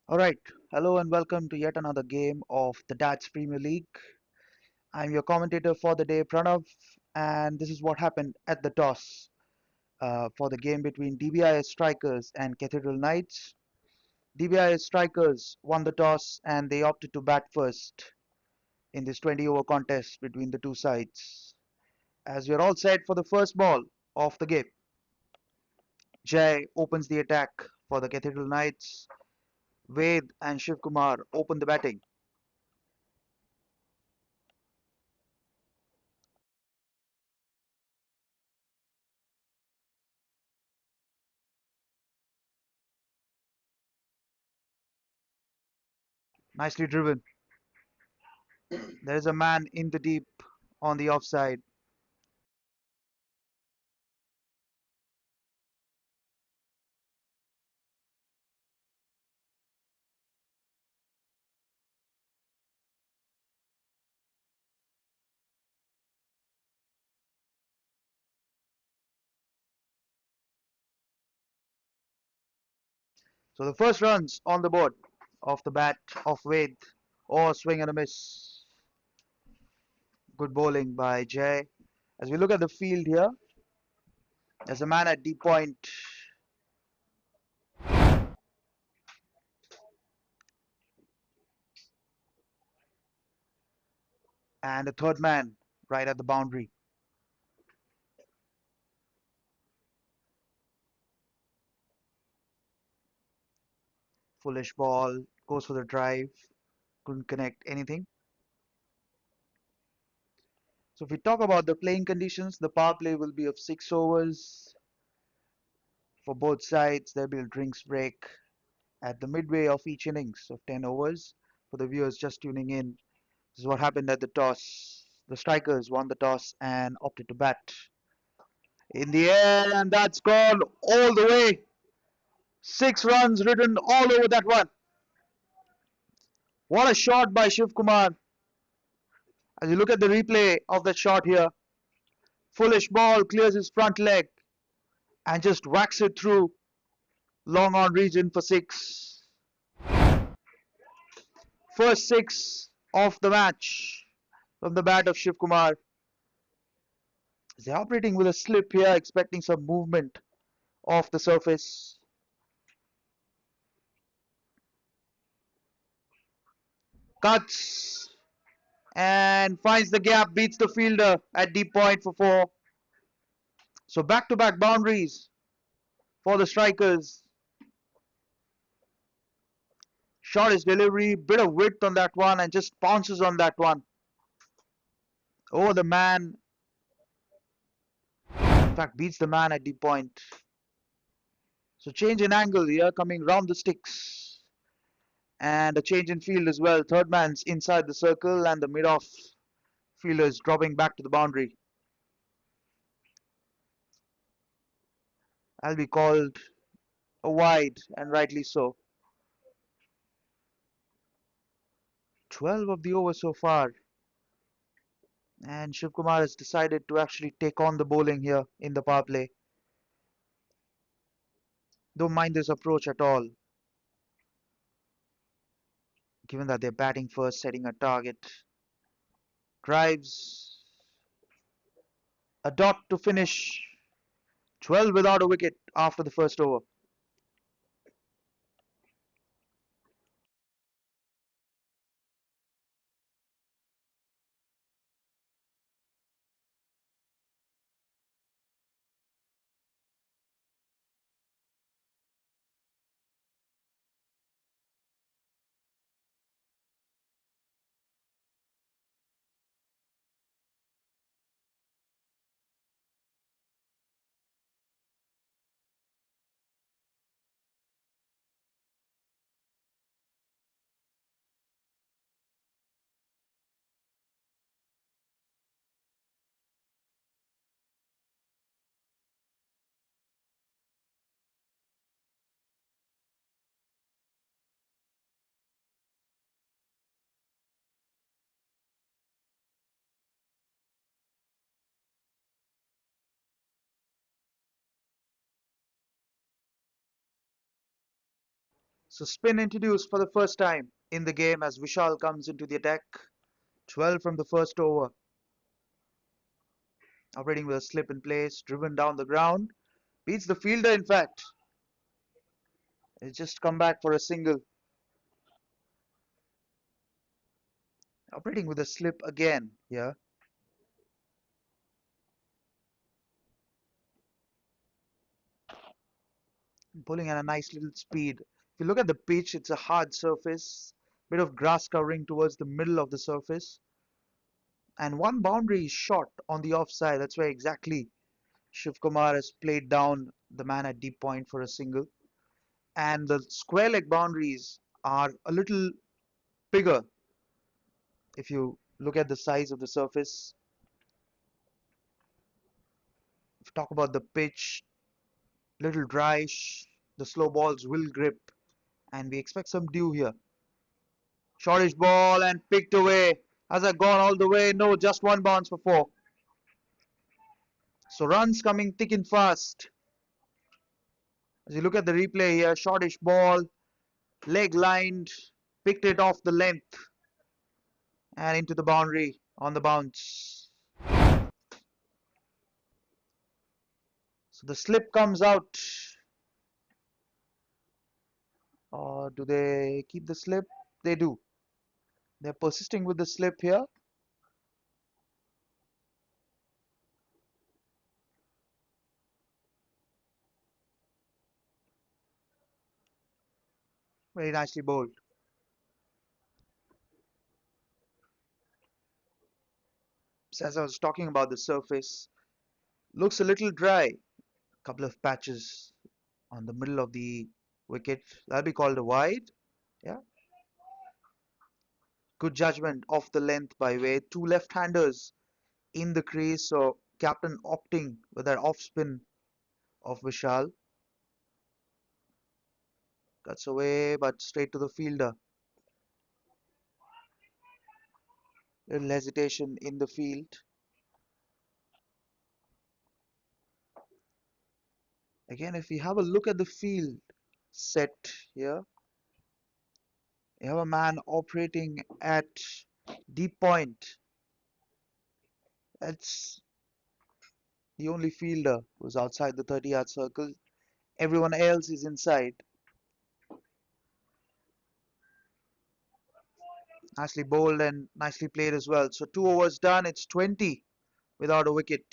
Alright, hello and welcome to yet another game of the Dats Premier League. I'm your commentator for the day, Pranav, and this is what happened at the toss for the game between Dbis Strikers and Cathedral Knights. Dbis Strikers won the toss and they opted to bat first in this 20 over contest between the two sides. As we're all set for the first ball of the game, Jay opens the attack for the Cathedral Knights. Ved and Shiv Kumar open the batting. Nicely driven. There is a man in the deep on the offside. So the first runs on the board off the bat of Ved or swing and a miss. Good bowling by Jay. As we look at the field here, there's a man at deep point and a third man right at the boundary. Foolish ball, goes for the drive, couldn't connect anything. So if we talk about the playing conditions, the power play will be of 6 overs for both sides. There'll be a drinks break at the midway of each innings of 10 overs. For the viewers just tuning in, this is what happened at the toss. The strikers won the toss and opted to bat. In the air, and that's gone all the way. 6 runs written all over that one. What a shot by Shiv Kumar. As you look at the replay of that shot here, foolish ball clears his front leg and just whacks it through long on region for 6. First 6 of the match from the bat of Shiv Kumar. They're operating with a slip here, expecting some movement off the surface. Cuts and finds the gap, beats the fielder at deep point for 4. So back-to-back boundaries for the strikers. Shot his delivery, bit of width on that one and just pounces on that one. Oh, the man, in fact, beats the man at deep point. So change in angle here, coming round the sticks. And a change in field as well. Third man's inside the circle and the mid-off fielders dropping back to the boundary. That'll be called a wide, and rightly so. 12 of the over so far. And Shiv Kumar has decided to actually take on the bowling here in the power play. Don't mind this approach at all, given that they're batting first, setting a target. Drives a dot to finish. 12 without a wicket after the first over. So spin introduced for the first time in the game as Vishal comes into the attack. 12 from the first over. Operating with a slip in place, driven down the ground. Beats the fielder in fact. He's just come back for a single. Operating with a slip again here. Pulling at a nice little speed. If you look at the pitch, it's a hard surface. Bit of grass covering towards the middle of the surface. And one boundary is short on the offside. That's where exactly Shiv Kumar has played down the man at deep point for a single. And the square leg boundaries are a little bigger if you look at the size of the surface. If you talk about the pitch, little dryish, the slow balls will grip, and we expect some dew here. Shortish ball and picked away. Has that gone all the way? No, just one bounce for four. So runs coming thick and fast. As you look at the replay here, shortish ball, leg lined, picked it off the length and into the boundary on the bounce. So the slip comes out. Or do they keep the slip? They do. They're persisting with the slip here. Very nicely bowled. So as I was talking about the surface, looks a little dry. Couple of patches on the middle of the wicket. That'll be called a wide. Yeah. Good judgment off the length by way. Two left-handers in the crease. So captain opting with that off spin of Vishal. Cuts away but straight to the fielder. Little hesitation in the field. Again, if we have a look at the field set here, you have a man operating at deep point. That's the only fielder who's outside the 30-yard circle. Everyone else is inside. Nicely bowled and nicely played as well. So 2 overs done. It's 20 without a wicket.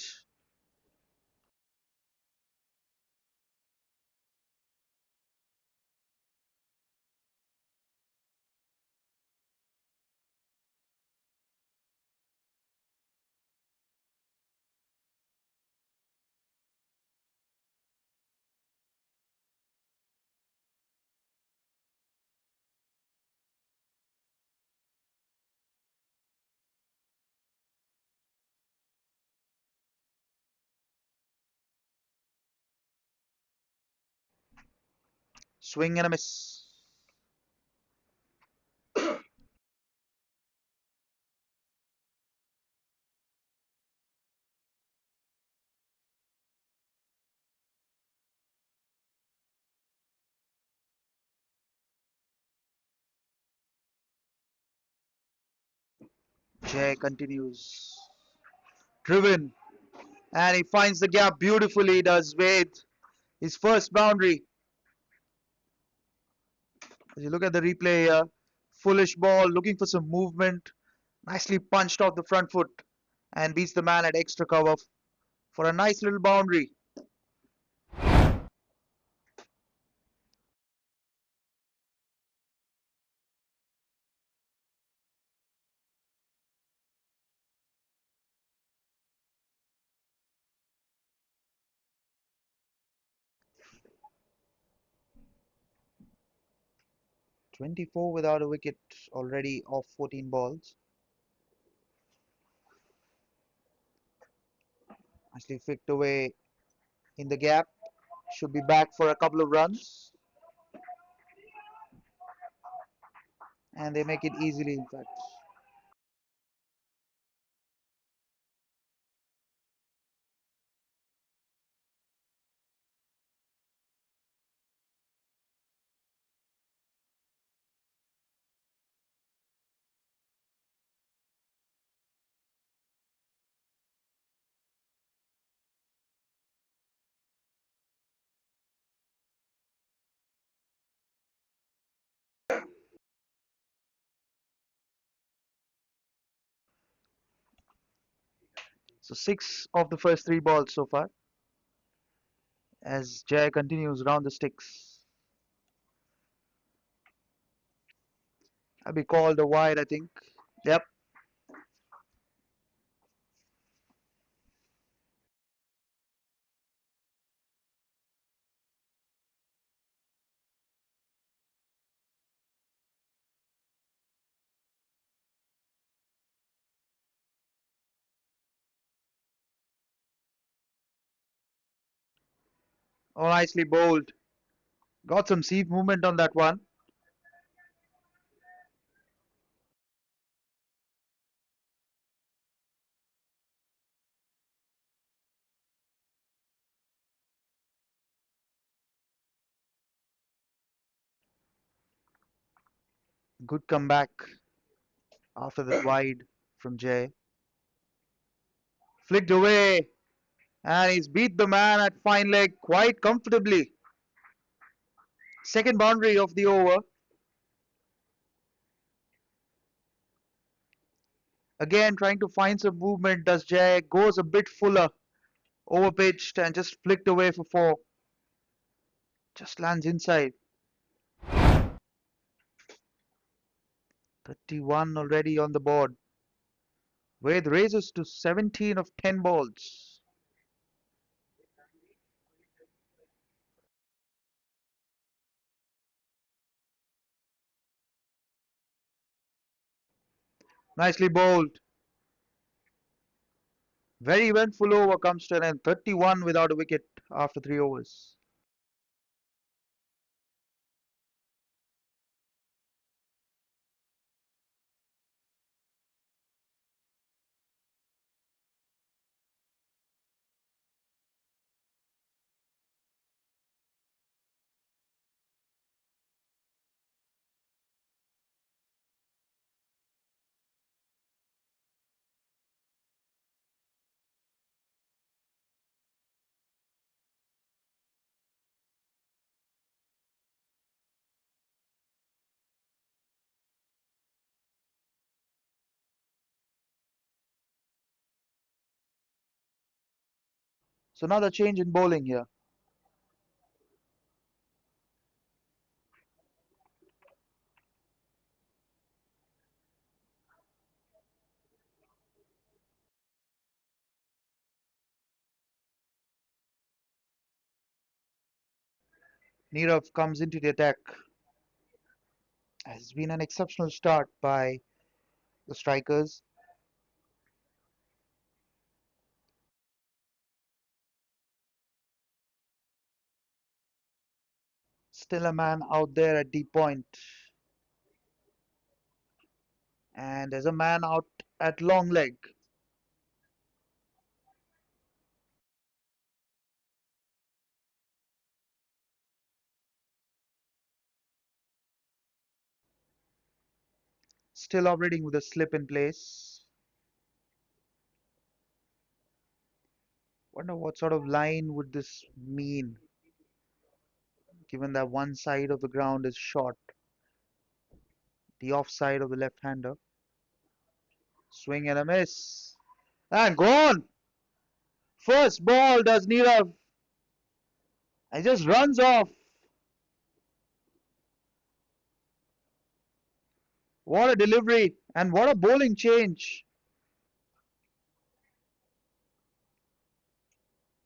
Swing and a miss. Jay continues. Driven. And he finds the gap beautifully, does Wade. His first boundary. As you look at the replay here, foolish ball, looking for some movement. Nicely punched off the front foot and beats the man at extra cover for a nice little boundary. "24 without a wicket already off 14 balls. Nicely flicked away in the gap. Should be back for a couple of runs. And they make it easily, in fact. So 6 of the first 3 balls so far as Jay continues round the sticks. I'll be called a wide, I think. Yep. Oh, nicely bowled. Got some seam movement on that one. Good comeback after that wide from Jay. Flicked away, and he's beat the man at fine leg quite comfortably. Second boundary of the over. Again, trying to find some movement. Does Jay goes a bit fuller, overpitched, and just flicked away for 4. Just lands inside. 31 already on the board. Wade raises to 17 of 10 balls. Nicely bowled. Very eventful over comes to an end. 31 without a wicket after 3 overs. So another change in bowling here. Nirav comes into the attack. Has been an exceptional start by the strikers. Still a man out there at deep point. And there's a man out at long leg. Still operating with a slip in place. Wonder what sort of line would this mean, given that one side of the ground is short, the offside of the left-hander. Swing and a miss. And gone! First ball does Nirav. And just runs off. What a delivery and what a bowling change.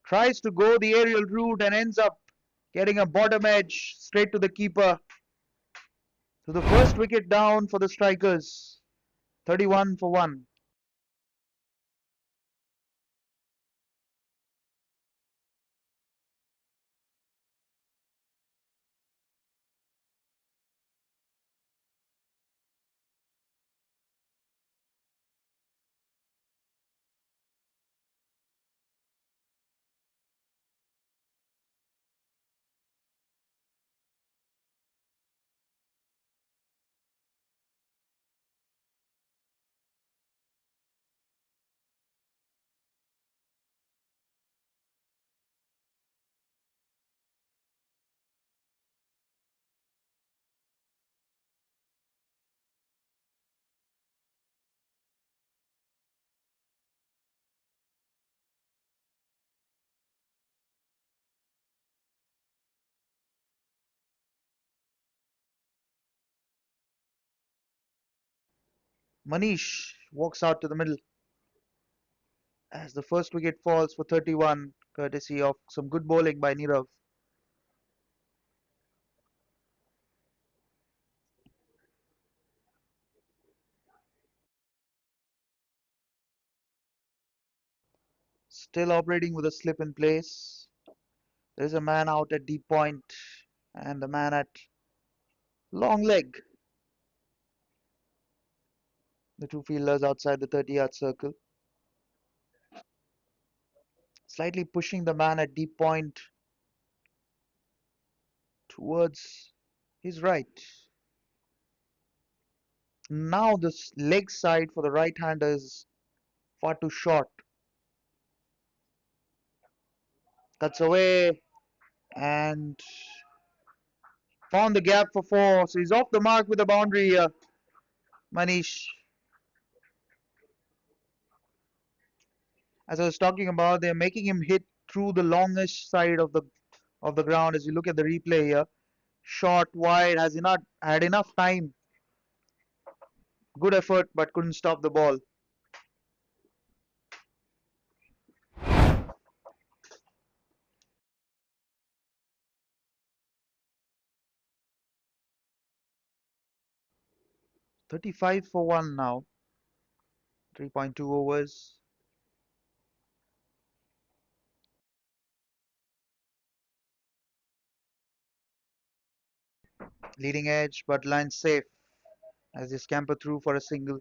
Tries to go the aerial route and ends up getting a bottom edge straight to the keeper. So the first wicket down for the strikers. 31 for 1. Manish walks out to the middle as the first wicket falls for 31, courtesy of some good bowling by Nirav. Still operating with a slip in place. There's a man out at deep point and a man at long leg. The two fielders outside the 30-yard circle. Slightly pushing the man at deep point towards his right. Now the leg side for the right hander is far too short. Cuts away and found the gap for four. So he's off the mark with a boundary here. Manish, as I was talking about, they're making him hit through the longish side of the ground. As you look at the replay here, short, wide, has not had enough time. Good effort, but couldn't stop the ball. 35 for one now. 3.2 overs. Leading edge, but line safe as they scamper through for a single.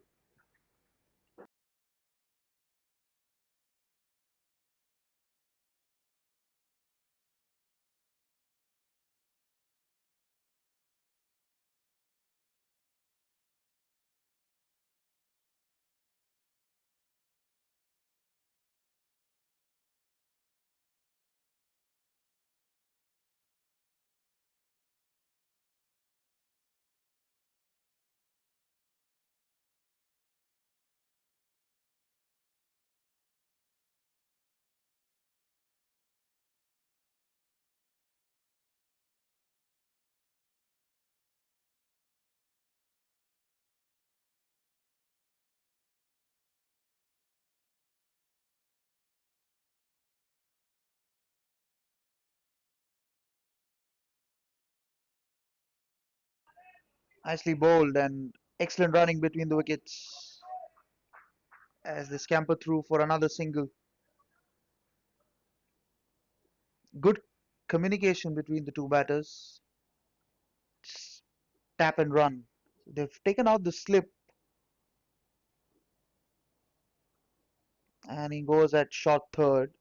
Nicely bowled and excellent running between the wickets as they scamper through for another single. Good communication between the two batters. Tap and run. They've taken out the slip and he goes at short third.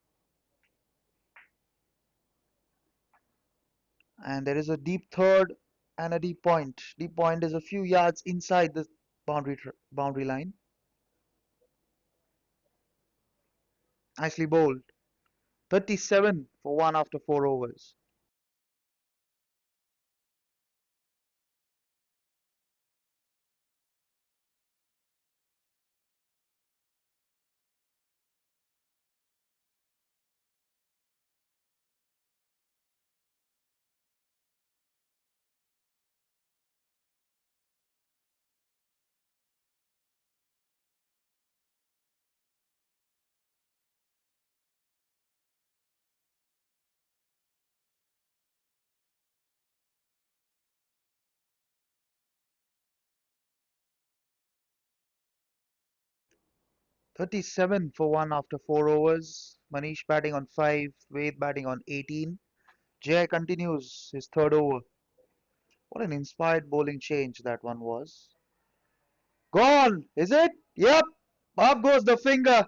And there is a deep third and a deep point. Deep point is a few yards inside the boundary line. Nicely bowled. 37 for one after 4 overs. Thirty-seven for one after 4 overs. Manish batting on 5, Ved batting on 18. Jay continues his third over. What an inspired bowling change that one was. Gone, is it? Yep. Up goes the finger.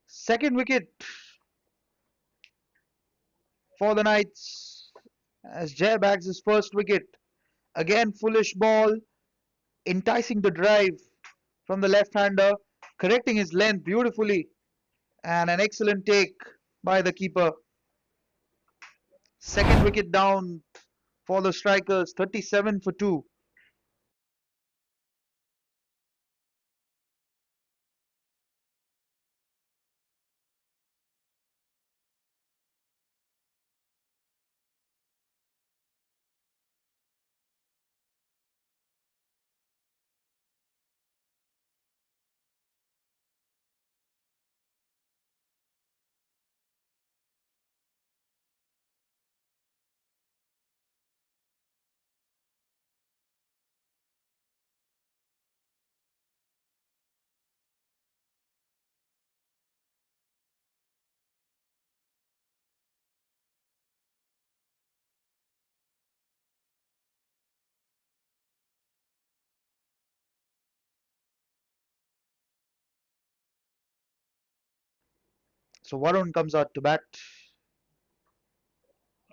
Second wicket for the Knights as Jay bags his first wicket. Again, foolish ball, enticing the drive from the left-hander, correcting his length beautifully, and an excellent take by the keeper. Second wicket down for the strikers, 37 for 2. So Varun comes out to bat.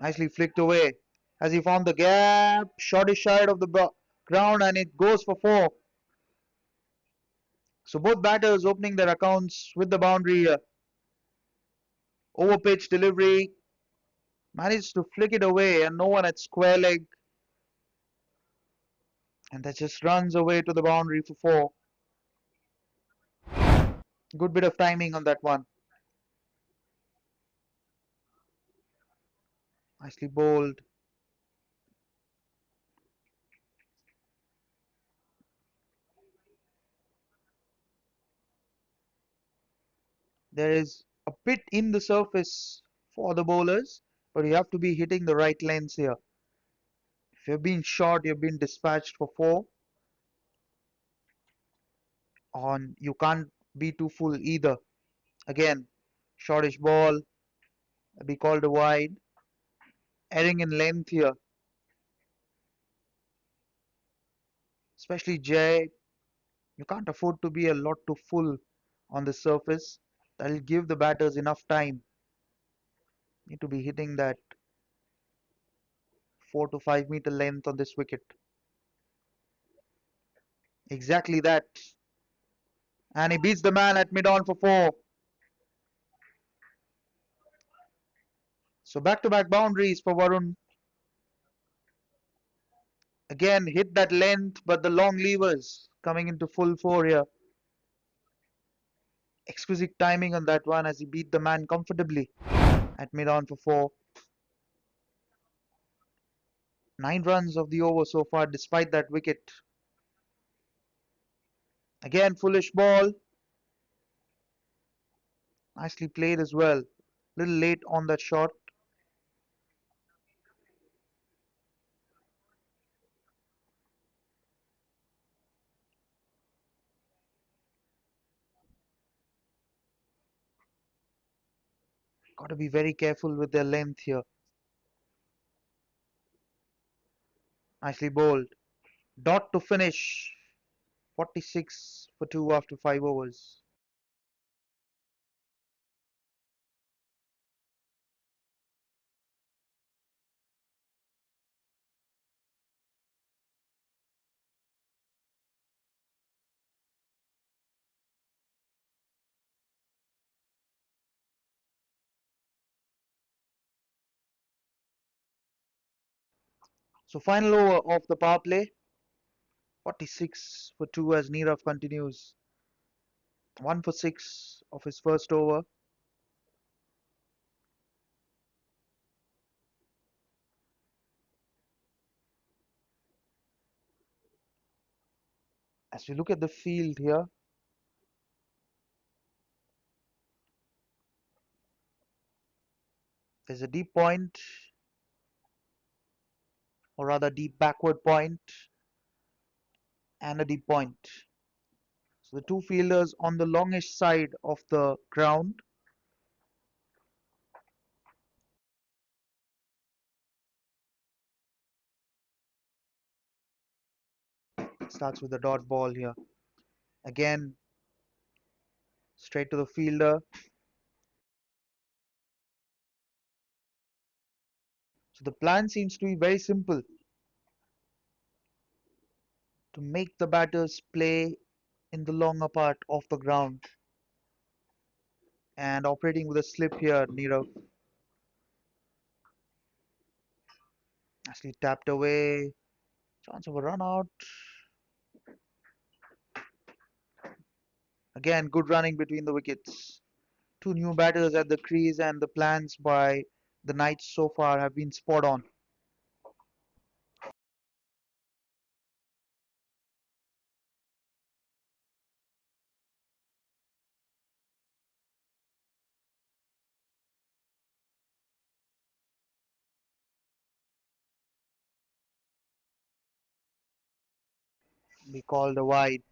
Nicely flicked away as he found the gap. Shot is side of the ground and it goes for four. So both batters opening their accounts with the boundary here. Over pitch delivery. Managed to flick it away and no one at square leg. And that just runs away to the boundary for four. Good bit of timing on that one. Nicely bowled. There is a bit in the surface for the bowlers, but you have to be hitting the right lengths here. If you've been short, you've been dispatched for four. On you can't be too full either. Again, shortish ball, be called a wide. Erring in length here, especially Jay. You can't afford to be a lot too full on the surface. That'll give the batters enough time. Need to be hitting that 4 to 5 meter length on this wicket. Exactly that. And he beats the man at mid on for four. So back to back boundaries for Varun. Again, hit that length, but the long levers coming into full four here. Exquisite timing on that one as he beat the man comfortably at mid on for four. 9 runs of the over so far despite that wicket. Again, foolish ball. Nicely played as well. Little late on that shot. Got to be very careful with their length here. Nicely bowled. Dot to finish. 46 for 2 after 5 overs. So final over of the power play. 46 for 2 as Nirav continues. 1 for 6 of his first over. As we look at the field here, there's a deep point, or rather deep backward point, and a deep point. So the two fielders on the longish side of the ground. Starts with the dot ball here. Again, straight to the fielder. So the plan seems to be very simple. To make the batters play in the longer part of the ground. And operating with a slip here, Nirav. Actually tapped away. Chance of a run out. Again, good running between the wickets. Two new batters at the crease, and the plans by the Knights so far have been spot on. Be called a wide.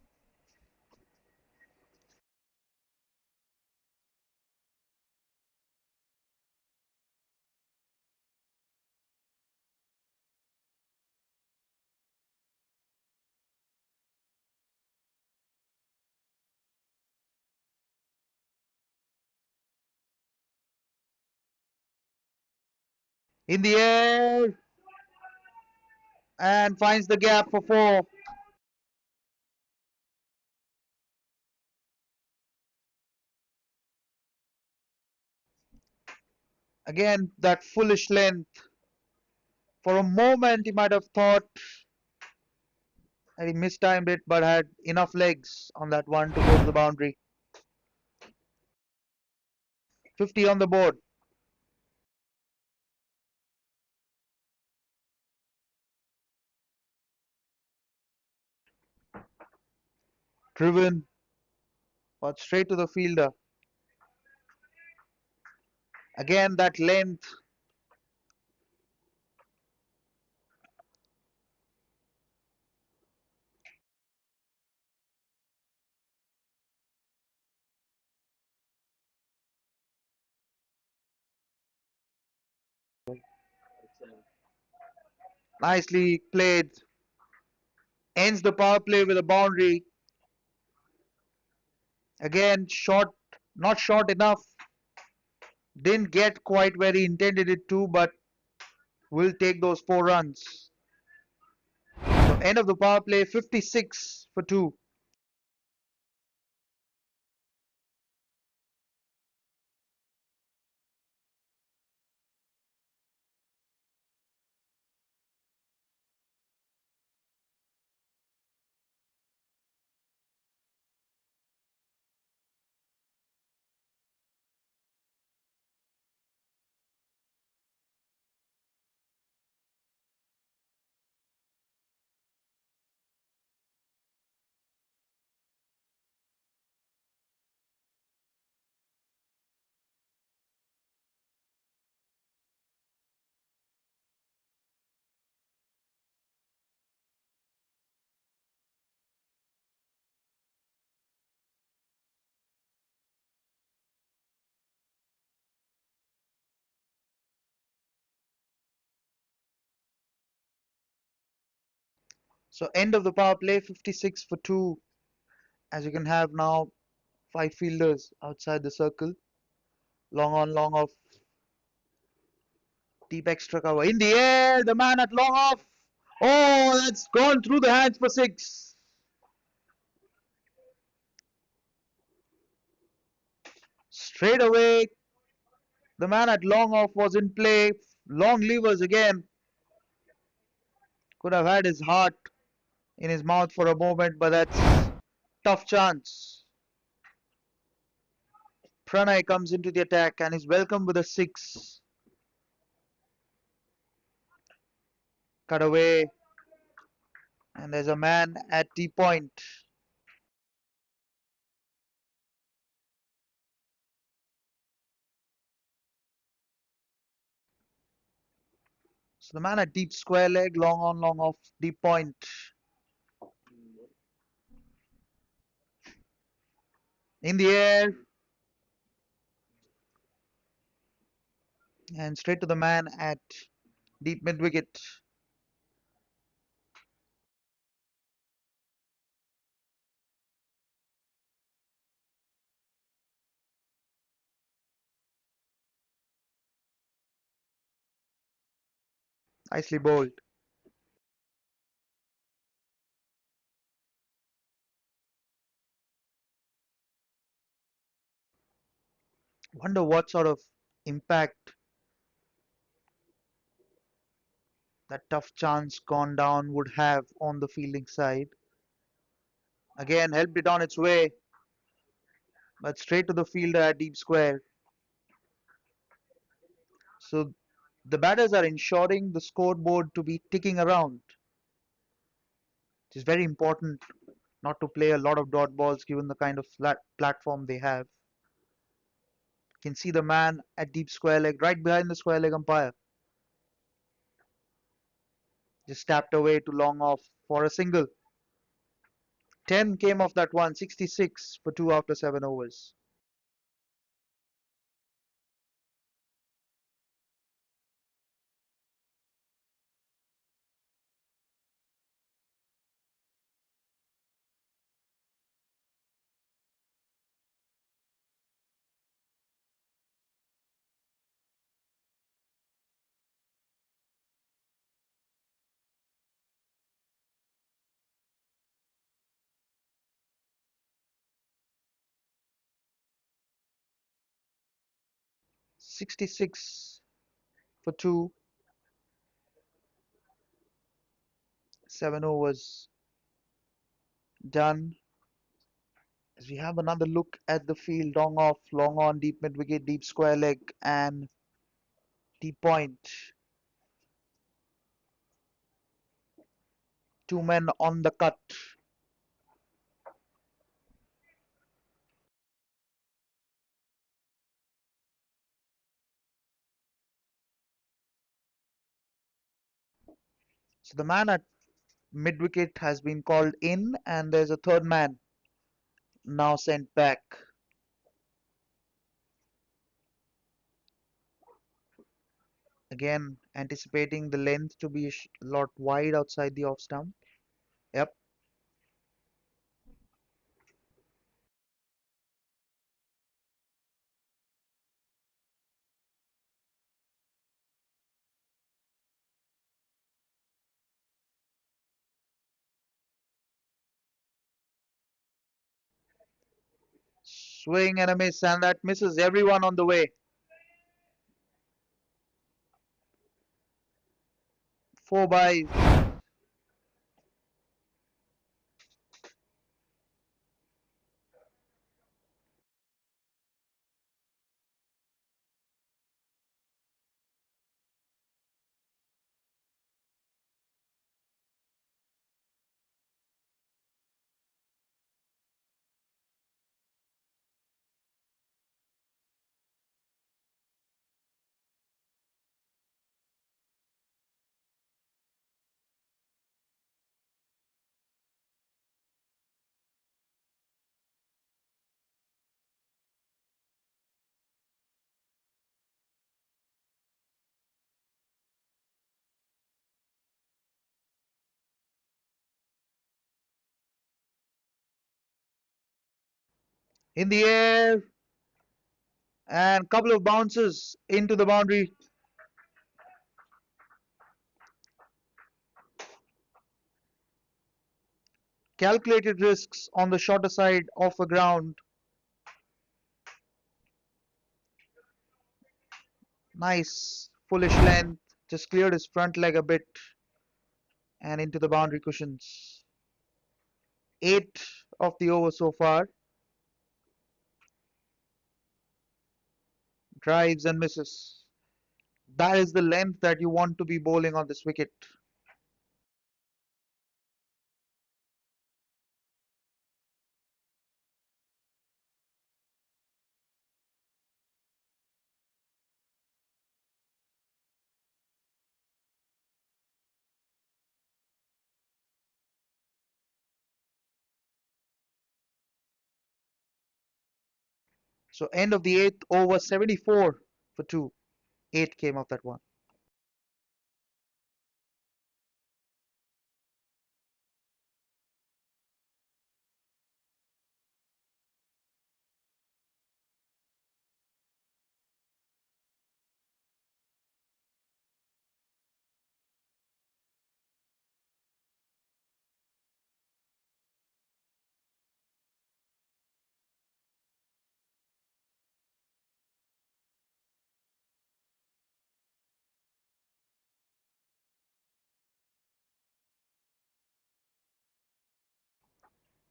In the air and finds the gap for four. Again, that foolish length. For a moment, he might have thought that he mistimed it, but had enough legs on that one to go to the boundary. 50 on the board. Driven, but straight to the fielder. Again, that length. Nicely played. Ends the power play with a boundary. Again, short, not short enough. Didn't get quite where he intended it to, but will take those 4 runs. So end of the power play, 56 for 2. So end of the power play, 56 for 2. As you can have now 5 fielders outside the circle. Long on, long off. Deep extra cover. In the air, the man at long off. Oh, that's gone through the hands for 6. Straight away, the man at long off was in play. Long levers again. Could have had his heart in his mouth for a moment, but that's tough chance. Pranay comes into the attack and is welcomed with a 6. Cut away, and there's a man at the point. So the man at deep square leg, long on, long off, deep point. In the air, and straight to the man at deep mid wicket. Nicely bowled. Wonder what sort of impact that tough chance gone down would have on the fielding side. Again, helped it on its way, but straight to the fielder at deep square. So the batters are ensuring the scoreboard to be ticking around. It is very important not to play a lot of dot balls given the kind of flat platform they have. You can see the man at deep square leg, right behind the square leg umpire. Just tapped away to long off for a single. 10 came off that one, 66 for 2 after 7 overs. 66 for 2, 7 overs done. As we have another look at the field, long off, long on, deep mid wicket, deep square leg, and deep point. Two men on the cut. So the man at mid wicket has been called in, and there's a third man now sent back. Again, anticipating the length to be a lot wide outside the off stump. Yep. Swing and a miss, and that misses everyone on the way. 4 byes. In the air, and couple of bounces into the boundary. Calculated risks on the shorter side of the ground. Nice, foolish length. Just cleared his front leg a bit and into the boundary cushions. 8 of the over so far. Drives and misses. That is the length that you want to be bowling on this wicket. So end of the 8th over, 74 for 2. 8 came off that one.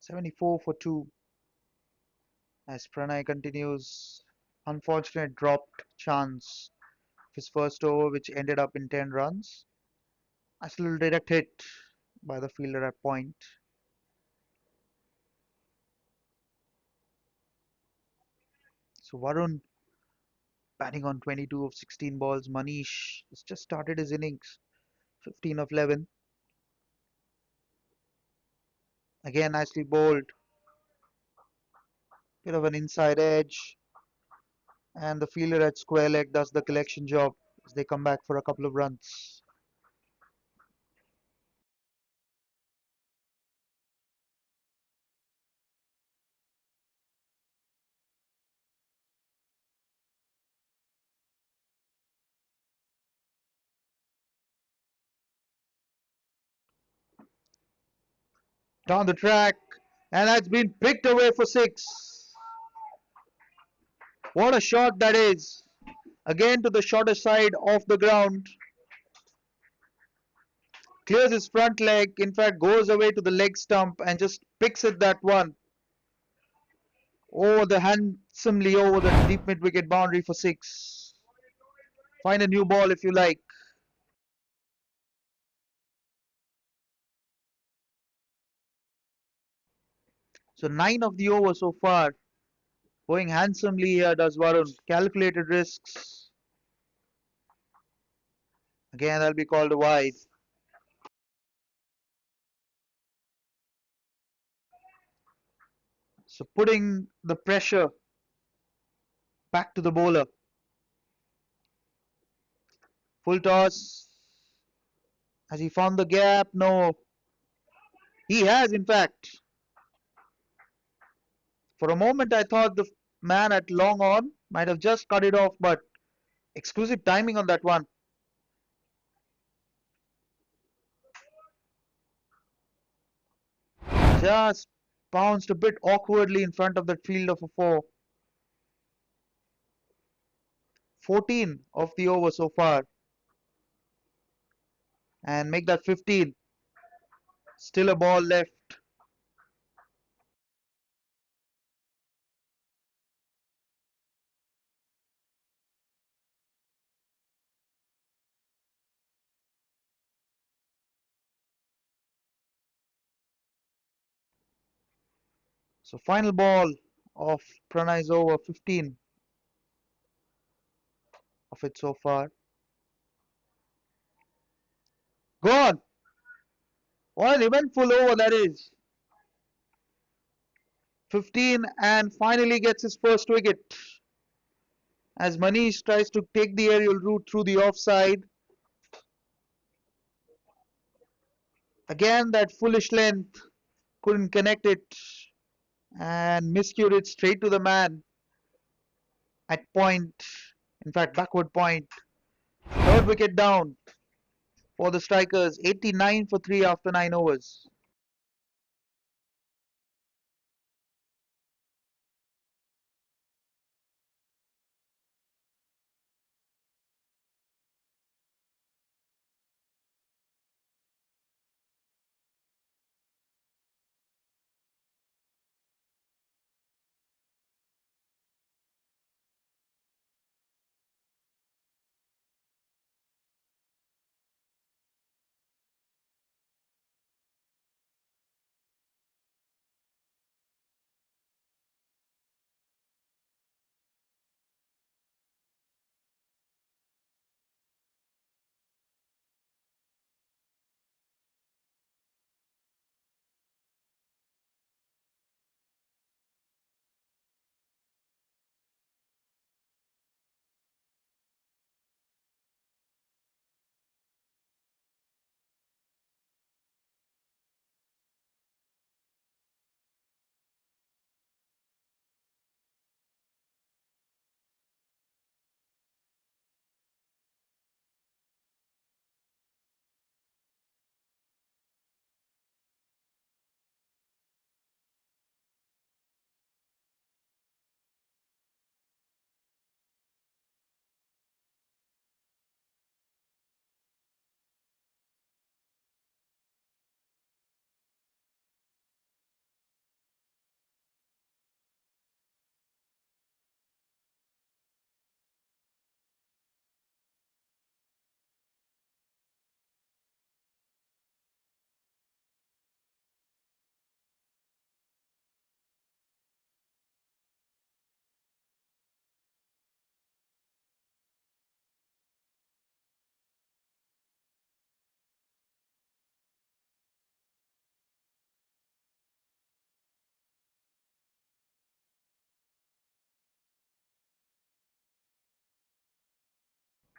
Seventy-four for 2 as Pranay continues. Unfortunate dropped chance of his first over, which ended up in 10 runs. Nice little direct hit by the fielder at point. So Varun batting on 22 of 16 balls. Manish has just started his innings, 15 of 11. Again, nicely bowled. Bit of an inside edge. And the fielder at square leg does the collection job as they come back for a couple of runs. Down the track, and that's been picked away for 6. What a shot that is! Again to the shorter side of the ground. Clears his front leg. In fact, goes away to the leg stump and just picks it that one. Oh, the handsomely over the deep mid wicket boundary for six. Find a new ball if you like. So 9 of the over so far. Going handsomely here does Varun. Calculated risks. Again, that'll be called a wide. So putting the pressure back to the bowler. Full toss. Has he found the gap? No. He has, in fact. For a moment, I thought the man at long on might have just cut it off, but exquisite timing on that one. Just bounced a bit awkwardly in front of that field of a four. 14 of the over so far. And make that 15. Still a ball left. So final ball of Pranay's over, 15 of it so far. Gone. What an eventful over that is. 15 and finally gets his first wicket. As Manish tries to take the aerial route through the offside. Again, that foolish length couldn't connect it and miscued it straight to the man at point. In fact, backward point. Third wicket down for the strikers. 89 for 3 after 9 overs.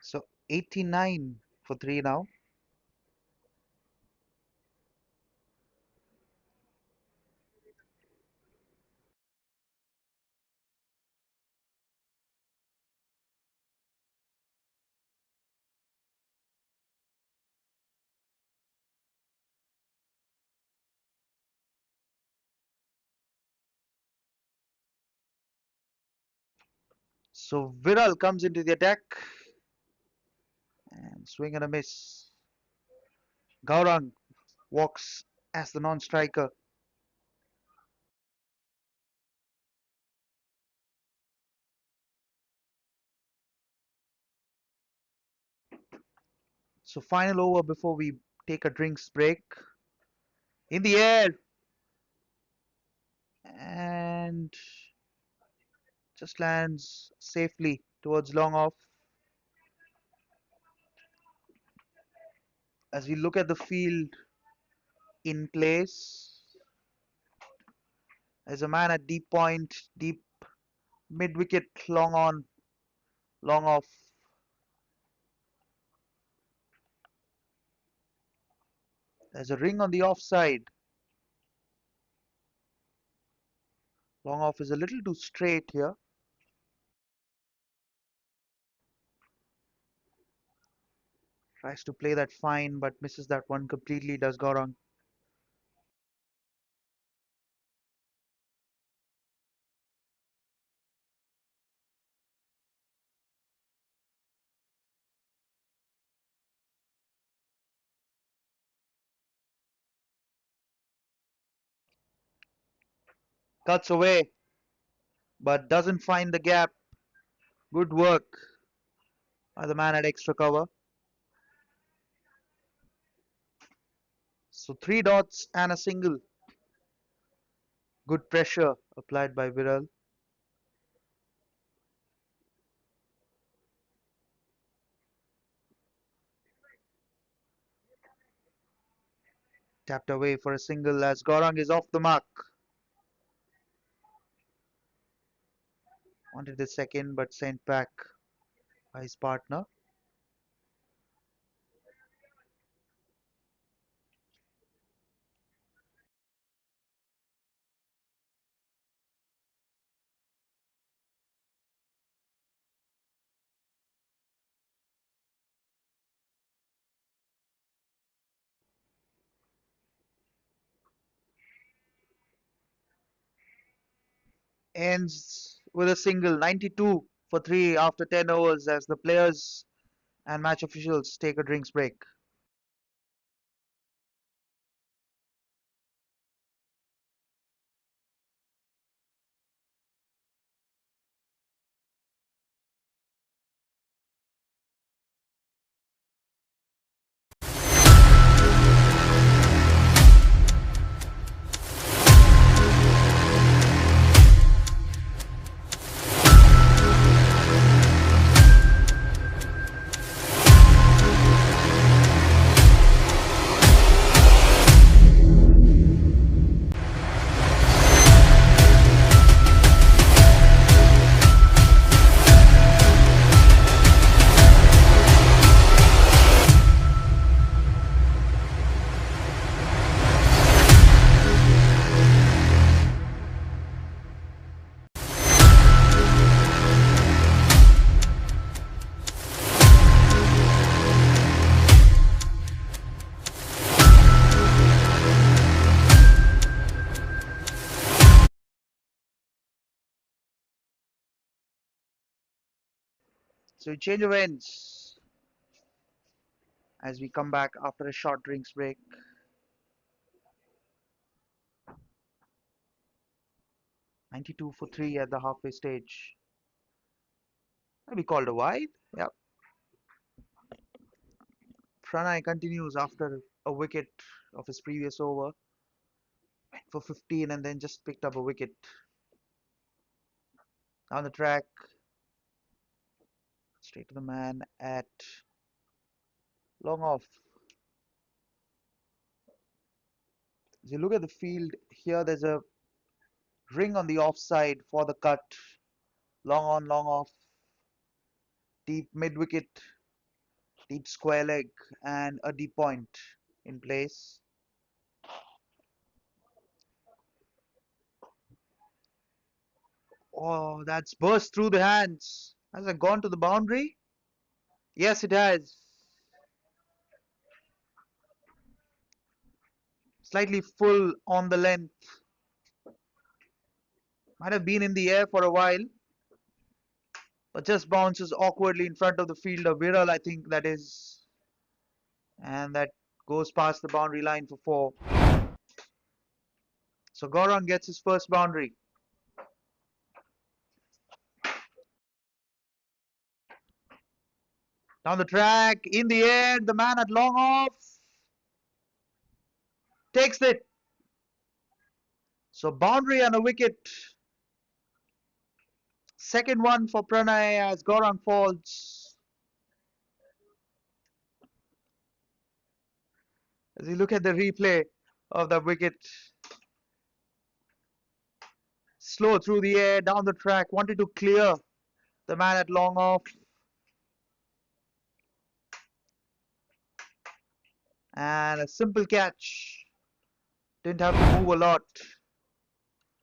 So 89 for 3 now. So Viral comes into the attack and swing and a miss. Gaurang walks as the non-striker. So final over before we take a drinks break. In the air and just lands safely towards long off. As we look at the field in place, there's a man at deep point, deep mid wicket, long on, long off. There's a ring on the offside. Long off is a little too straight here. Tries to play that fine but misses that one completely, does Gaurang. Cuts away but doesn't find the gap. Good work by the man at extra cover. So 3 dots and a single. Good pressure applied by Viral. Tapped away for a single as Gaurang is off the mark. Wanted the second but sent back by his partner. Ends with a single, 92 for 3 after 10 overs as the players and match officials take a drinks break. So change of ends as we come back after a short drinks break. 92 for 3 at the halfway stage. Maybe called a wide. Yep. Pranay continues after a wicket of his previous over. Went for 15 and then just picked up a wicket. Down the track, straight to the man at long off. As you look at the field here, there's a ring on the offside for the cut. Long on, long off, deep mid wicket, deep square leg, and a deep point in place. Oh, that's burst through the hands. Has it gone to the boundary? Yes, it has. Slightly full on the length. Might have been in the air for a while. but just bounces awkwardly in front of the fielder. Viral, I think that is, and that goes past the boundary line for four. So Gaurang gets his first boundary. Down the track, in the air, the man at long off takes it. So boundary and a wicket. Second one for Pranay as Gaurang falls. As you look at the replay of the wicket, slow through the air, down the track, wanted to clear the man at long off. And a simple catch. Didn't have to move a lot.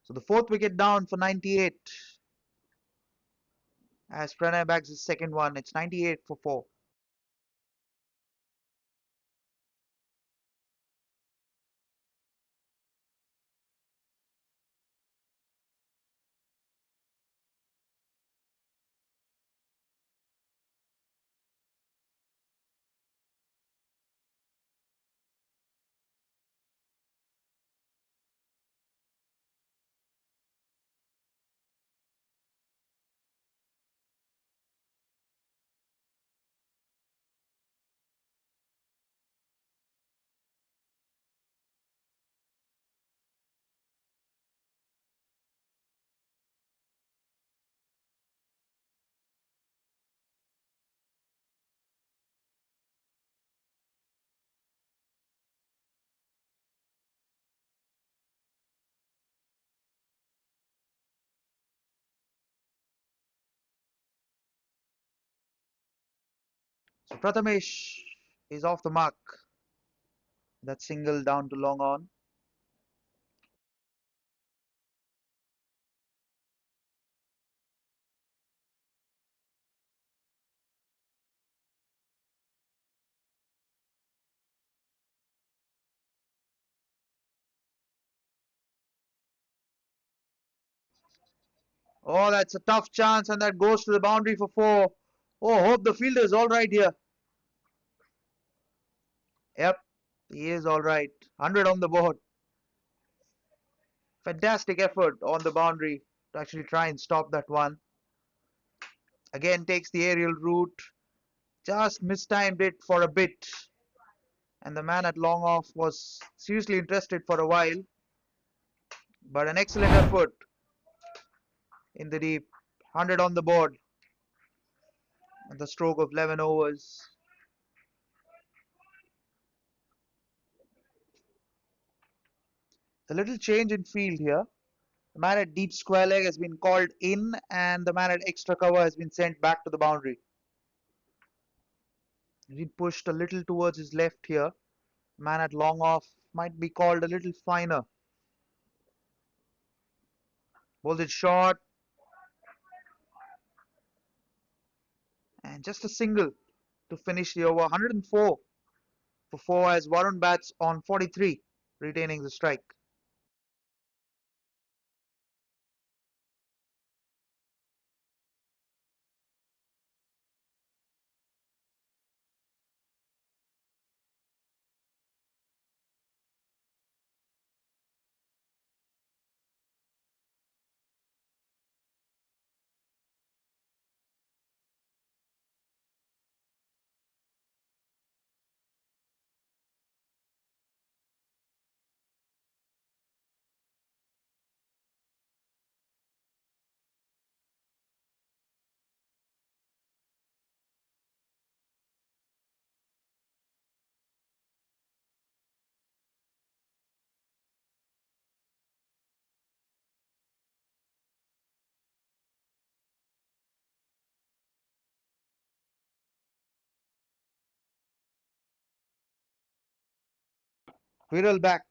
So the fourth wicket down for 98. As Pranay bags his second one, it's 98 for 4. So Prathamesh is off the mark. That single down to long on. Oh, that's a tough chance, and that goes to the boundary for 4. Oh, hope the fielder is all right here. Yep, he is all right. 100 on the board. Fantastic effort on the boundary to actually try and stop that one. Again, takes the aerial route. Just mistimed it for a bit. And the man at long off was seriously interested for a while. But an excellent effort in the deep. 100 on the board at the stroke of 11 overs. A little change in field here. The man at deep square leg has been called in, and the man at extra cover has been sent back to the boundary. He pushed a little towards his left here. Man at long off might be called a little finer. Bowls it short. And just a single to finish the over. 104 for 4 as Varun bats on 43, retaining the strike. Viral back.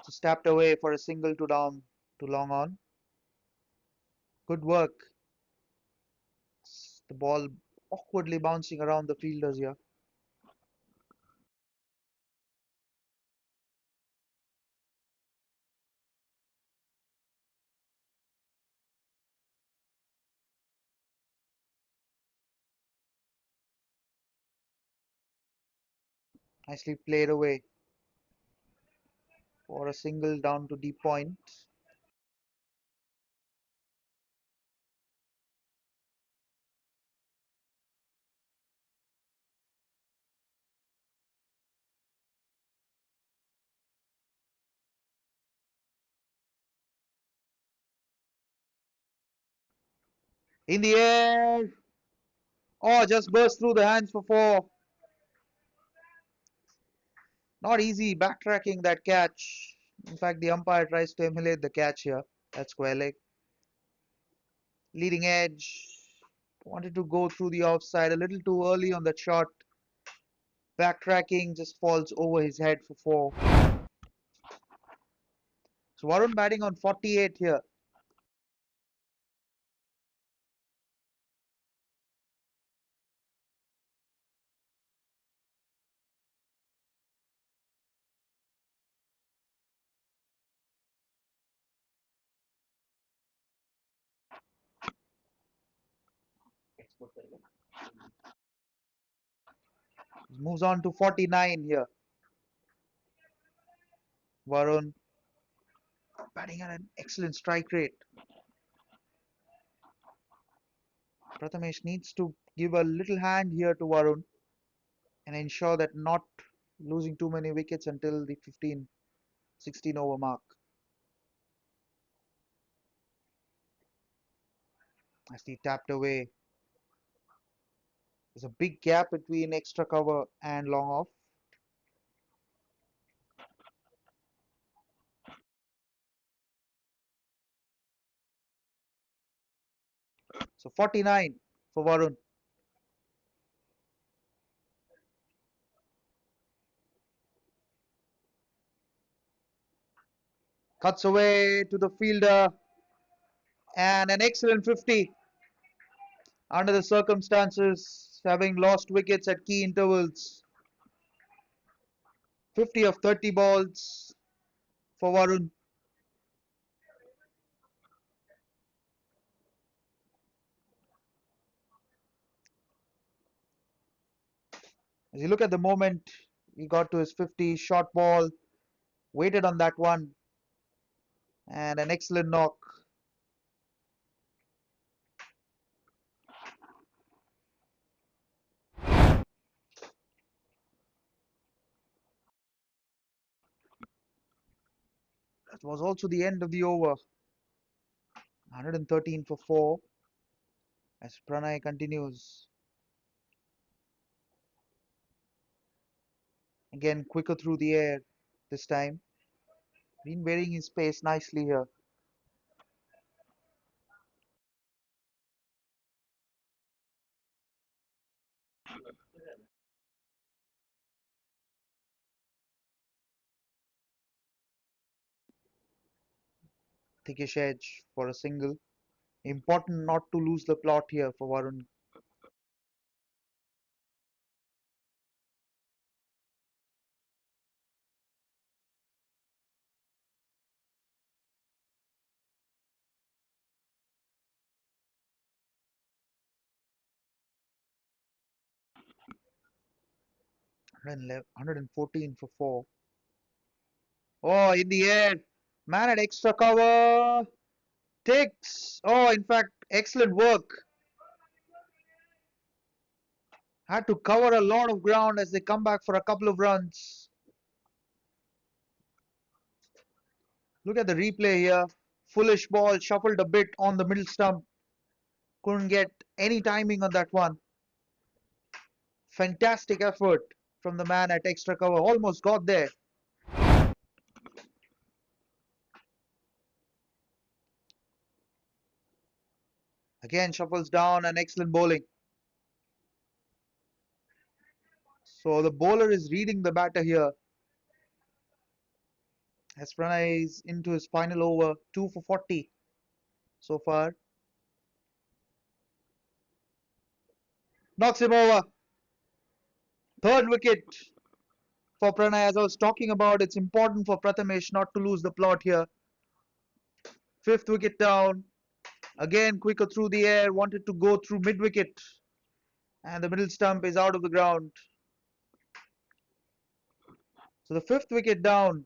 Just tapped away for a single to down to long on. Good work. The ball awkwardly bouncing around the fielders here. Nicely played away for a single down to deep point. In the air. Oh, just burst through the hands for four. Not easy backtracking that catch. In fact, the umpire tries to emulate the catch here. That's square leg. Leading edge. Wanted to go through the offside a little too early on that shot. Backtracking just falls over his head for four. So Varun batting on 48 here. Moves on to 49 here. Varun batting at an excellent strike rate. Prathamesh needs to give a little hand here to Varun and ensure that not losing too many wickets until the 15-16 over mark. As he tapped away, there's a big gap between extra cover and long off. So 49 for Varun. Cuts away to the fielder and an excellent 50 under the circumstances, having lost wickets at key intervals. 50 of 30 balls for Varun. As you look at the moment, he got to his 50 short ball, waited on that one, and an excellent knock. That was also the end of the over. 113 for 4 as Pranay continues. Again, quicker through the air this time. Been varying his pace nicely here. Thickish edge for a single. Important not to lose the plot here for Varun. Eleven, 114 for 4. Oh, in the air. Man at extra cover. Takes. Oh, in fact, excellent work. Had to cover a lot of ground as they come back for a couple of runs. Look at the replay here. Foolish ball shuffled a bit on the middle stump. Couldn't get any timing on that one. Fantastic effort from the man at extra cover. Almost got there. Again shuffles down and excellent bowling. So the bowler is reading the batter here. As Pranay is into his final over. 2 for 40 so far. Knocks him over. Third wicket for Pranay. As I was talking about, it's important for Prathamesh not to lose the plot here. Fifth wicket down. Again, quicker through the air. Wanted to go through mid wicket. And the middle stump is out of the ground. So the fifth wicket down.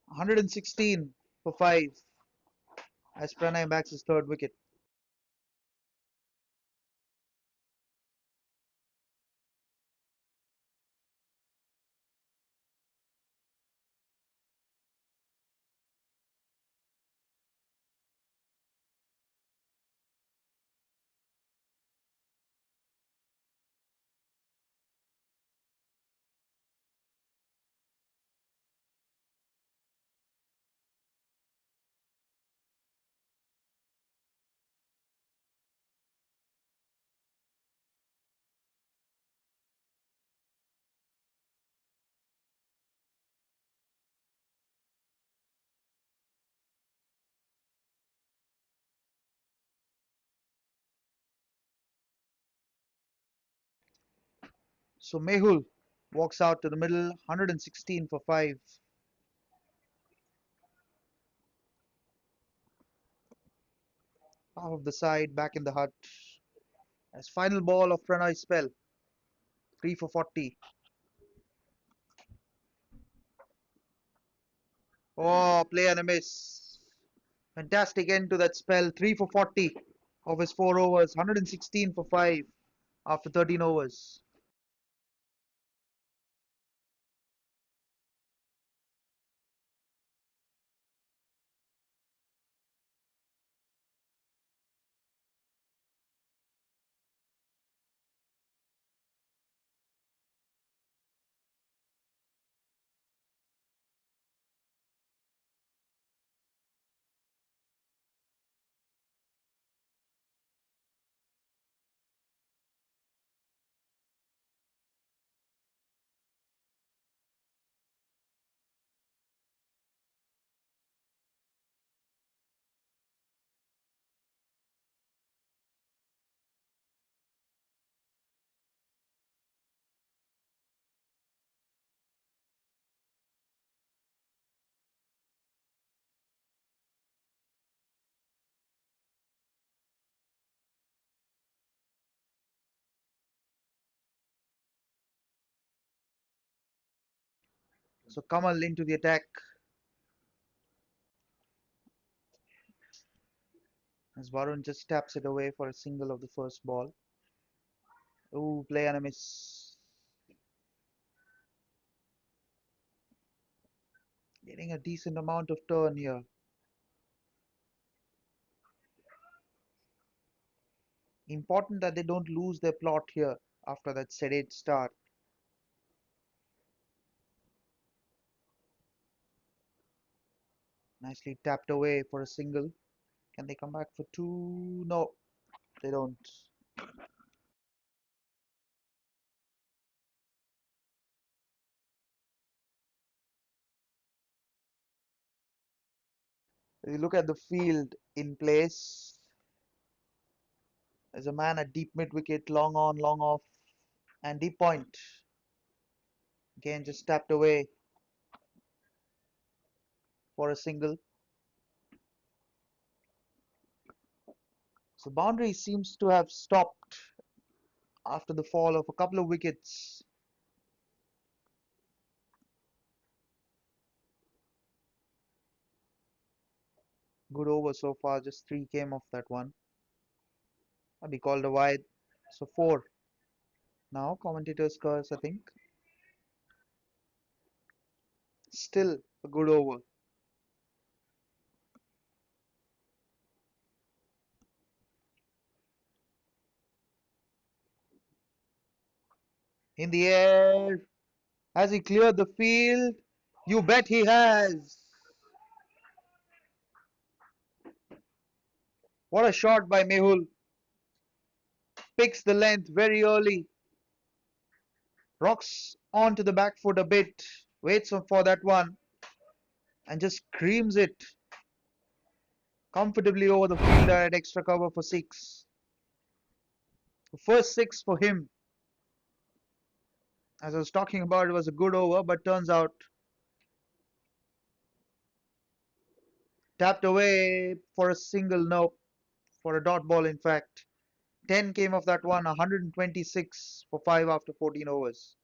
116 for 5 as Pranay backs his third wicket. So Mehul walks out to the middle, 116 for 5. Half of the side back in the hut. As final ball of Pranay's spell, 3 for 40. Oh, play and a miss. Fantastic end to that spell, 3 for 40 of his 4 overs, 116 for 5 after 13 overs. So Kamal into the attack as Varun just taps it away for a single of the first ball. Ooh, play and a miss. Getting a decent amount of turn here. Important that they don't lose their plot here after that sedate start. Nicely tapped away for a single. Can they come back for two? No, they don't. If you look at the field in place, there's a man at deep mid wicket, long on, long off, and deep point. Again, just tapped away for a single. So boundary seems to have stopped after the fall of a couple of wickets. Good over so far, just 3 came off that one. I'll be called a wide. So 4. Now commentators curse, I think. Still a good over. In the air. Has he cleared the field? You bet he has. What a shot by Mehul. Picks the length very early. Rocks onto the back foot a bit. Waits for that one. And just screams it comfortably over the fielder at extra cover for 6. The first 6 for him. As I was talking about, it was a good over, but turns out tapped away for a single, no, for a dot ball in fact. 10 came of that one, 126 for 5 after 14 overs.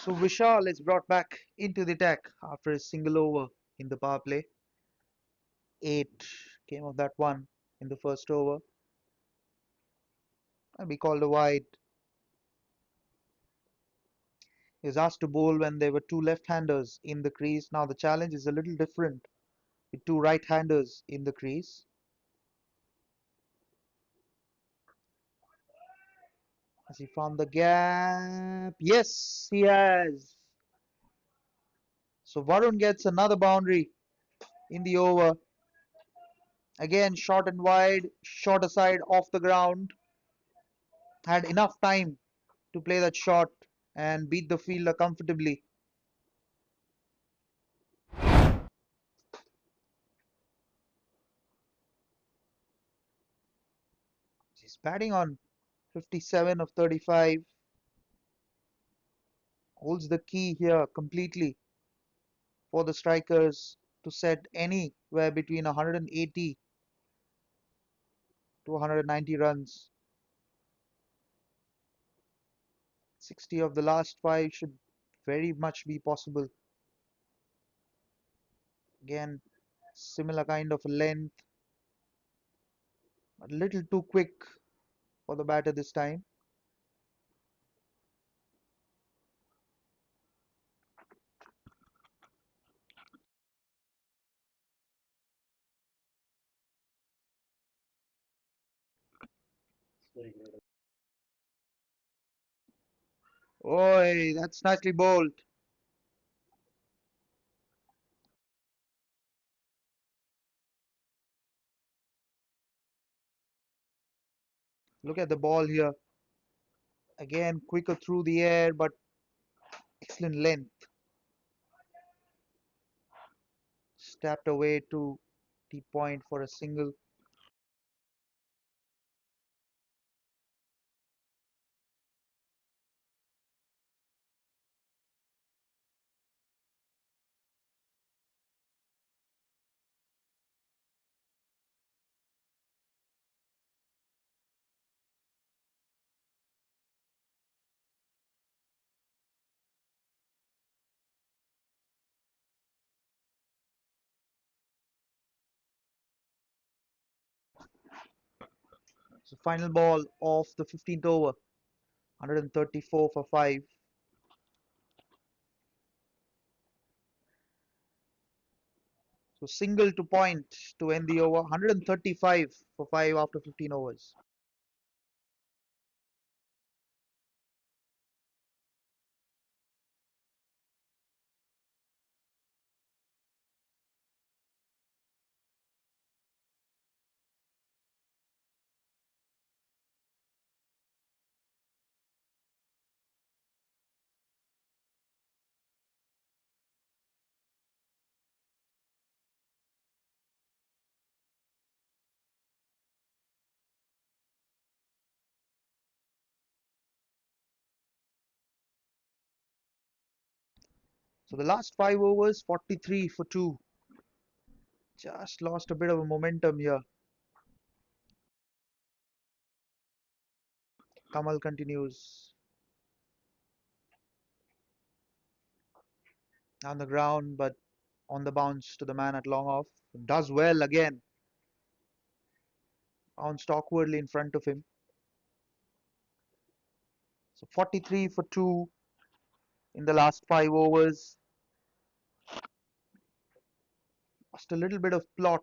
So Vishal is brought back into the attack after a single over in the power play. 8 came of that one in the first over. And we called a wide. He was asked to bowl when there were two left-handers in the crease. Now the challenge is a little different with two right-handers in the crease. Has he found the gap? Yes, he has. So Varun gets another boundary in the over. Again, short and wide, short aside off the ground. Had enough time to play that shot and beat the fielder comfortably. He's batting on 57 of 35. Holds the key here completely for the strikers to set anywhere between 180 to 190 runs. 60 of the last 5 should very much be possible. Again, similar kind of length, a little too quick for the batter this time. Oi, that's nicely bowled. Look at the ball here. Again, quicker through the air, but excellent length. Stepped away to the point for a single. So final ball of the 15th over. 134 for 5. So single to point to end the over. 135 for 5 after 15 overs. So the last 5 overs, 43 for 2. Just lost a bit of a momentum here. Kamal continues on the ground, but on the bounce to the man at long off. Does well again. Bounced awkwardly in front of him. So 43 for 2 in the last 5 overs. Lost a little bit of plot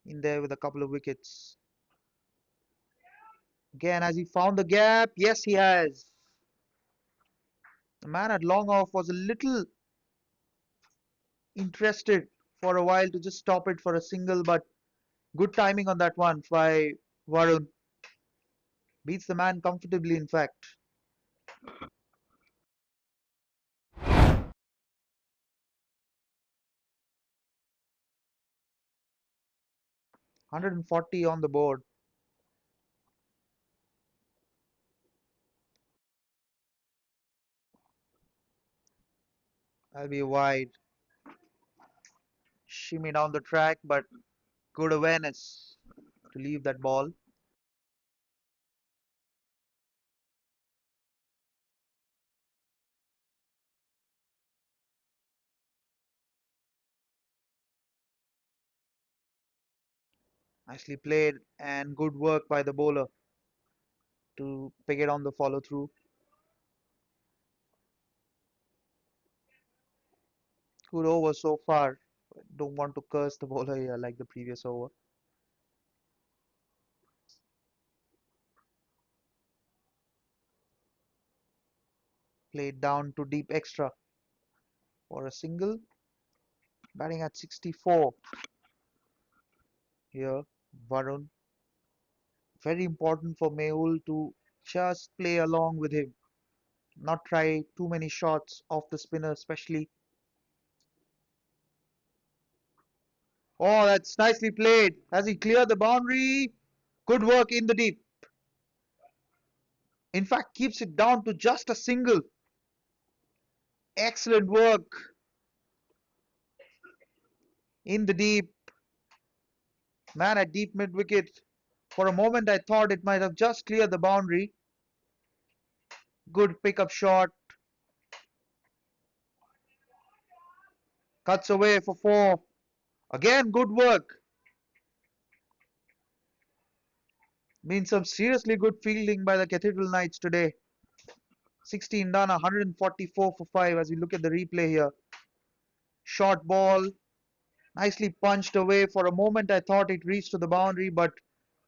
in there with a couple of wickets. Again, has he found the gap? Yes, he has. The man at long off was a little interested for a while to just stop it for a single, but good timing on that one by Varun beats the man comfortably, in fact. 140 on the board. That'll be wide. Shimmy down the track, but good awareness to leave that ball. Nicely played and good work by the bowler to pick it on the follow through. Good over so far. Don't want to curse the bowler here like the previous over. Played down to deep extra for a single. Batting at 64 here. Varun. Very important for Mehul to just play along with him. Not try too many shots off the spinner, especially. Oh, that's nicely played. Has he cleared the boundary? Good work in the deep. In fact, keeps it down to just a single. Excellent work in the deep. Man at deep mid wicket. For a moment, I thought it might have just cleared the boundary. Good pickup shot. Cuts away for four. Again, good work. Been some seriously good fielding by the Cathedral Knights today. 16 done, 144 for 5 as we look at the replay here. Short ball, nicely punched away. For a moment, I thought it reached to the boundary, but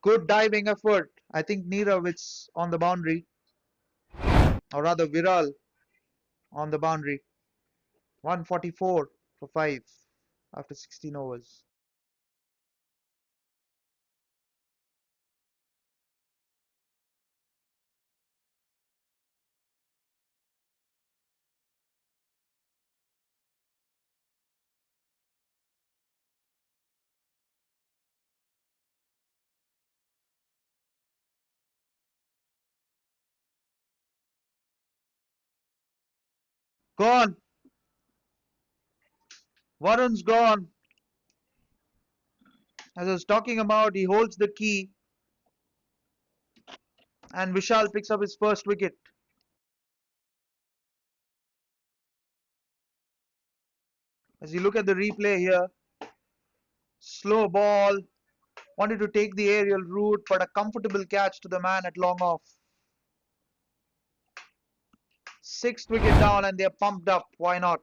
good diving effort. I think Neeravitz on the boundary, or rather Viral on the boundary. 144 for 5 after 16 overs. Gone. Varun's gone. As I was talking about, he holds the key, and Vishal picks up his first wicket. As you look at the replay here, slow ball, wanted to take the aerial route, but a comfortable catch to the man at long off. Sixth wicket down, and they're pumped up. Why not?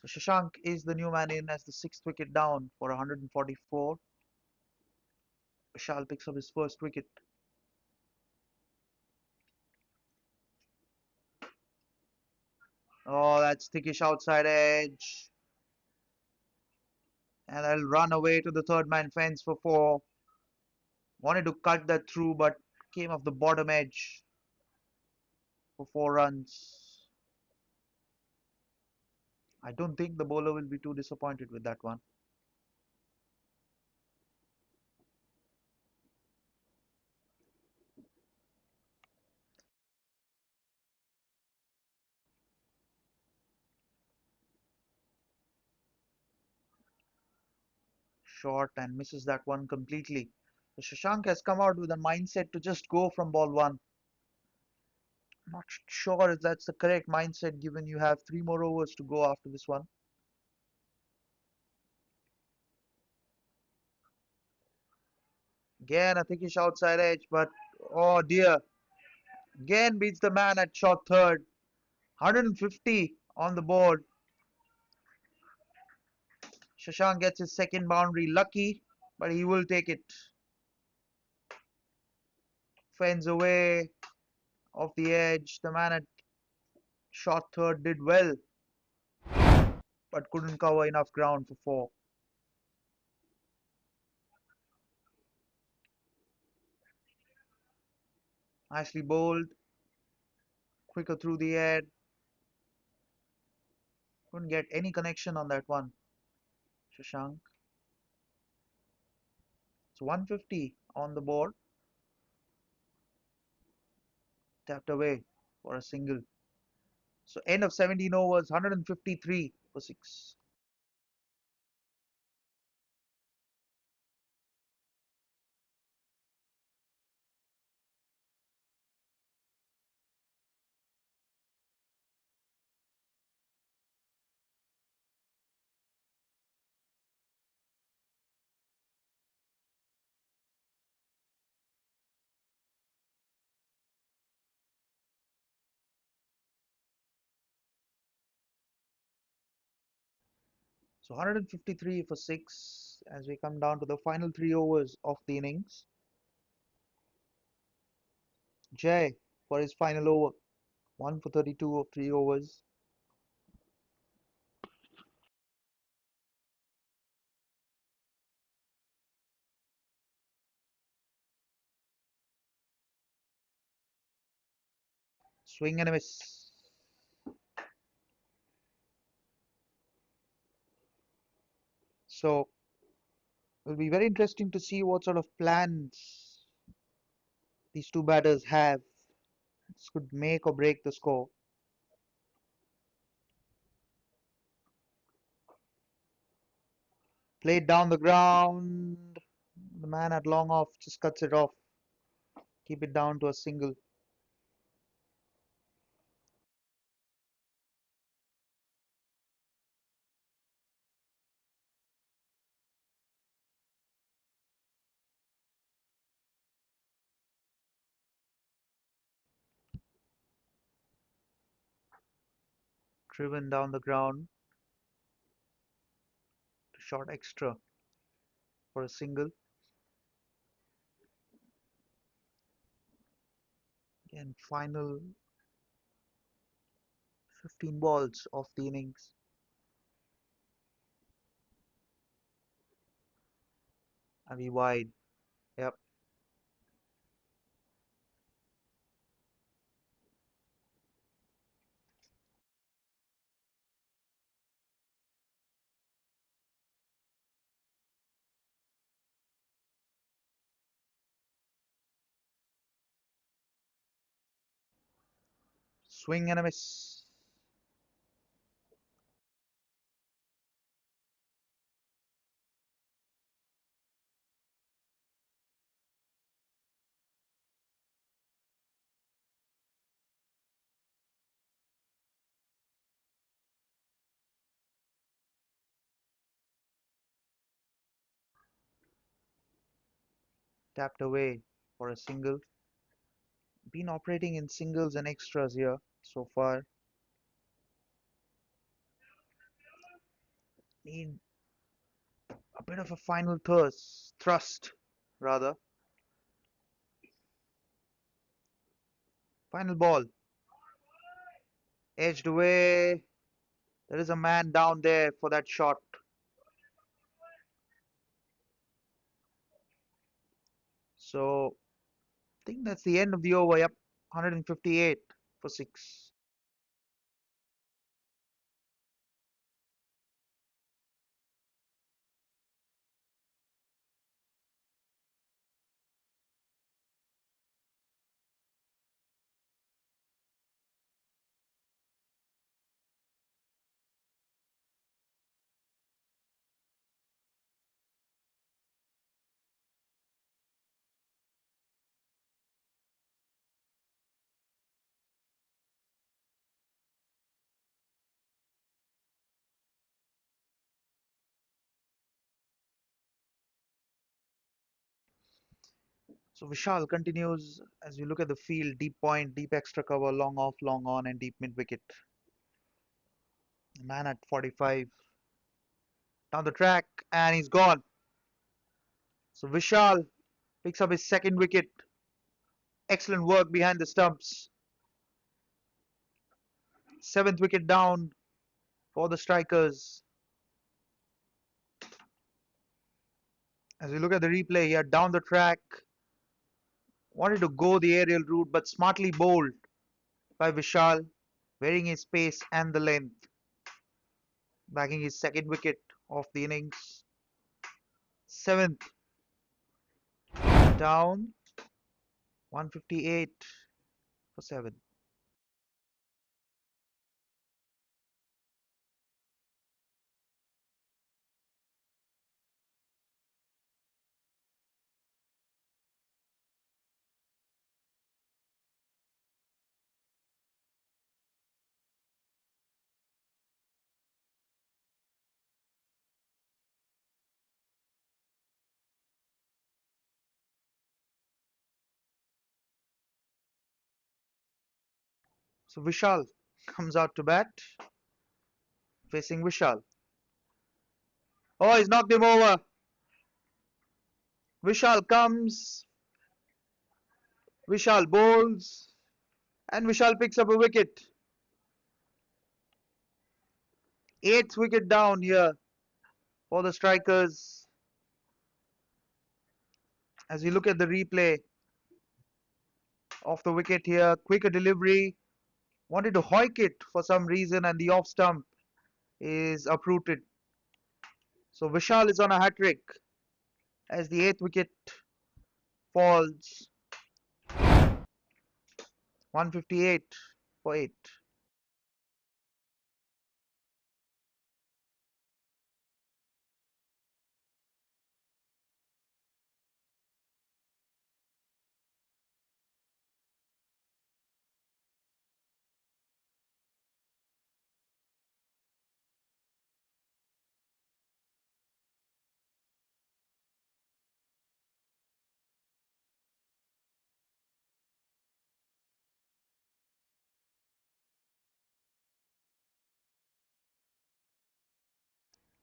So Shashank is the new man in as the sixth wicket down for 144. Vishal picks up his first wicket. Oh, that's thickish outside edge. And I'll run away to the third man fence for four. Wanted to cut that through, but came off the bottom edge for 4 runs. I don't think the bowler will be too disappointed with that one. short and misses that one completely. So Shashank has come out with a mindset to just go from ball one. Not sure if that's the correct mindset given you have three more overs to go after this one. Again, a thickish outside edge, but oh dear. Again beats the man at short third. 150 on the board. Shashank gets his second boundary. Lucky, but he will take it. Fends away off the edge. The man at short third did well, but couldn't cover enough ground for four. Nicely bowled. Quicker through the air. Couldn't get any connection on that one. Shashank. It's 150 on the board. Tapped away for a single. So end of 17 overs, 153 for 6. So 153 for 6 as we come down to the final 3 overs of the innings. Jay for his final over. 1 for 32 of 3 overs. Swing and a miss. So it'll be very interesting to see what sort of plans these two batters have. This could make or break the score. Played down the ground. The man at long off just cuts it off. Keep it down to a single. Driven down the ground to short extra for a single. And final 15 balls of the innings. And we wide. Yep. Swing and a miss. Tapped away for a single. Been operating in singles and extras here so far. Need a bit of a final thrust rather. Final ball. Edged away. There is a man down there for that shot. So I think that's the end of the over. Yep. 158 for 6. So Vishal continues as we look at the field, deep point, deep extra cover, long off, long on, and deep mid wicket. Man at 45, down the track, and he's gone. So Vishal picks up his second wicket. Excellent work behind the stumps. Seventh wicket down for the strikers. As we look at the replay here, down the track, wanted to go the aerial route, but smartly bowled by Vishal, varying his pace and the length, bagging his second wicket of the innings. Seventh down, 158 for 7. So Vishal comes out to bat, facing Vishal. Oh, he's knocked him over. Vishal comes, Vishal bowls, and Vishal picks up a wicket. Eighth wicket down here for the strikers. As we look at the replay of the wicket here, quicker delivery, wanted to hoik it for some reason, and the off stump is uprooted. So Vishal is on a hat trick as the eighth wicket falls. 158 for 8.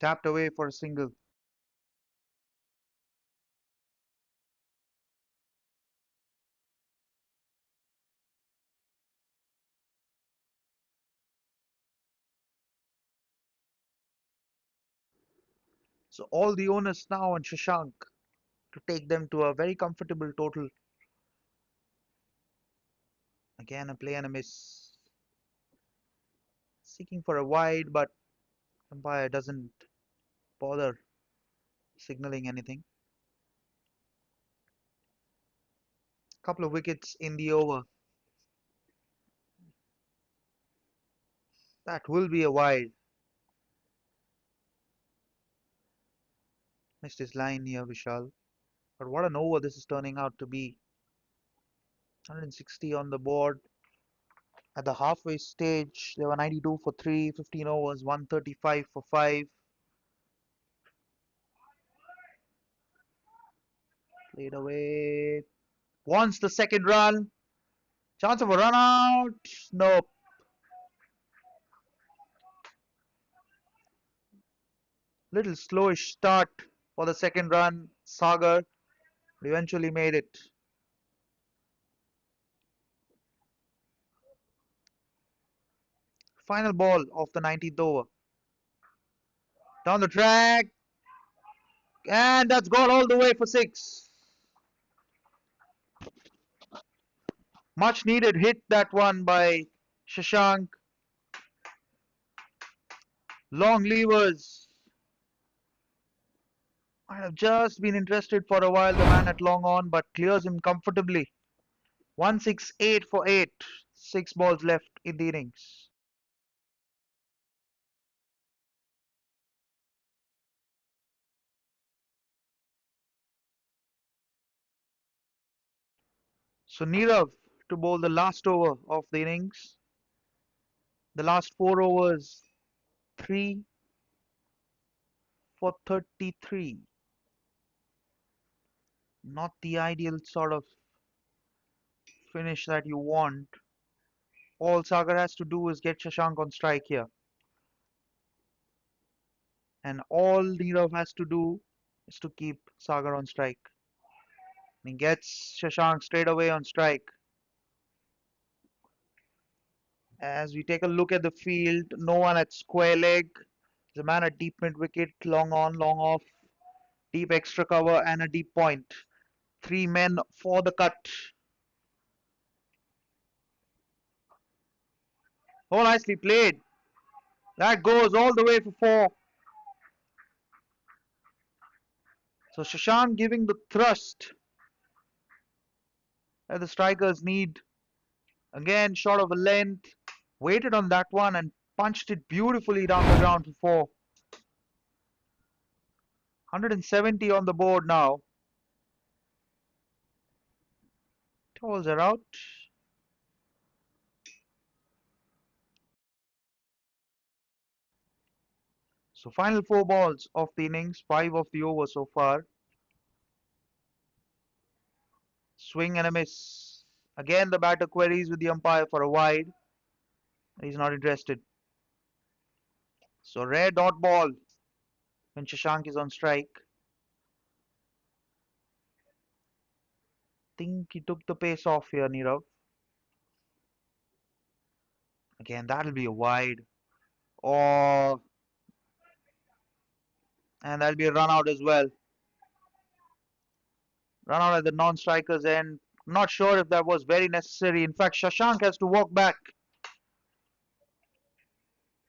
Tapped away for a single. So all the onus now on Shashank to take them to a very comfortable total. Again, a play and a miss. Seeking for a wide, but umpire doesn't bother signaling anything. Couple of wickets in the over. That will be a wide. Missed his line here, Vishal. But what an over this is turning out to be. 160 on the board. At the halfway stage, they were 92 for 3, 15 overs, 135 for 5. Played away. Wants the second run. Chance of a run out. Nope. Little slowish start for the second run. Sagar eventually made it. Final ball of the 19th over. Down the track. And that's gone all the way for 6. Much needed hit that one by Shashank. Long levers. I have just been interested for a while, the man at long on, but clears him comfortably. 168 for 8. 6 balls left in the innings. So Nirav to bowl the last over of the innings. The last 4 overs, 3 for 33. Not the ideal sort of finish that you want. All Sagar has to do is get Shashank on strike here. And all Nirav has to do is to keep Sagar on strike. And he gets Shashank straight away on strike. As we take a look at the field, no one at square leg. There's a man at deep mid wicket, long on, long off, deep extra cover, and a deep point. Three men for the cut. Oh, nicely played. That goes all the way for four. So Shashank giving the thrust that the strikers need. Again, short of a length. Waited on that one and punched it beautifully down the ground for four. 170 on the board now. Tolls are out. So final four balls of the innings, five of the over so far. Swing and a miss. Again, the batter queries with the umpire for a wide. He's not interested. So rare dot ball when Shashank is on strike. Think he took the pace off here, Nirav. Again, that'll be a wide. Oh, and that'll be a run out as well. Run out at the non-striker's end. Not sure if that was very necessary. In fact, Shashank has to walk back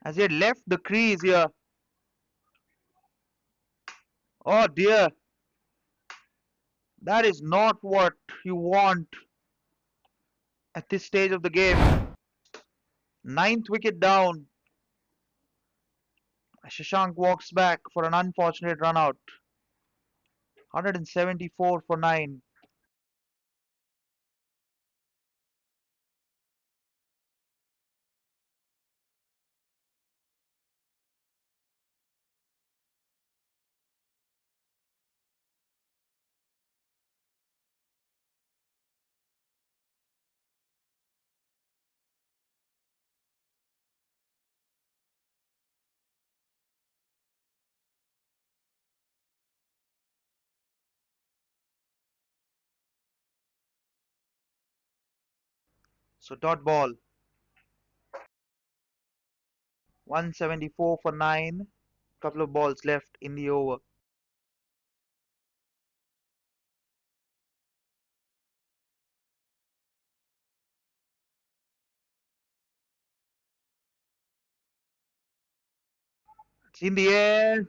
as he had left the crease here. Oh dear. That is not what you want at this stage of the game. Ninth wicket down. Shashank walks back for an unfortunate run out. 174 for 9. So dot ball. 174 for 9. Couple of balls left in the over. It's in the air.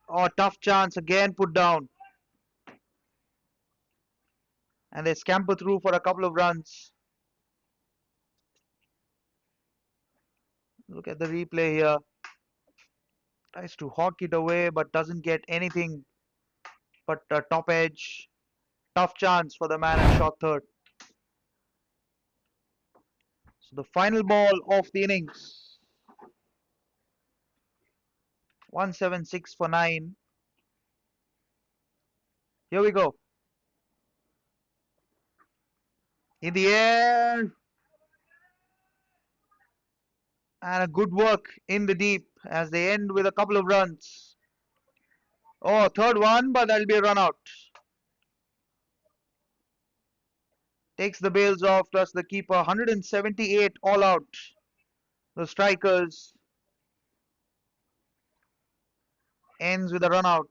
Oh, tough chance again put down. And they scamper through for a couple of runs. Look at the replay here. Tries to hawk it away but doesn't get anything but a top edge. Tough chance for the man at short third. So the final ball of the innings. 176 for 9. Here we go. In the air. And a good work in the deep as they end with a couple of runs. Oh, third one, but that'll be a run out. Takes the bails off, plus the keeper. 178 all out. The strikers ends with a run out.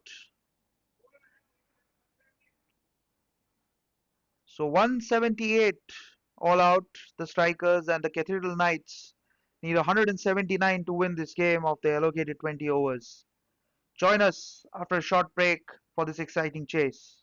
So 178 all out. The strikers and the Cathedral Knights need 179 to win this game of the allocated 20 overs. Join us after a short break for this exciting chase.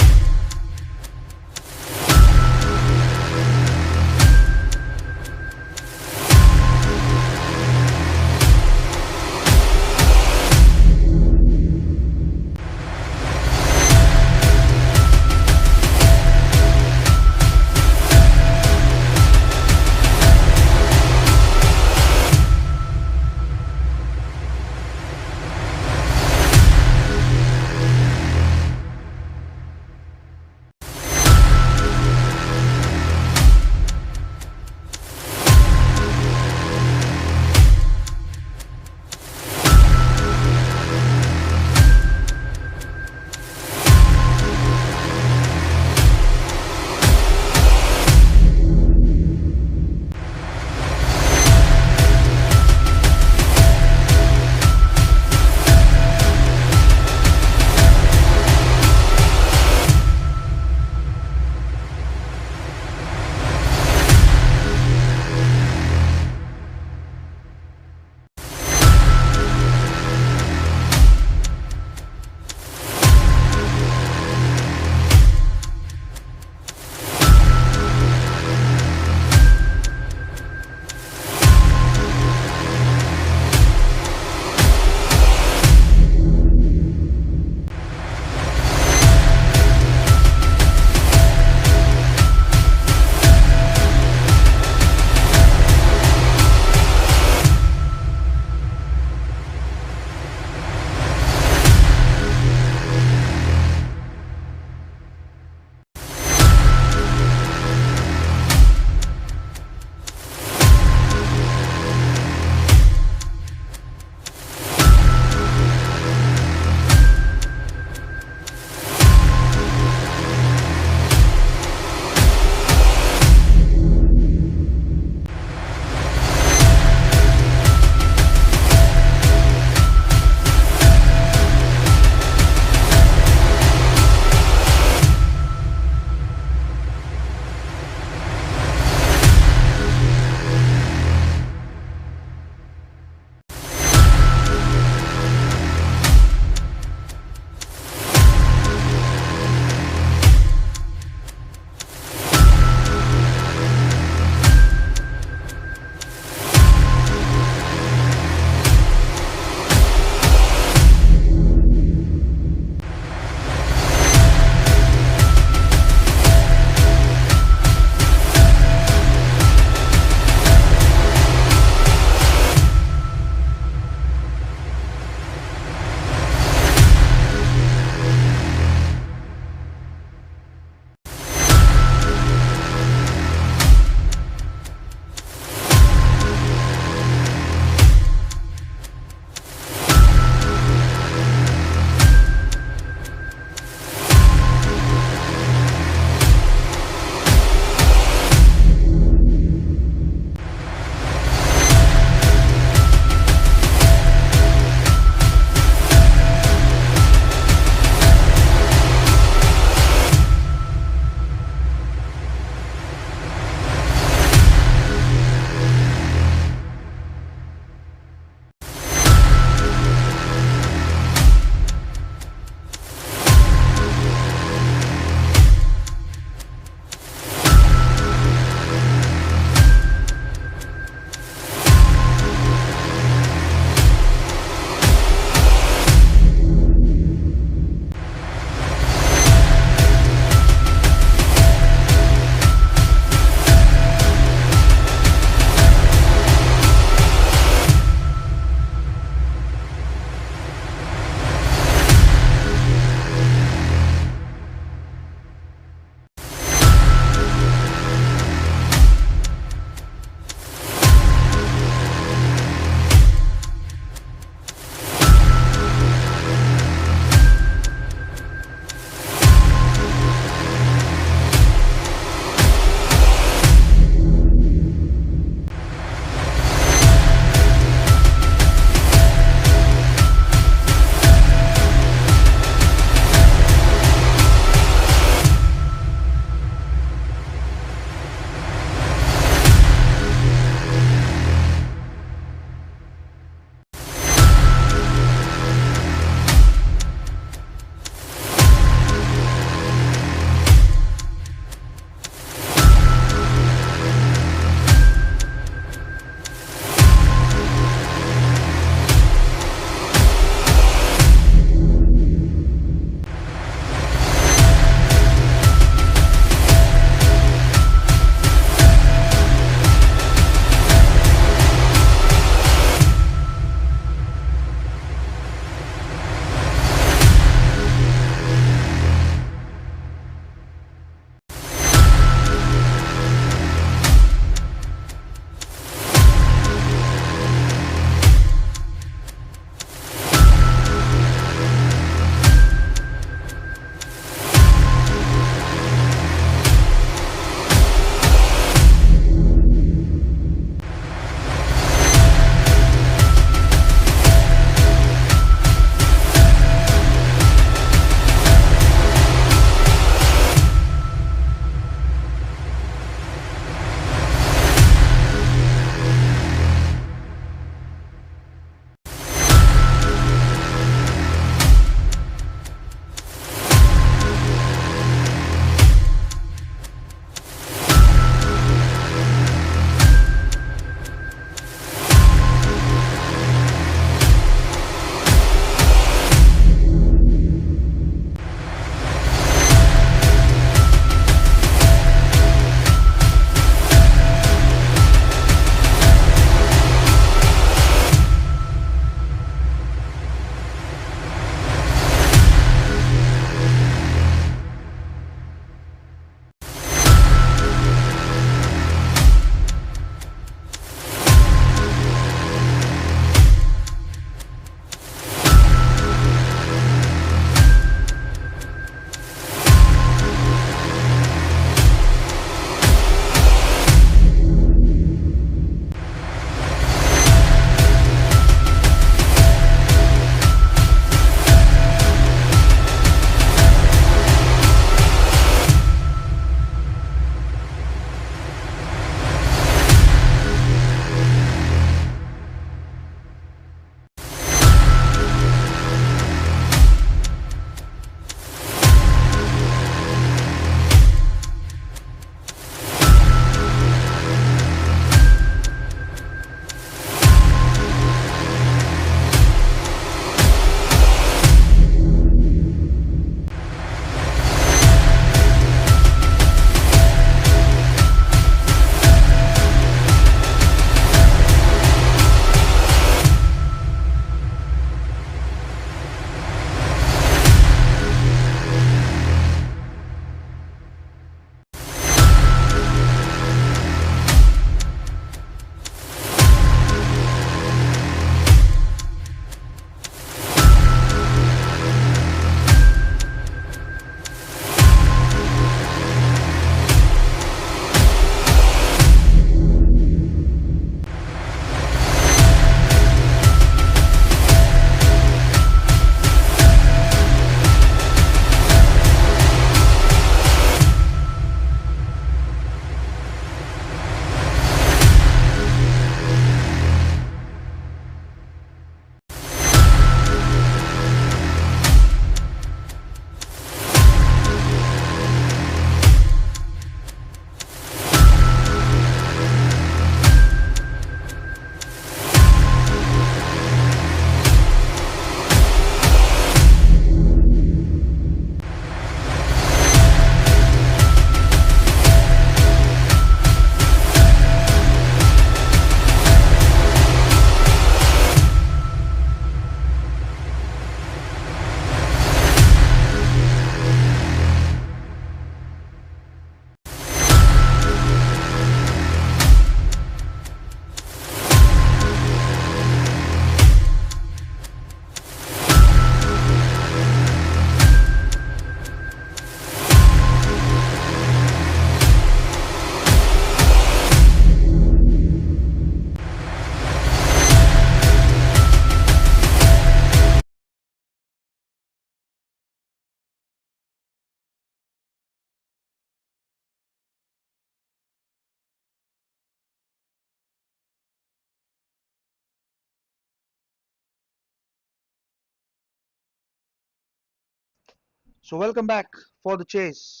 So welcome back for the chase.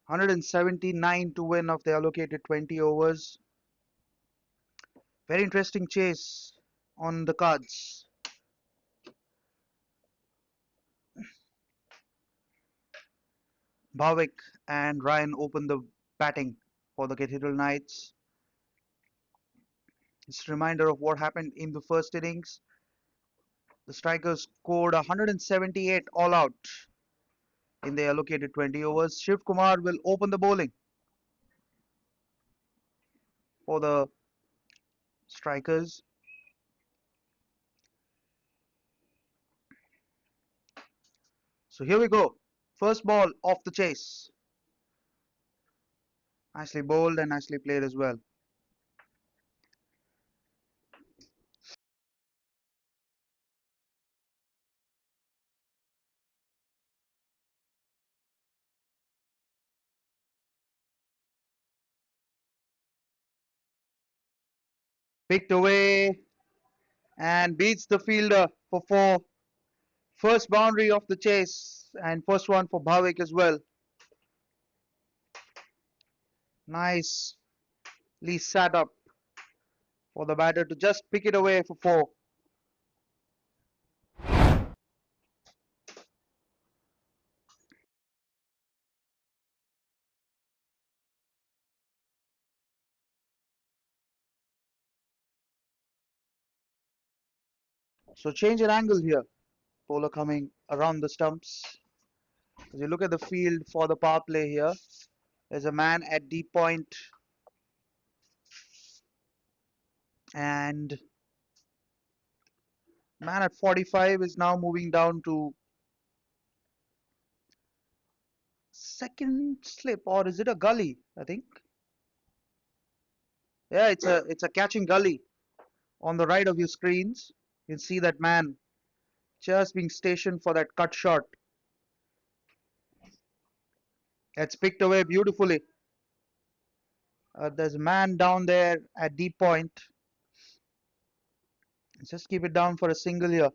179 to win of the allocated 20 overs. Very interesting chase on the cards. Bhavik and Ryan open the batting for the Cathedral Knights. It's a reminder of what happened in the first innings. The strikers scored 178 all out in the allocated 20 overs. Shiv Kumar will open the bowling for the strikers. So here we go. First ball off the chase. Nicely bowled and nicely played as well. Picked away and beats the fielder for four. First boundary of the chase and first one for Bhavik as well. Nicely sat up for the batter to just pick it away for four. So change an angle here. Bowler coming around the stumps. As you look at the field for the power play here, there's a man at deep point and man at 45 is now moving down to second slip, or is it a gully? I think. Yeah, it's a catching gully on the right of your screens. You can see that man just being stationed for that cut shot. It's picked away beautifully. There's a man down there at deep point. Just keep it down for a single here.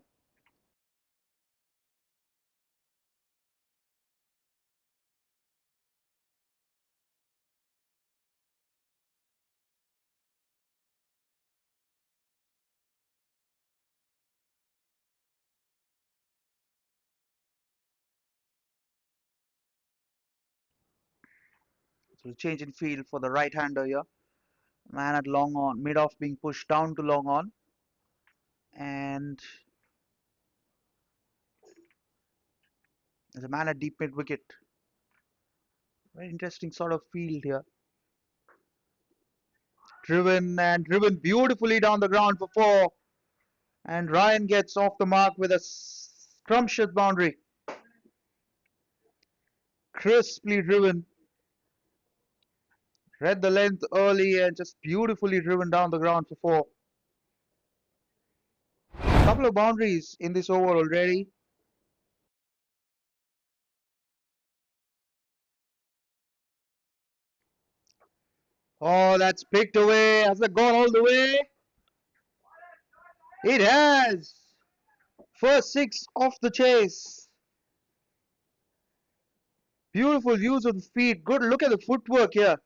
So change in field for the right hander here. Man at long on, mid off being pushed down to long on. And there's a man at deep mid wicket. Very interesting sort of field here. Driven beautifully down the ground for four. And Ryan gets off the mark with a scrumptious boundary. Crisply driven. Read the length early and just beautifully driven down the ground for four. A couple of boundaries in this over already. Oh, that's picked away. Has it gone all the way? It has. First six off the chase. Beautiful use of the feet. Good look at the footwork here.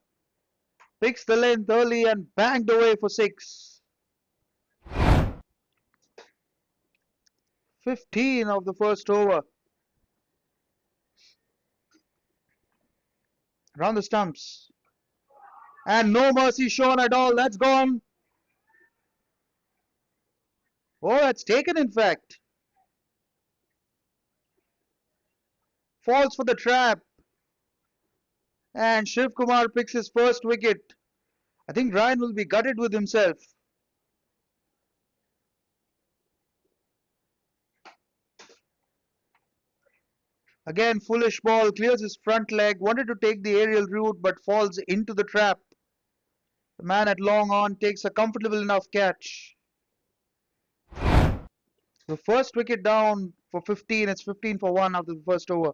Picks the length early and banged away for six. 15 of the first over. Round the stumps. And no mercy shown at all. That's gone. Oh, that's taken in fact. Falls for the trap. And Shiv Kumar picks his first wicket. I think Ryan will be gutted with himself. Again, foolish ball, clears his front leg, wanted to take the aerial route but falls into the trap. The man at long on takes a comfortable enough catch. The first wicket down for 15, it's 15 for 1 after the first over.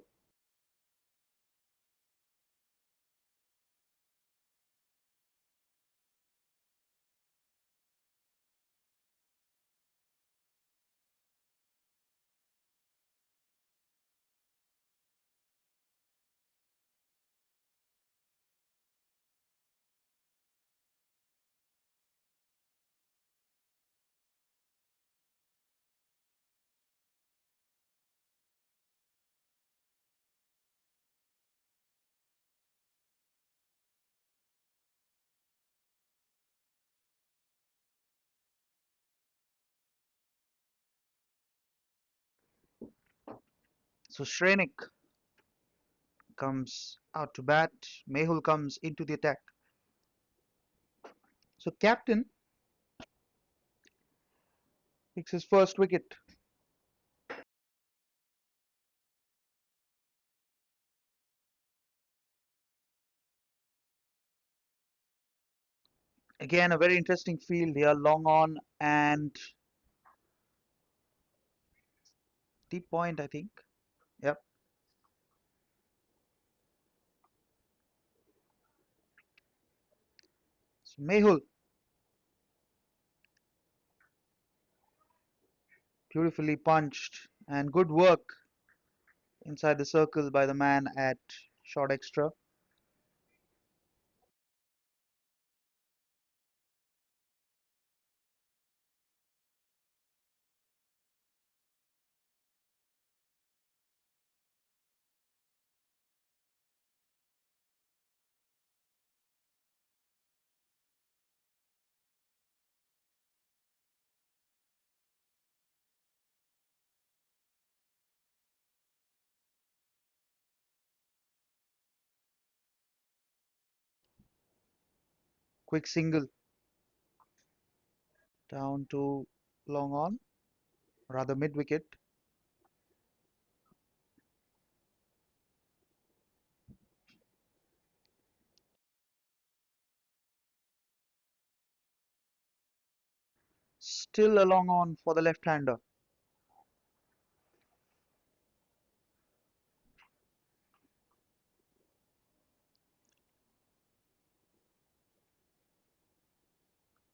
So Shrenik comes out to bat. Mehul comes into the attack. So captain takes his first wicket. Again, a very interesting field here, long on and deep point, I think. Yep. So Mehul, beautifully punched and good work inside the circle by the man at short extra. Quick single down to long on, rather mid wicket. Still a long on for the left-hander.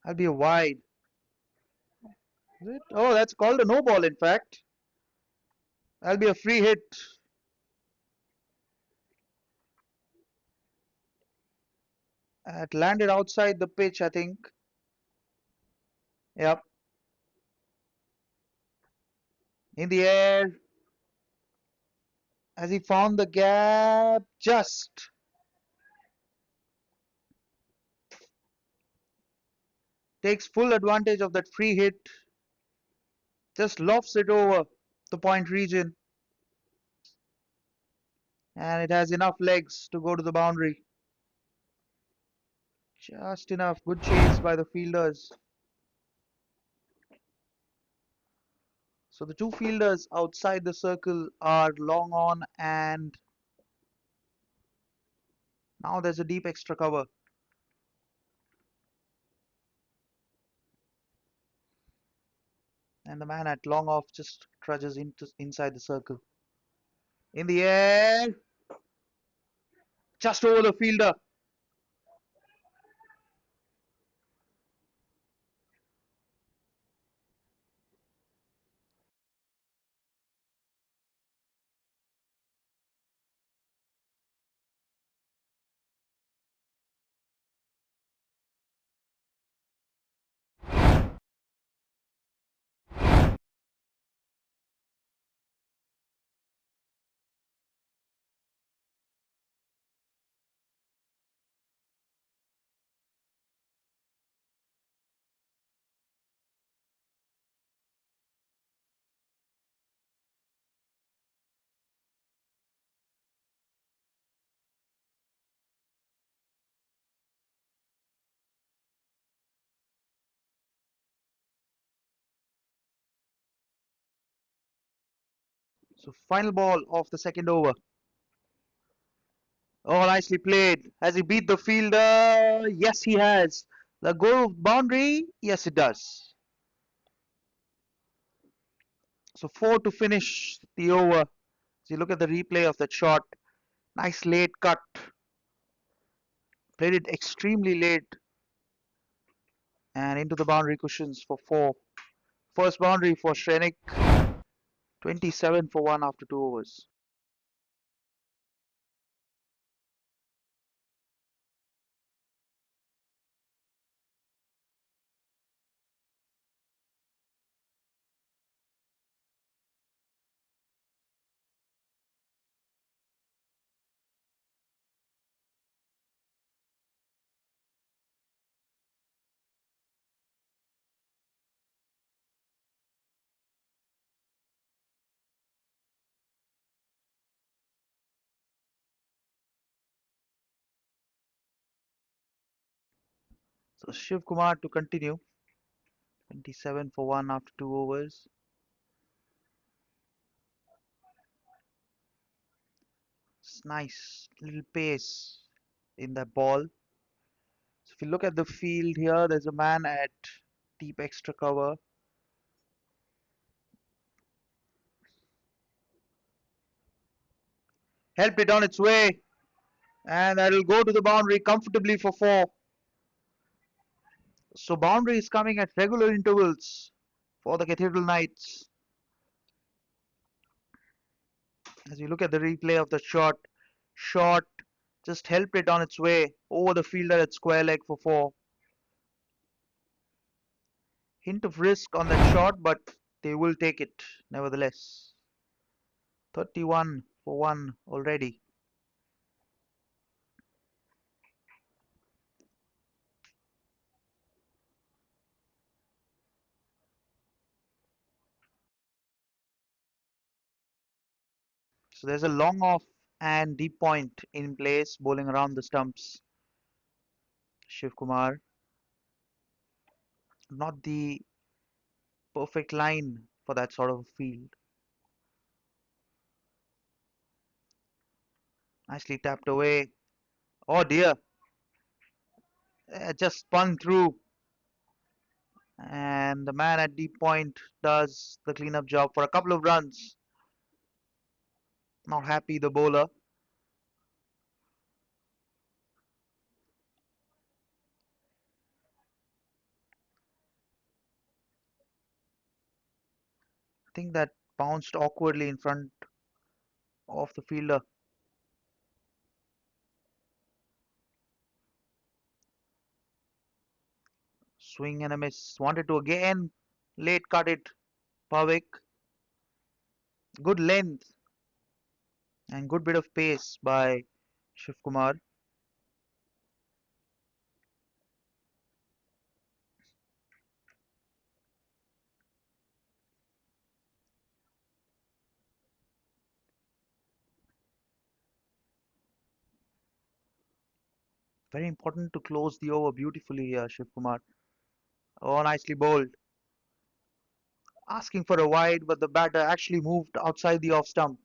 That'll be a wide. Is it? Oh, that's called a no ball, in fact. That'll be a free hit. It landed outside the pitch, I think. Yep. In the air. As he found the gap, just takes full advantage of that free hit. Just lofts it over the point region. And it has enough legs to go to the boundary. Just enough. Good chase by the fielders. So the two fielders outside the circle are long on, and now there's a deep extra cover. And the man at long off just trudges into inside the circle. In the air, just over the fielder. So final ball of the second over. Oh, nicely played. Has he beat the fielder? Yes, he has. The goal boundary? Yes, it does. So four to finish the over. So you look at the replay of that shot. Nice late cut. Played it extremely late and into the boundary cushions for four. First boundary for Shrenik. 27 for one after two overs. So Shiv Kumar to continue. 27 for 1 after 2 overs. It's nice little pace in that ball. So if you look at the field here, there's a man at deep extra cover. Helped it on its way, and that'll go to the boundary comfortably for 4. So boundary is coming at regular intervals for the Cathedral Knights. As you look at the replay of the shot just helped it on its way over the fielder at square leg for 4. Hint of risk on that shot, but they will take it nevertheless. 31 for 1 already. So there's a long off and deep point in place, bowling around the stumps. Shiv Kumar, not the perfect line for that sort of field. Nicely tapped away. Oh dear, just spun through. And the man at deep point does the cleanup job for a couple of runs. Not happy, the bowler. I think that bounced awkwardly in front of the fielder. Swing and a miss. Wanted to again late cut it. Pavik. Good length and good bit of pace by Shiv Kumar. Very important to close the over beautifully here, Shiv Kumar. Oh, nicely bowled. Asking for a wide, but the batter actually moved outside the off stump.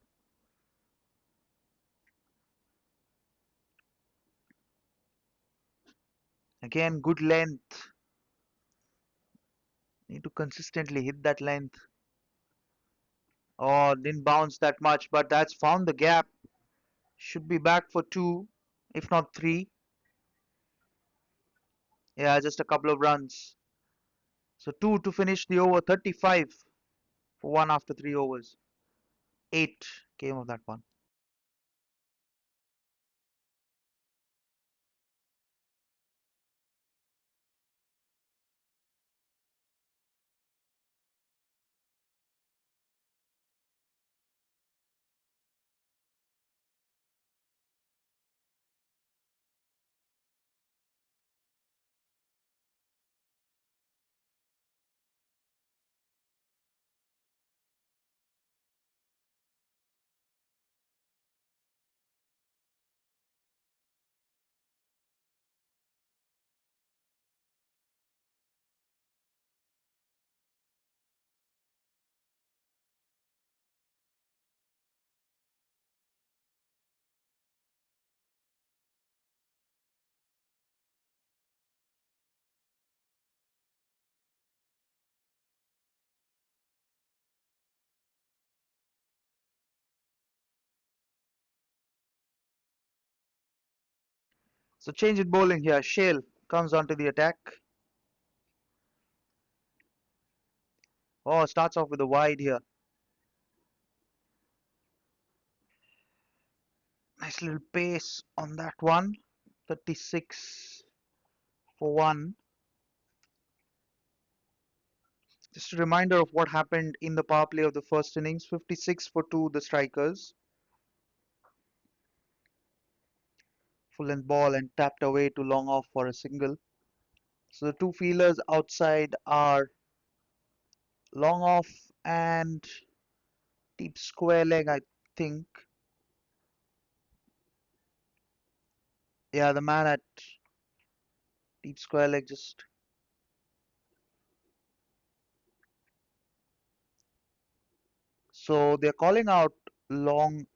Again, good length. Need to consistently hit that length. Oh, didn't bounce that much, but that's found the gap. Should be back for 2, if not 3. Yeah, just a couple of runs. So 2 to finish the over, 35 for 1 after 3 overs. 8 came of that one. So change in bowling here. Shale comes onto the attack. Oh, starts off with a wide here. Nice little pace on that one. 36 for 1. Just a reminder of what happened in the power play of the first innings. 56 for 2, the strikers. Full length ball and tapped away to long off for a single. So the two fielders outside are long off and deep square leg, I think. Yeah, the man at Deep square leg just. So they're calling out long,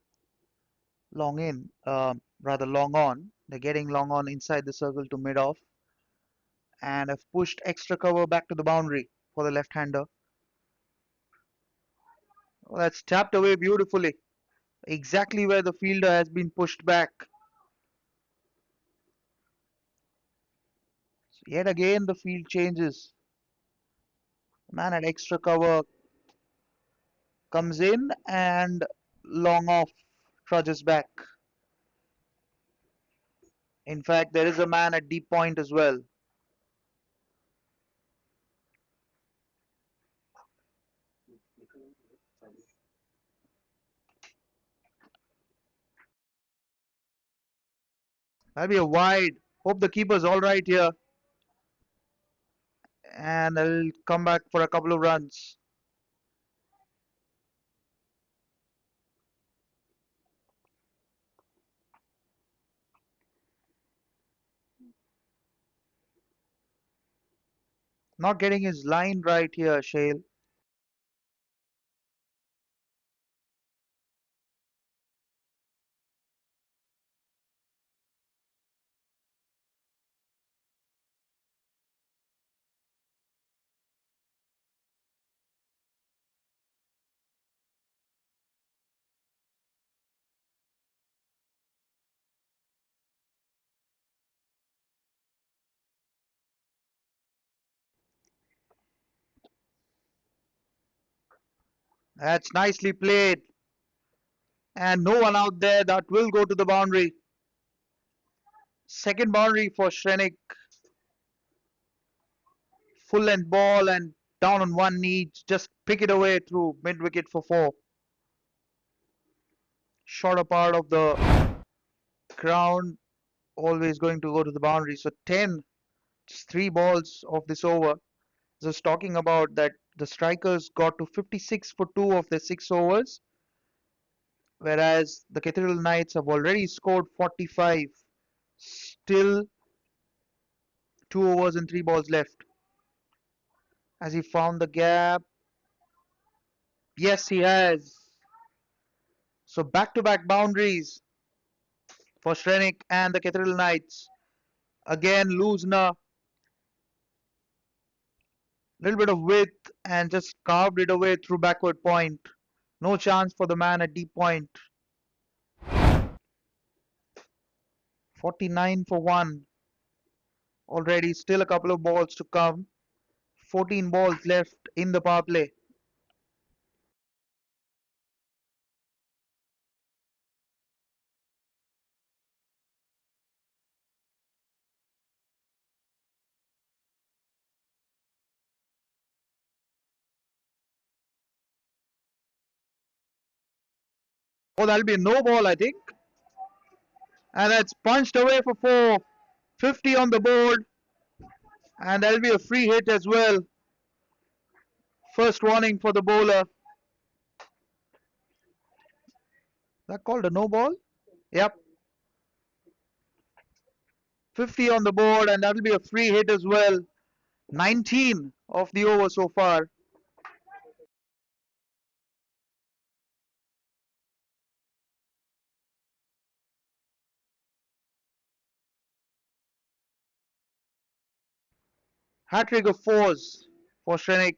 long in, rather long on. They're getting long on inside the circle to mid off and have pushed extra cover back to the boundary for the left-hander. Well, that's tapped away beautifully, exactly where the fielder has been pushed back. So yet again, the field changes. Man at extra cover comes in and long off trudges back. In fact, there is a man at deep point as well. That'll be a wide. Hope the keeper's all right here. And they'll come back for a couple of runs. Not getting his line right here, Shale. That's nicely played. And no one out there that will go to the boundary. Second boundary for Shrenik. Full length ball and down on one knee. Just pick it away through mid wicket for four. Shorter part of the ground. Always going to go to the boundary. So 10, just three balls of this over. Just talking about that the strikers got to 56 for two of their 6 overs, whereas the Cathedral Knights have already scored 45. Still 2 overs and 3 balls left. Has he found the gap? Yes, he has. So back-to-back boundaries for Shrenik and the Cathedral Knights. Again, Luzna, little bit of width and just carved it away through backward point. No chance for the man at deep point. 49 for one. Already still a couple of balls to come. 14 balls left in the power play. Oh, that'll be a no ball, I think. And that's punched away for four. 50 on the board. And that'll be a free hit as well. First warning for the bowler. That called a no ball? Yep. 50 on the board, and that'll be a free hit as well. 19 of the over so far. Hat trick of fours for Shrenik.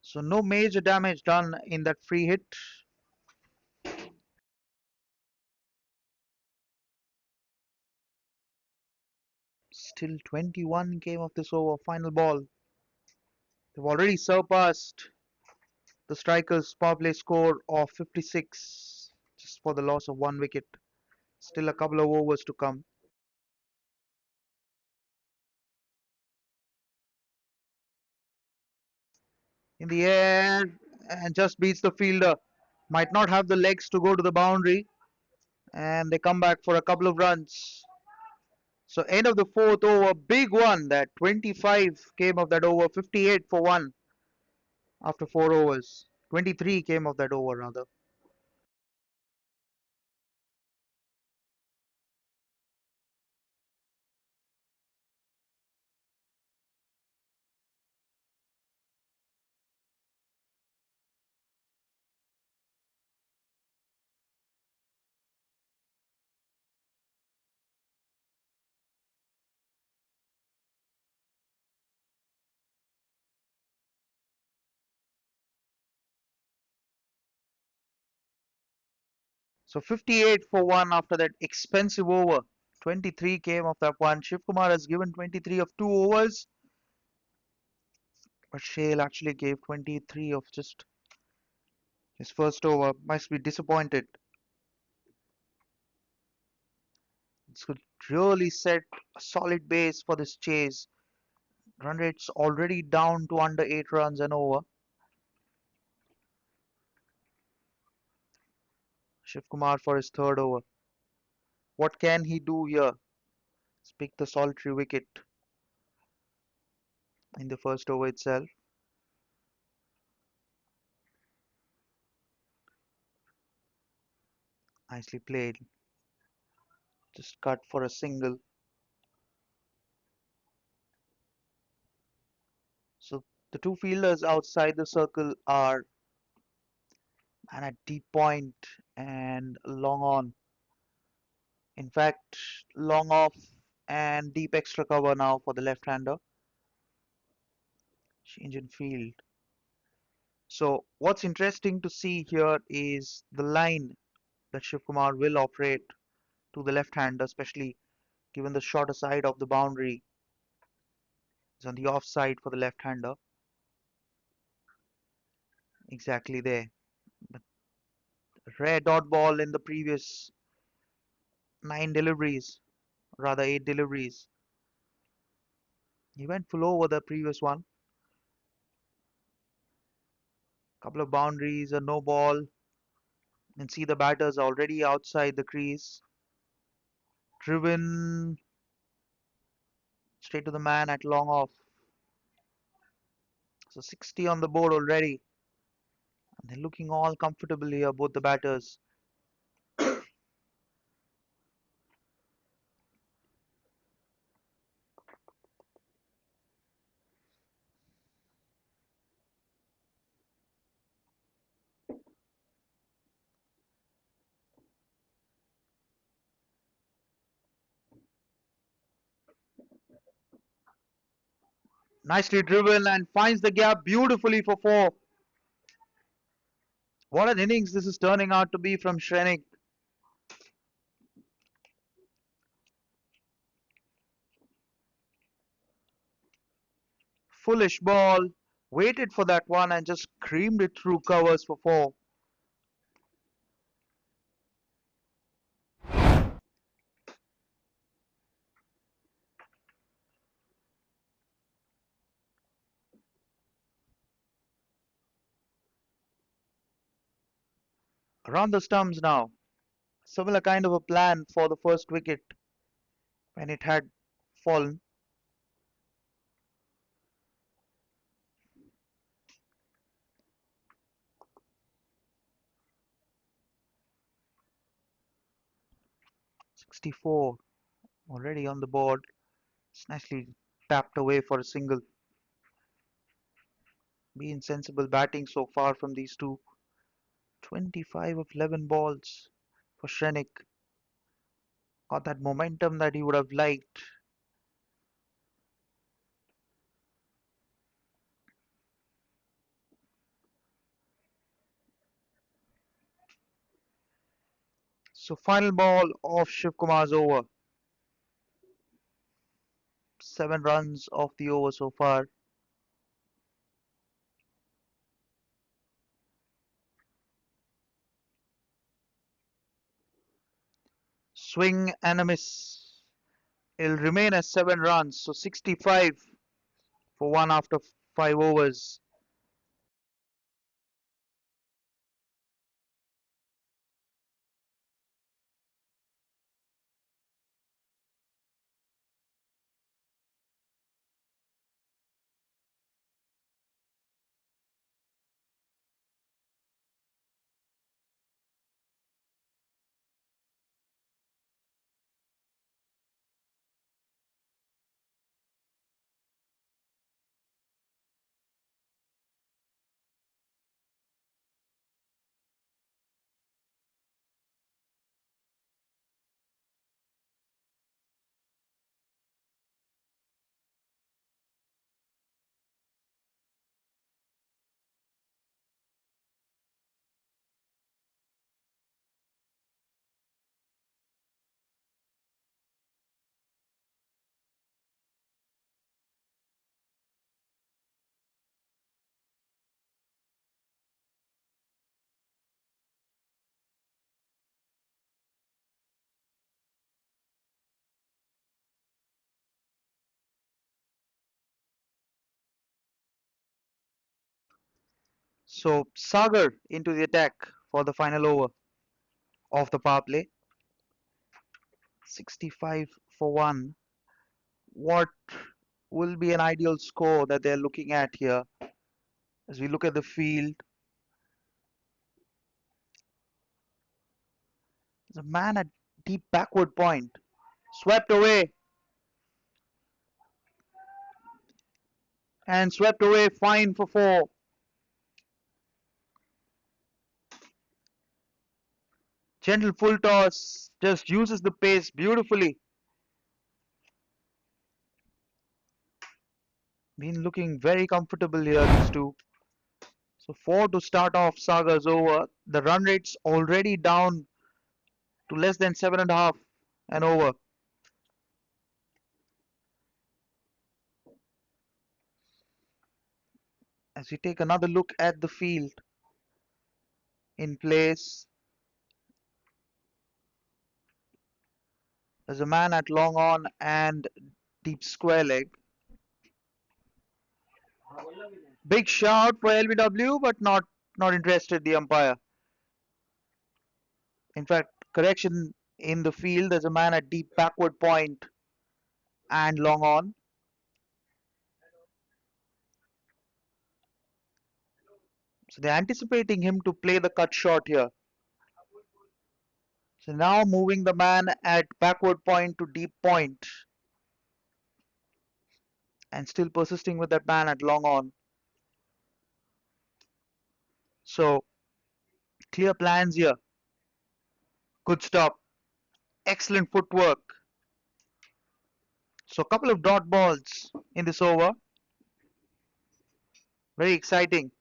So no major damage done in that free hit. Still 21 came of this over. Final ball. They've already surpassed the strikers' power play score of 56 just for the loss of one wicket. Still a couple of overs to come. In the air and just beats the fielder. Might not have the legs to go to the boundary, and they come back for a couple of runs. So end of the fourth over, big one. That 25 came of that over, 58 for one after 4 overs. 23 came of that over rather. So 58 for one after that expensive over. 23 came of that one. Shiv Kumar has given 23 of 2 overs, but Shale actually gave 23 of just his first over. Must be disappointed. This could really set a solid base for this chase. Run rate's already down to under 8 runs and over. Shiv Kumar for his third over. What can he do here? Let's pick the solitary wicket in the first over itself. Nicely played. Just cut for a single. So the two fielders outside the circle are and at deep point and long on. In fact, long off and deep extra cover now for the left-hander. Change in field. So what's interesting to see here is the line that Shiv Kumar will operate to the left-hander, especially given the shorter side of the boundary is on the offside for the left-hander. Exactly there. But rare dot ball in the previous 9 deliveries, rather 8 deliveries. He went full over the previous one. Couple of boundaries, a no ball, and see the batters already outside the crease. Driven straight to the man at long off. So 60 on the board already. And they're looking all comfortable here, both the batters. Nicely driven and finds the gap beautifully for four. What an innings this is turning out to be from Shrenik. Foolish ball. Waited for that one and just creamed it through covers for four. Around the stumps now. Similar kind of a plan for the first wicket when it had fallen. .64 already on the board. It's nicely tapped away for a single. Be insensible batting so far from these two. 25 of 11 balls for Shrenik. Got that momentum that he would have liked. So final ball of Shiv Kumar's over. 7 runs of the over so far. Swing and a miss. It'll remain as 7 runs, so 65 for one after 5 overs. So Sagar into the attack for the final over of the power play. 65 for one. What will be an ideal score that they're looking at here as we look at the field? There's a man at deep backward point. Swept away and swept away fine for 4. Gentle full toss just uses the pace beautifully. Been looking very comfortable here, these two. So 4 to start off Sagar's over. The run rate's already down to less than 7.5 and over. As we take another look at the field in place, there's a man at long on and deep square leg. Big shout for LBW, but not interested, the umpire. In fact, correction in the field, there's a man at deep backward point and long on. So they're anticipating him to play the cut short here. So now moving the man at backward point to deep point and still persisting with that man at long on. So clear plans here. Good stop. Excellent footwork. So a couple of dot balls in this over. Very exciting.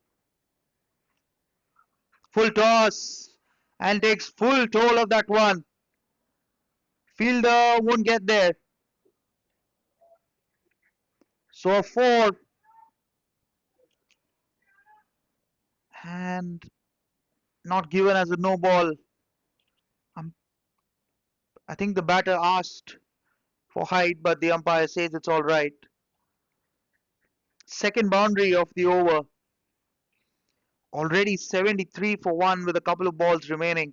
Full toss and takes full toll of that one. Fielder won't get there. So a 4 and not given as a no ball. Um, I think the batter asked for height, but the umpire says it's all right. Second boundary of the over. Already 73 for 1 with a couple of balls remaining.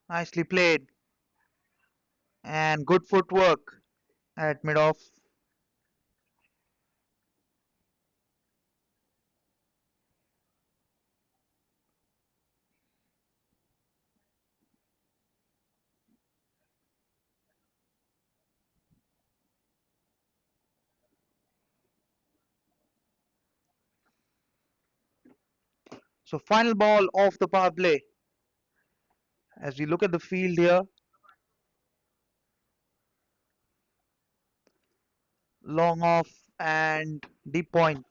Nicely played and good footwork at mid-off. So final ball of the power play. As we look at the field here, long off, and deep point.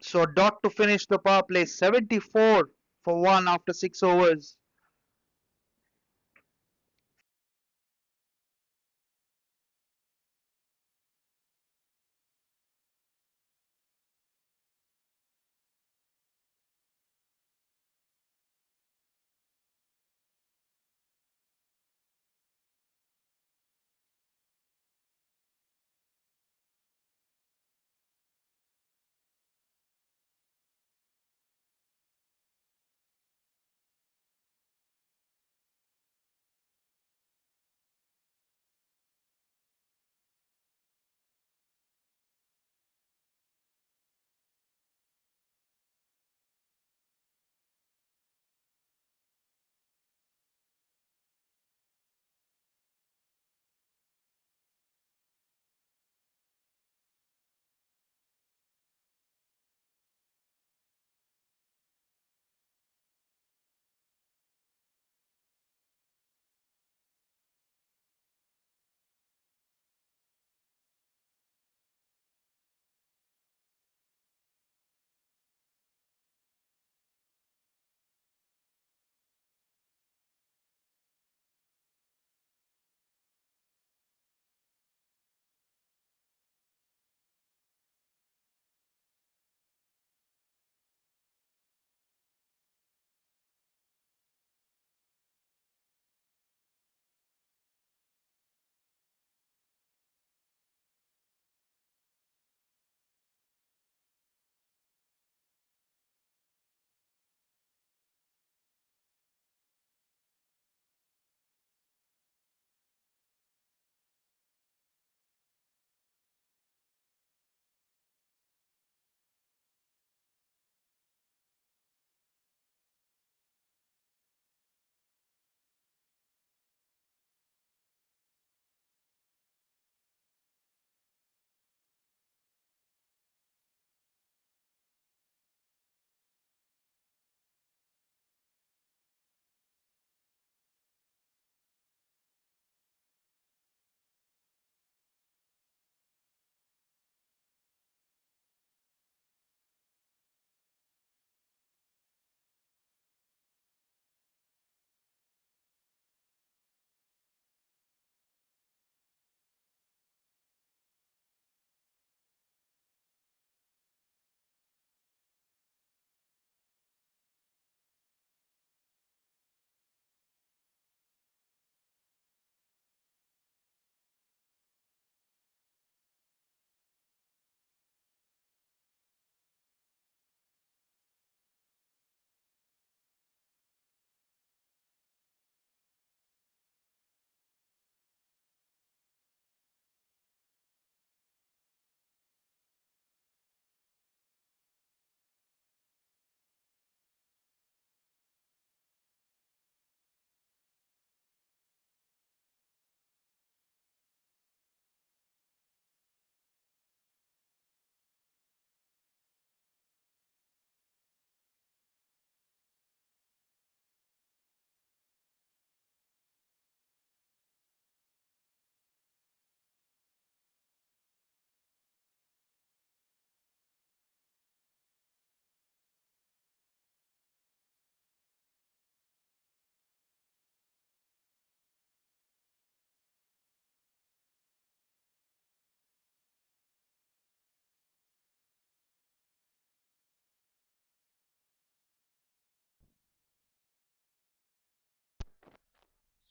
So dot to finish the power play, 74 for 1 after 6 overs.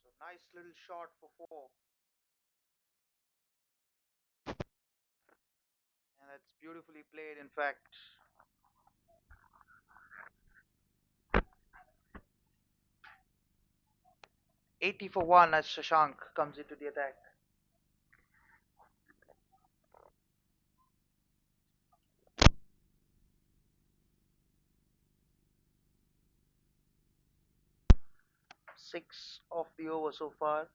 So nice little shot for 4, and that's beautifully played, in fact. 80 for 1 as Shashank comes into the attack. 6 of the over so far.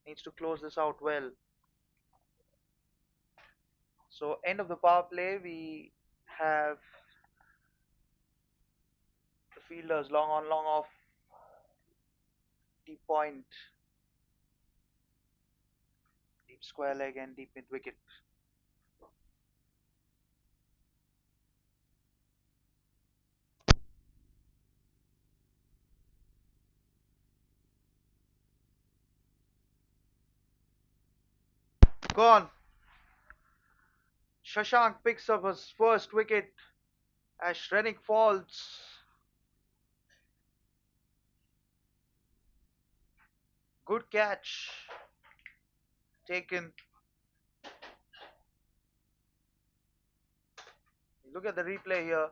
Needs to close this out well. So end of the power play, we have the fielders long on, long off, deep point. square leg and deep mid wicket. Gone. Shashank picks up his first wicket as Shrenik falls. Good catch taken. Look at the replay here.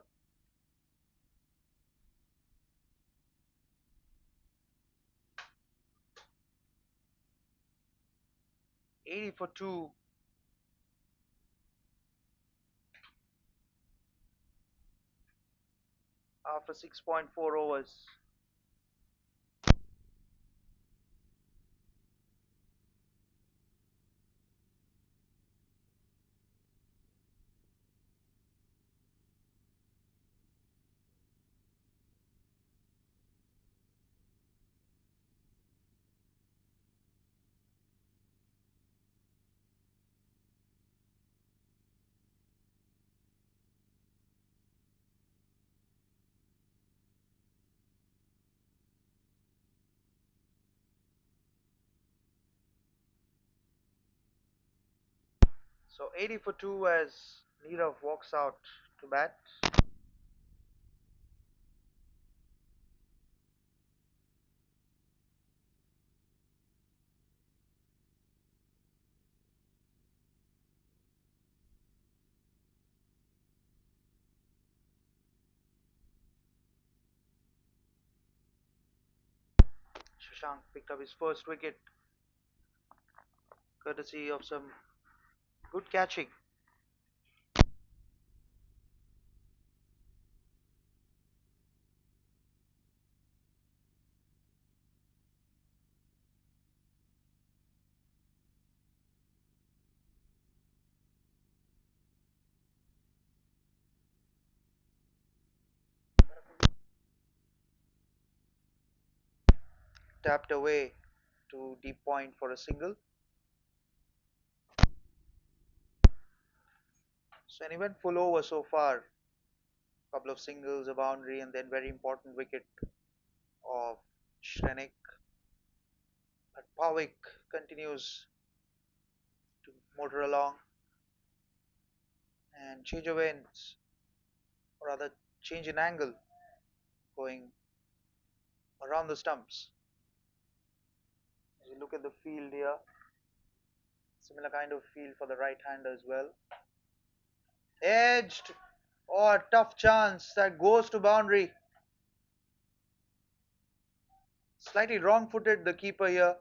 80 for 2 after 6.4 overs. So 80 for 2 as Nirav walks out to bat. Shashank picked up his first wicket courtesy of some good catching. Tapped away to deep point for a single. So an eventful over so far. Couple of singles, a boundary, and then very important wicket of Shrenik. But Pavik continues to motor along and change of ends, or rather change in angle, going around the stumps. As you look at the field here, similar kind of field for the right hander as well. Edged, or oh, tough chance that goes to boundary. Slightly wrong footed the keeper here.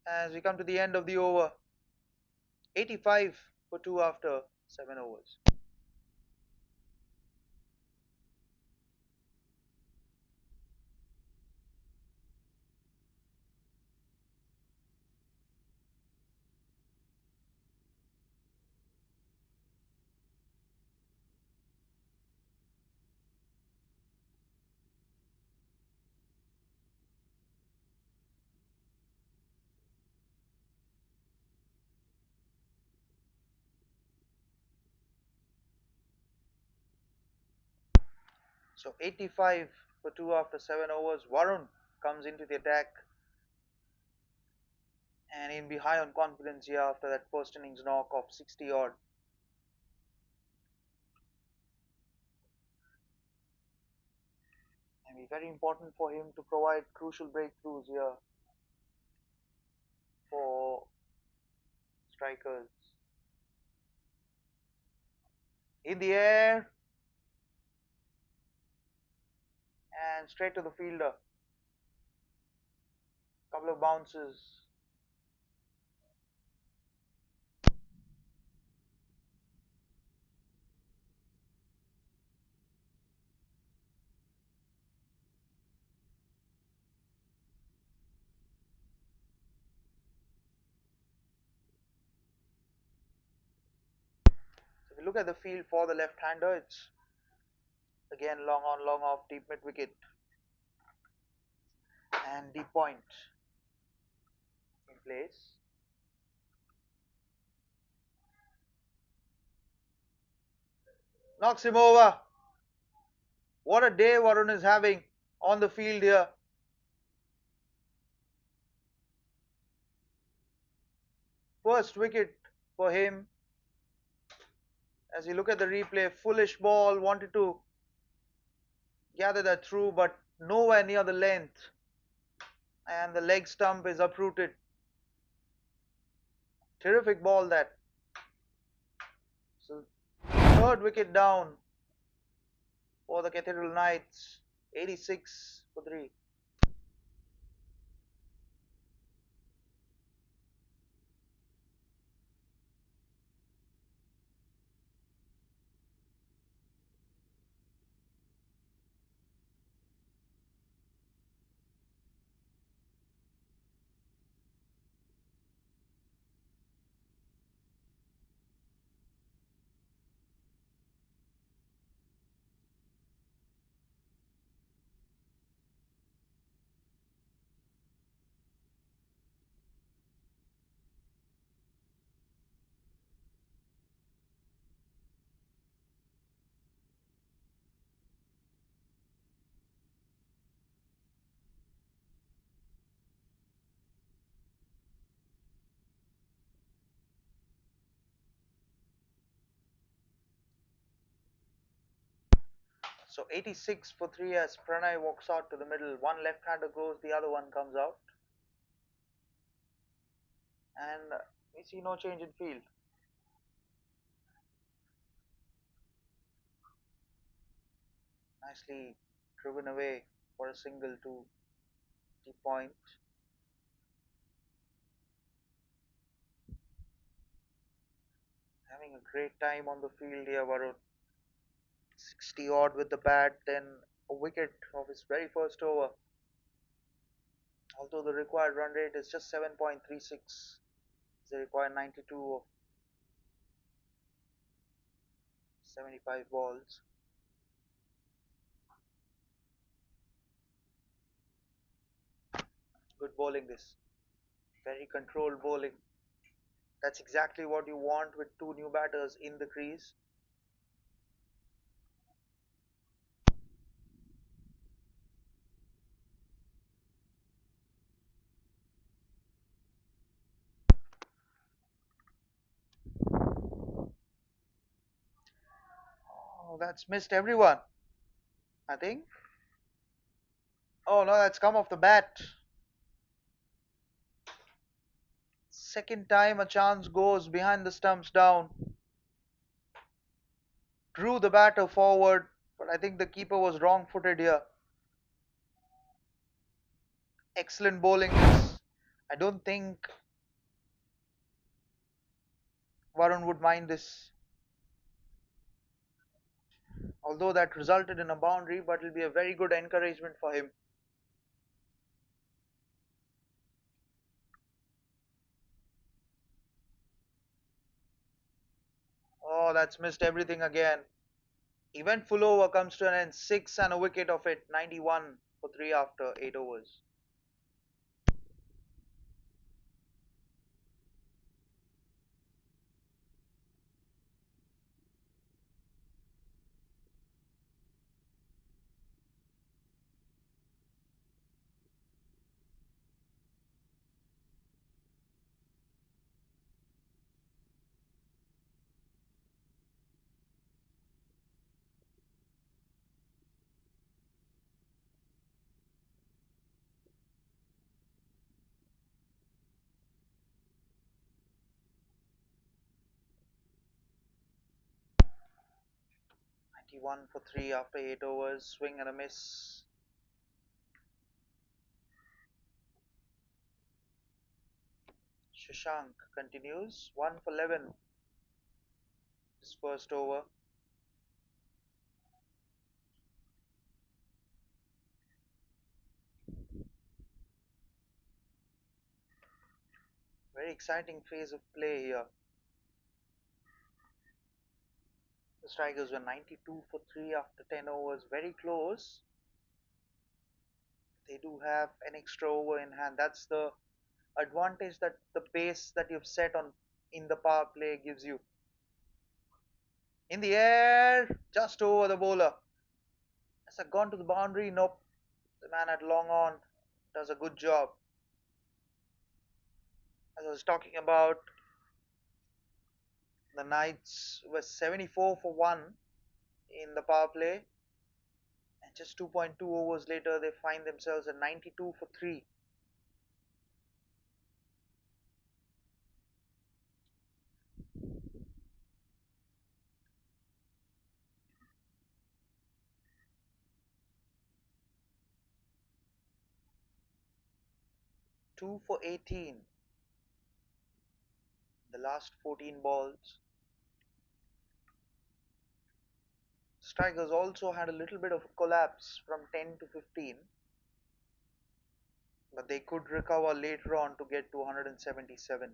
As we come to the end of the over, 85 for 2 after 7 overs. So 85 for 2 after 7 overs. Varun comes into the attack and he'll be high on confidence here after that first innings knock of 60 odd. And be very important for him to provide crucial breakthroughs here for strikers. In the air and straight to the fielder. Couple of bounces. So if you look at the field for the left-hander, it's again long on, long off, deep mid wicket. And the point in place. Knocks him over. What a day Varun is having on the field here. First wicket for him. As you look at the replay, foolish ball, wanted to gather that through, but nowhere near the length. And the leg stump is uprooted. Terrific ball that. So third wicket down for the Cathedral Knights. 86 for 3. So 86 for 3 as Pranay walks out to the middle. One left-hander goes, the other one comes out. And we see no change in field. Nicely driven away for a single to the point. Having a great time on the field here, Varun. 60 odd with the bat, then a wicket of his very first over. Although the required run rate is just 7.36, they require 92 of 75 balls. Good bowling this. Very controlled bowling. That's exactly what you want with two new batters in the crease. Oh, that's missed everyone, I think. Oh no, that's come off the bat. Second time a chance goes behind the stumps down. Drew the batter forward, but I think the keeper was wrong footed here. Excellent bowling this. I don't think Varun would mind this. Although that resulted in a boundary, but it'll be a very good encouragement for him. Oh, that's missed everything again. Eventful over comes to an end. 6 and a wicket of it. 91 for 3 after 8 overs. One for 3 after 8 overs. Swing and a miss. Shashank continues. 1 for 11. His first over. Very exciting phase of play here. The strikers were 92 for 3 after 10 overs. Very close. They do have an extra over in hand. That's the advantage that the pace that you've set on in the power play gives you. In the air, just over the bowler. Has it gone to the boundary? Nope. The man at long on does a good job. As I was talking about, the Knights were 74 for 1 in the power play, and just 2.2 overs later, they find themselves at 92 for 3. 2 for 18. The last 14 balls. Strikers also had a little bit of a collapse from 10 to 15, but they could recover later on to get to 177.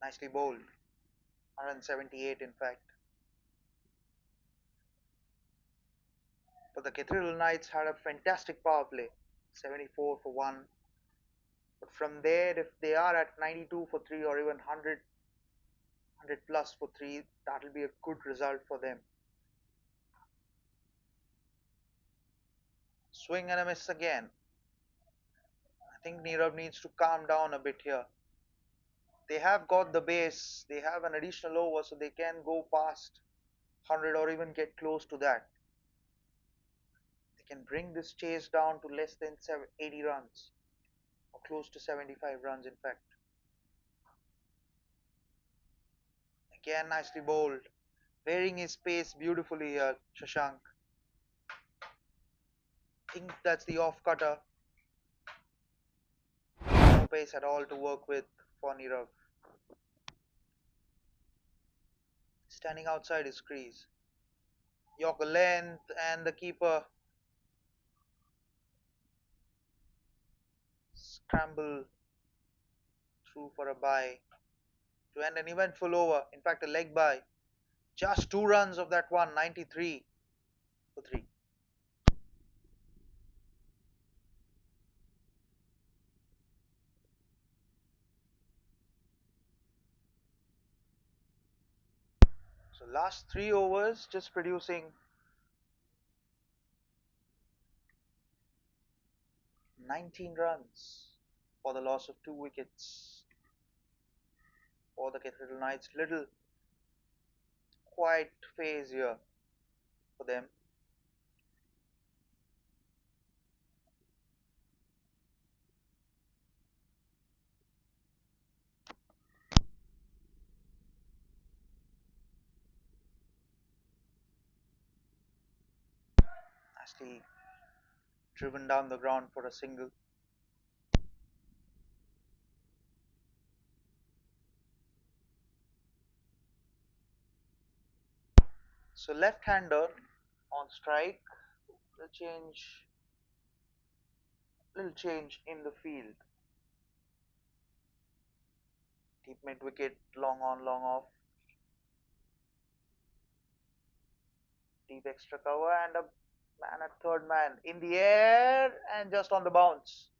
Nicely bowled. 178 in fact. But the Cathedral Knights had a fantastic power play. 74 for 1. But from there, if they are at 92 for 3 or even 100 plus for 3, that'll be a good result for them. Swing and a miss again. I think Nirav needs to calm down a bit here. They have got the base, they have an additional over, so they can go past 100 or even get close to that. They can bring this chase down to less than 80 runs, or close to 75 runs in fact. Again, nicely bowled. Varying his pace beautifully here, Shashank. I think that's the off cutter. No pace at all to work with for Nirav. Standing outside his crease. Yorker length and the keeper scramble through for a bye to end an eventful over. In fact, a leg bye. Just 2 runs of that one, 93 for 3. So last 3 overs just producing 19 runs for the loss of 2 wickets for the Cathedral Knights. Little quiet phase here for them. Nicely driven down the ground for a single. So left-hander on strike. Little change in the field. Deep mid wicket, long on, long off. Deep extra cover and a man at third man in the air and just on the bounce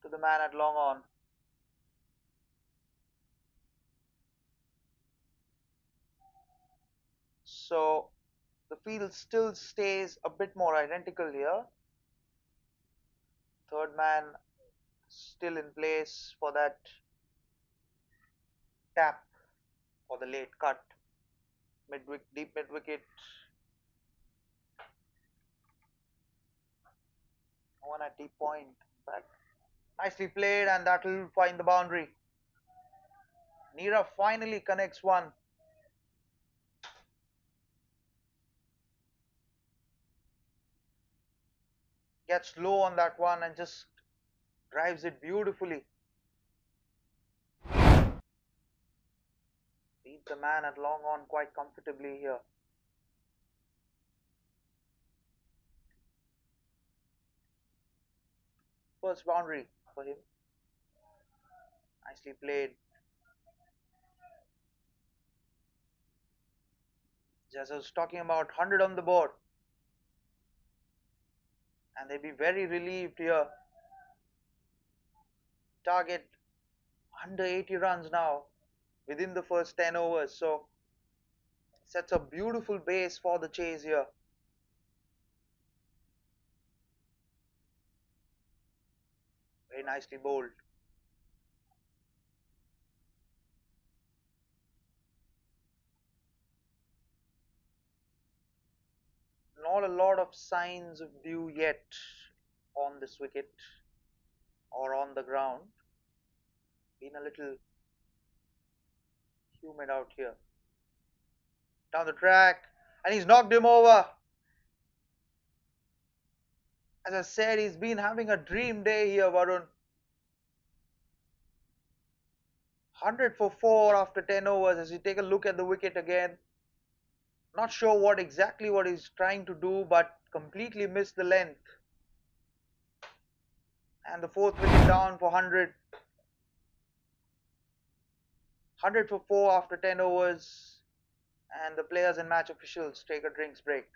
to the man at long on. So the field still stays a bit more identical here. Third man still in place for that tap or the late cut. Deep mid wicket. One at deep point. But nicely played, and that will find the boundary. Neera finally connects one. Gets low on that one and just drives it beautifully. Beat the man at long on quite comfortably here. First boundary for him. Nicely played. Just I was talking about 100 on the board. and they'd be very relieved here. Target under 80 runs now within the first 10 overs, so sets a beautiful base for the chase here. Very nicely bowled. Not a lot of signs of dew yet on this wicket or on the ground. Been a little humid out here. Down the track, and he's knocked him over. As I said, he's been having a dream day here, Varun. 100 for 4 after 10 overs. As you take a look at the wicket again, not sure what he's trying to do, but completely missed the length. And the fourth wicket down for 100. 100 for 4 after 10 overs. And the players and match officials take a drinks break.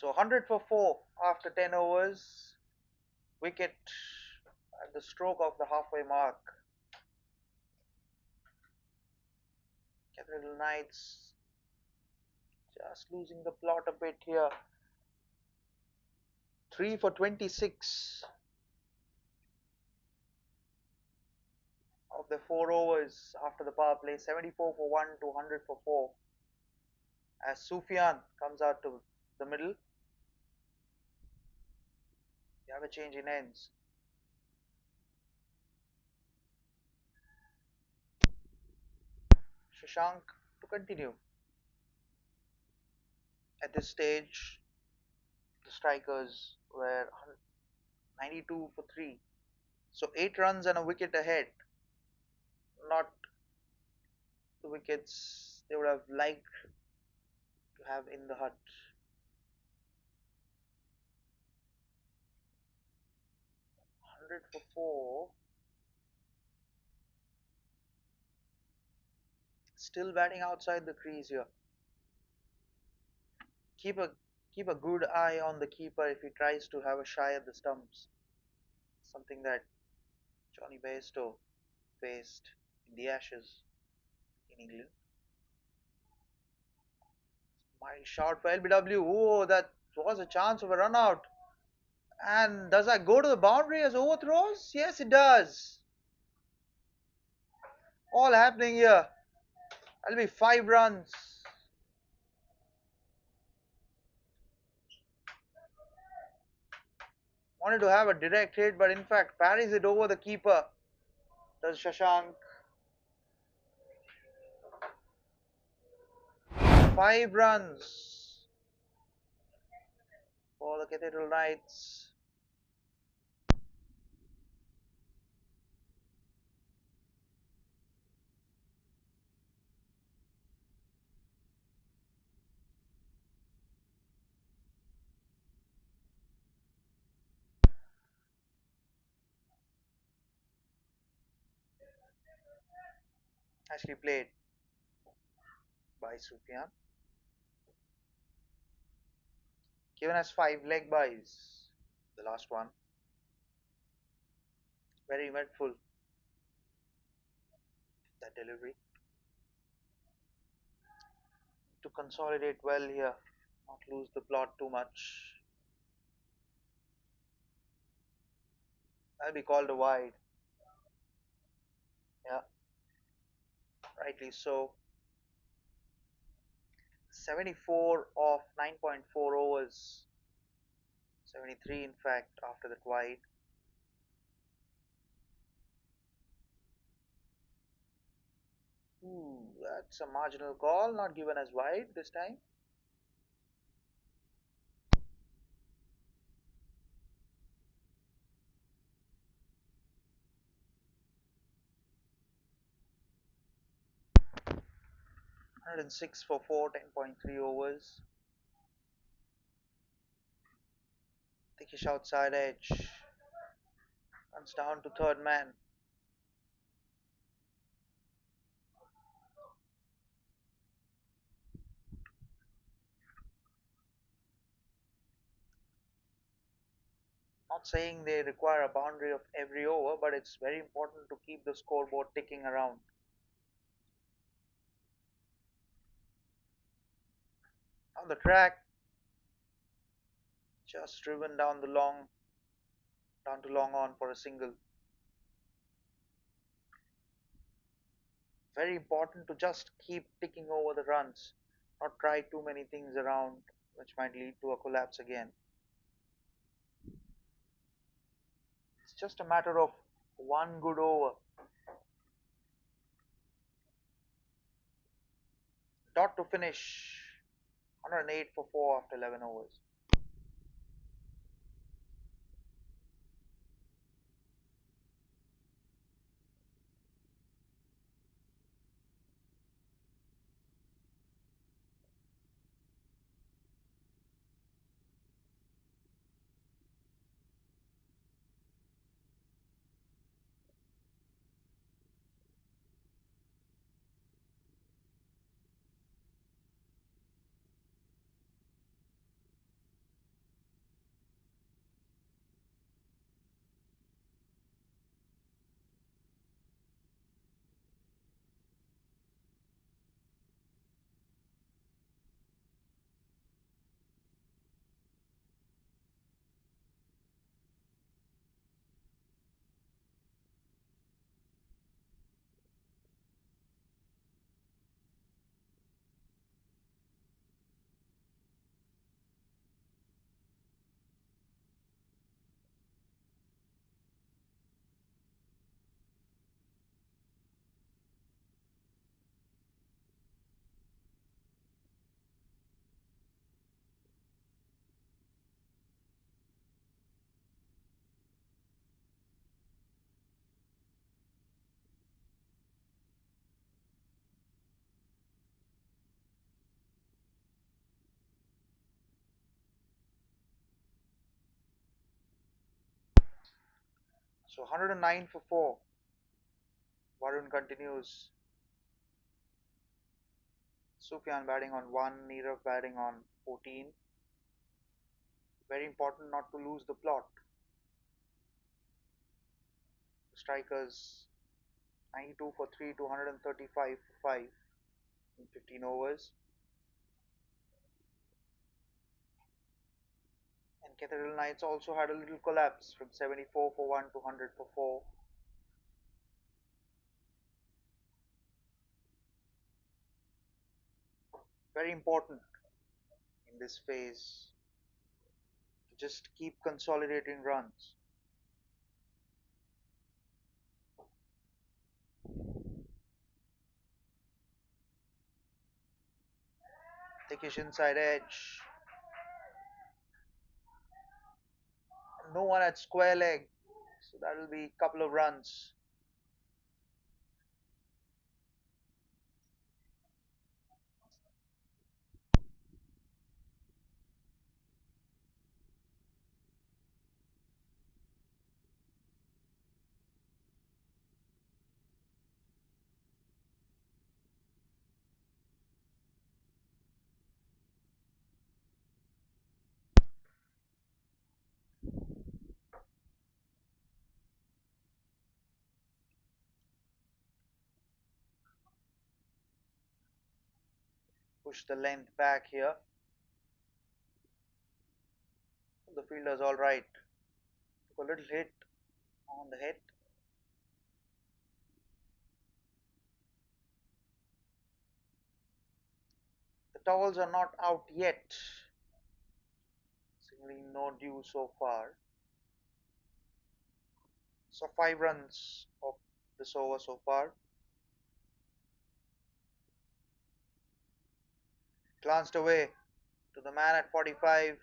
So 100 for 4 after 10 overs. Wicket at the stroke of the halfway mark. Cathedral Knights just losing the plot a bit here. 3 for 26 of the 4 overs after the power play. 74 for 1 to 100 for 4. As Sufyan comes out to the middle. You have a change in ends. Shashank to continue. At this stage, the strikers were 92 for 3. So 8 runs and a wicket ahead. Not the wickets they would have liked to have in the hut. 100 for 4. Still batting outside the crease here. Keep a keep a good eye on the keeper if he tries to have a shy at the stumps. Something that Johnny Bairstow faced in the Ashes in England. My shot for LBW. Oh, that was a chance of a run out. And does that go to the boundary as overthrows? Yes, it does. All happening here. That'll be 5 runs. Wanted to have a direct hit, but in fact parries it over the keeper. Does Shashank. 5 runs for the Cathedral Knights. Actually played by Sufyan. Given as 5 leg-bys. The last one. Very eventful, that delivery. To consolidate well here, not lose the plot too much. That'll be called a wide. Yeah, rightly so. 74 of 9.4 overs. 73 in fact after that wide. Ooh, that's a marginal call, not given as wide this time. One hundred and six for 4, 10.3 overs. Thickish outside edge. Runs down to third man. Not saying they require a boundary of every over, but it's very important to keep the scoreboard ticking around. On the track, just driven down to long on for a single. Very important to just keep ticking over the runs, not try too many things around, which might lead to a collapse again. It's just a matter of one good over. Dot to finish. 108 for 4 after 11 overs. So 109 for 4. Varun continues. Sufyan batting on 1, Nirav batting on 14. Very important not to lose the plot. Strikers 92 for 3 to 135 for 5 in 15 overs. And Cathedral Knights also had a little collapse from 74 for 1 to 100 for 4. Very important in this phase to just keep consolidating runs. Thickish inside edge. No one at square leg. So that will be a couple of runs. Push the length back here. The fielder's all right. Took a little hit on the head. The towels are not out yet. Signaling no due so far. So 5 runs of this over so far. Glanced away to the man at 45.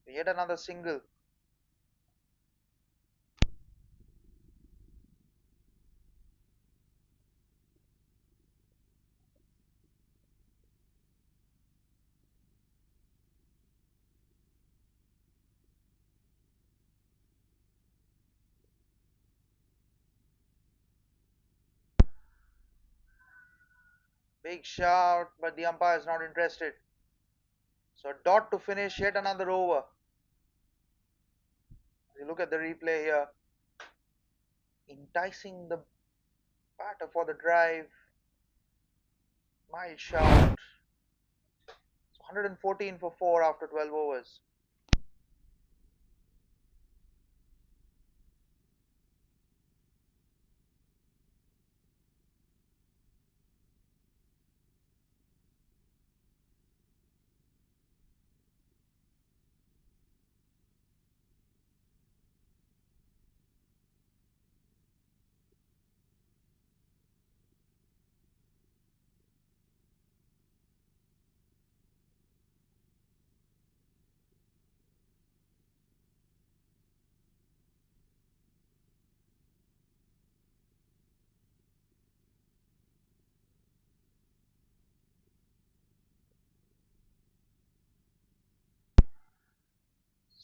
Yet another single. Big shout, but the umpire is not interested. So dot to finish yet another over. You look at the replay here. Enticing the batter for the drive. Mild shout. So 114 for 4 after 12 overs.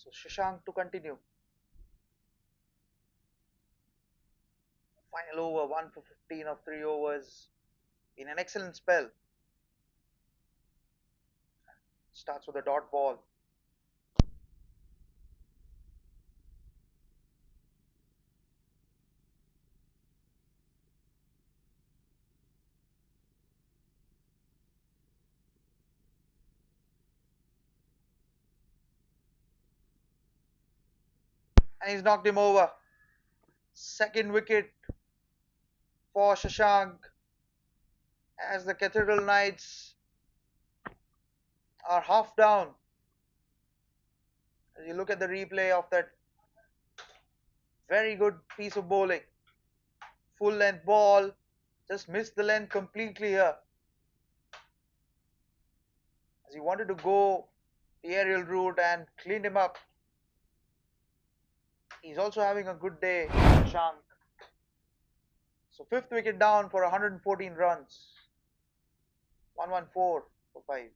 So Shashank to continue. Final over, 1 for 15 of 3 overs. In an excellent spell. Starts with a dot ball. And he's knocked him over. Second wicket for Shashank as the Cathedral Knights are half down. As you look at the replay of that very good piece of bowling. Full length ball. Just missed the length completely here. As he wanted to go the aerial route and cleaned him up. He's also having a good day, Shashank. So fifth wicket down for 114 runs. 114 for 5.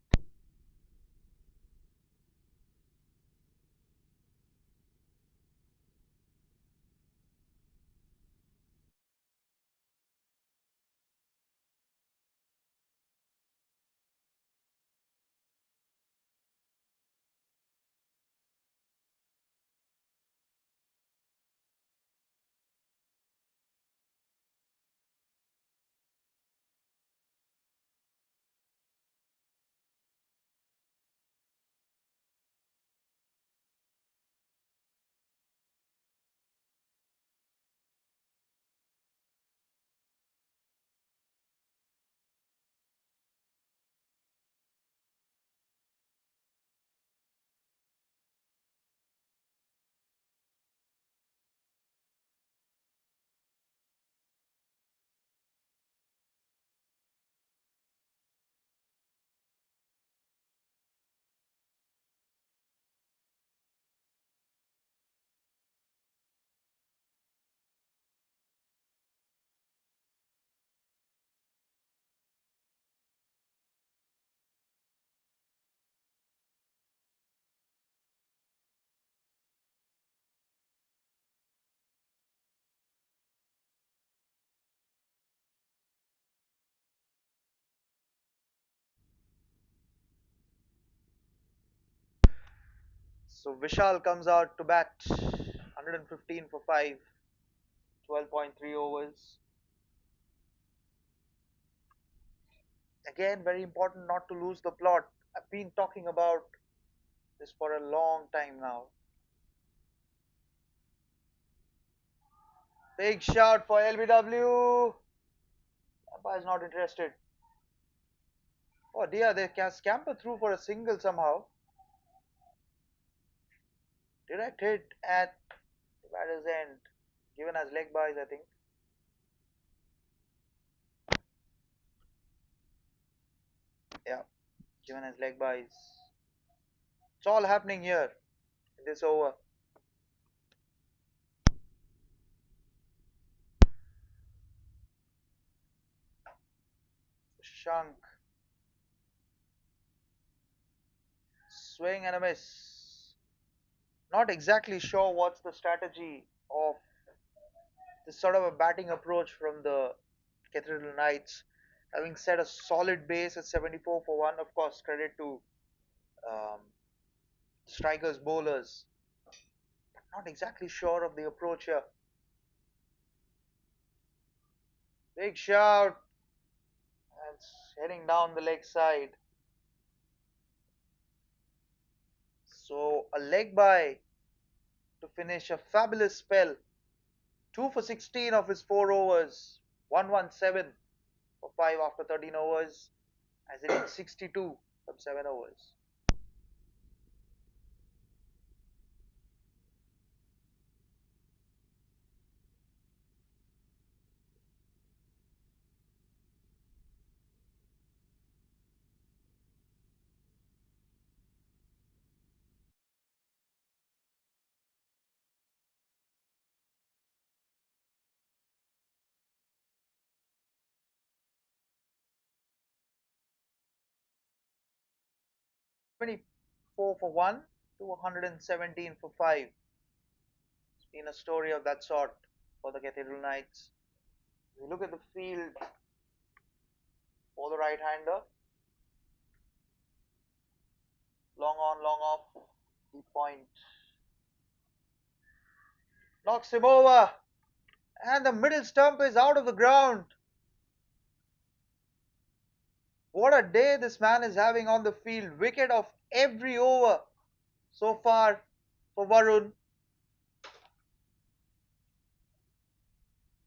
So Vishal comes out to bat 115 for 5, 12.3 overs. Again, very important not to lose the plot. I've been talking about this for a long time now. Big shout for LBW. Umpire is not interested. Oh dear, they can scamper through for a single somehow. Direct hit at the batter's end. Given as leg byes, I think. Yeah, given as leg byes. It's all happening here in this over. Shank. Swing and a miss. Not exactly sure what's the strategy of this sort of a batting approach from the Cathedral Knights. Having set a solid base at 74 for 1, of course, credit to um, strikers, bowlers. Not exactly sure of the approach here. Big shout. And heading down the leg side. So a leg by to finish a fabulous spell. 2 for 16 of his 4 overs. 117 for 5 after 13 overs. As it is 62 from 7 overs. Twenty-four for 1 to 117 for 5. It's been a story of that sort for the Cathedral Knights. We look at the field for the right hander. Long on, long off. Deep point. Knocks him over. And the middle stump is out of the ground. What a day this man is having on the field. Wicket of every over so far for Varun.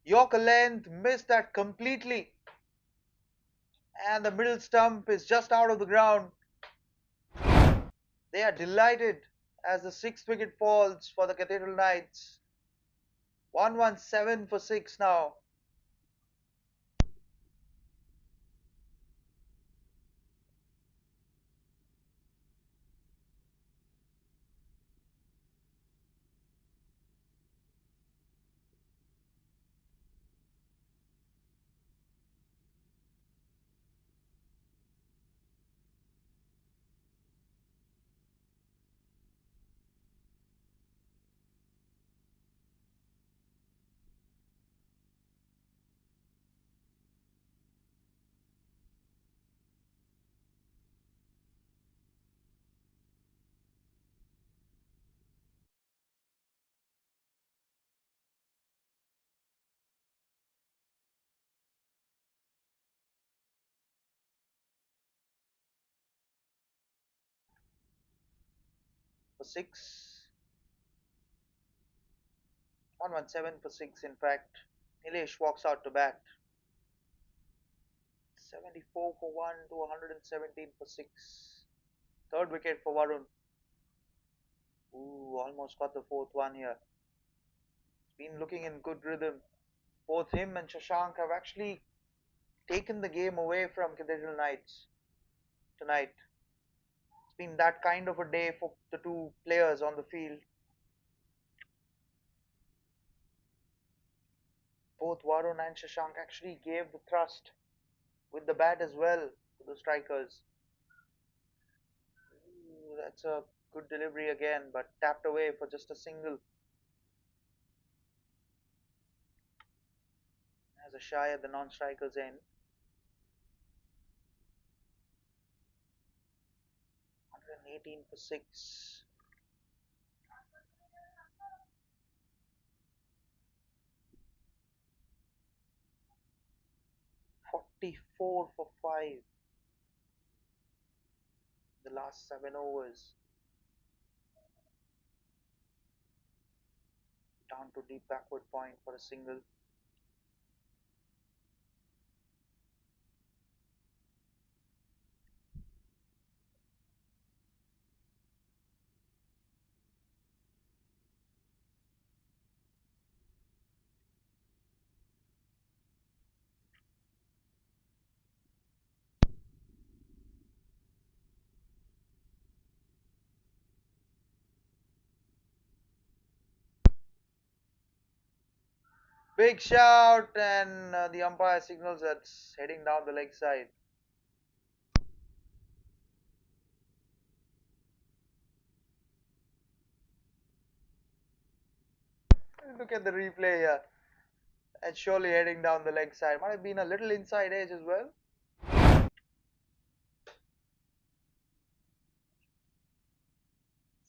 Yorker length missed that completely. And the middle stump is just out of the ground. They are delighted as the sixth wicket falls for the Cathedral Knights. 117 for 6 now. For 6. 117 for 6, in fact. Nilesh walks out to bat. 74 for 1 to 117 for 6. Third wicket for Varun. Ooh, almost got the fourth one here. Been looking in good rhythm. Both him and Shashank have actually taken the game away from Cathedral Knights tonight. It's been that kind of a day for the two players on the field. Both Varun and Shashank actually gave the thrust with the bat as well to the strikers. Ooh, that's a good delivery again, but tapped away for just a single. As a shy at the non-striker's end. 118 for 6. 44 for 5 the last 7 overs. Down to deep backward point for a single. Big shout, and the umpire signals that's heading down the leg side. Look at the replay here. And surely heading down the leg side. Might have been a little inside edge as well.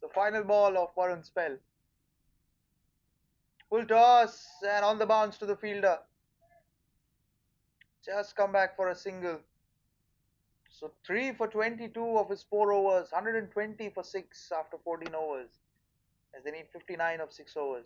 So final ball of Varun spell. Full toss and on the bounce to the fielder. Just come back for a single. So 3 for 22 of his 4 overs. 120 for 6 after 14 overs. As they need 59 of 6 overs.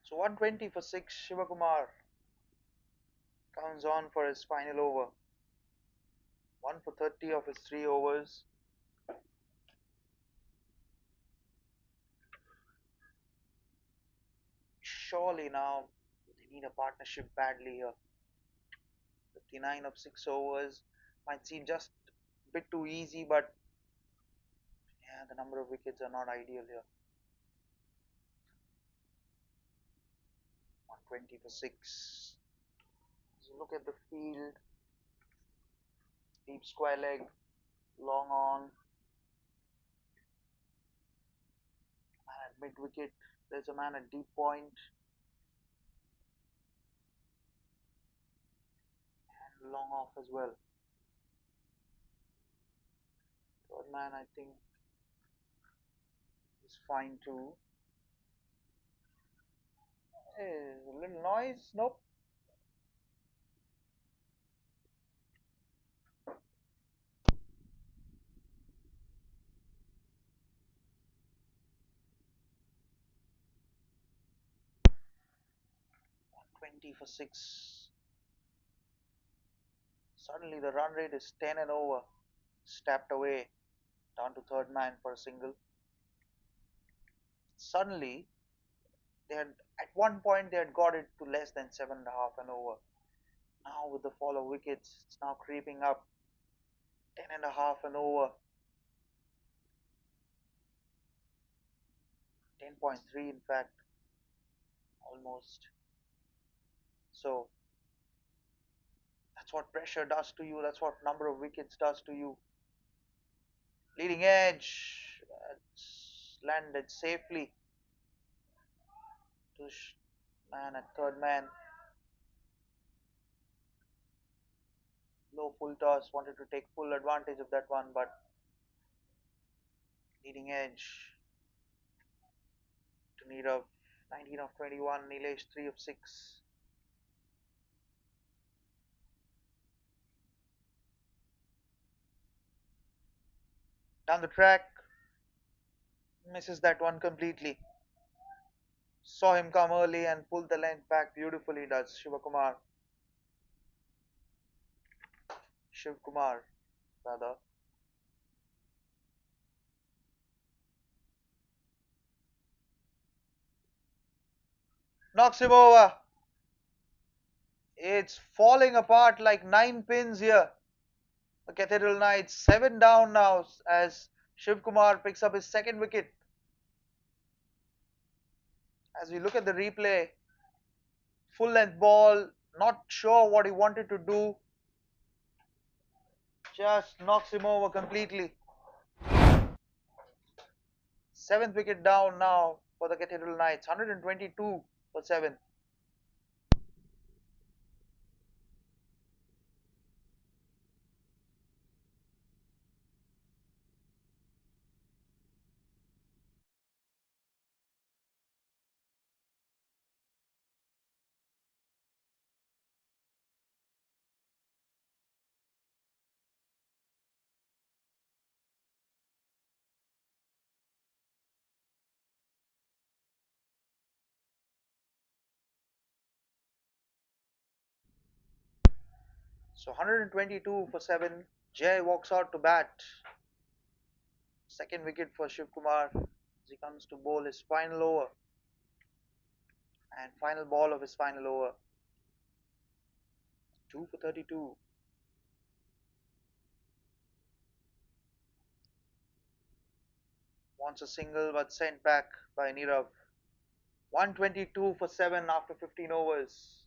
So 120 for 6. Shivakumar comes on for his final over. 1 for 30 of his 3 overs. Surely now they need a partnership badly here. 59 of 6 overs might seem just a bit too easy, but yeah, the number of wickets are not ideal here. 120 for 6. So look at the field. Deep square leg, long on. Man at mid wicket. There's a man at deep point and long off as well. Third man, I think, is fine too. Hey, a little noise. Nope. 120 for 6. Suddenly the run rate is 10 and over. Stabbed away. Down to third man for a single. Suddenly, they had at one point they had got it to less than 7.5 and over. Now with the fall of wickets, it's now creeping up 10.5 and over. 10.3 in fact, almost. So that's what pressure does to you. That's what number of wickets does to you. Leading edge, it's landed safely to man at third man. Low full toss, wanted to take full advantage of that one, but leading edge to need of 19 of 21, Nilesh 3 of 6. Down the track, misses that one completely. Saw him come early and pulled the length back beautifully, does Shivakumar. Shivkumar, rather. Knocks him over. It's falling apart like nine pins here. The Cathedral Knights 7 down now as Shiv Kumar picks up his second wicket. As we look at the replay, full length ball, not sure what he wanted to do, just knocks him over completely. Seventh wicket down now for the Cathedral Knights, 122 for 7. So 122 for 7. Jay walks out to bat. Second wicket for Shiv Kumar as he comes to bowl his final over and final ball of his final over. 2 for 32. Wants a single but sent back by Nirav. 122 for 7 after 15 overs.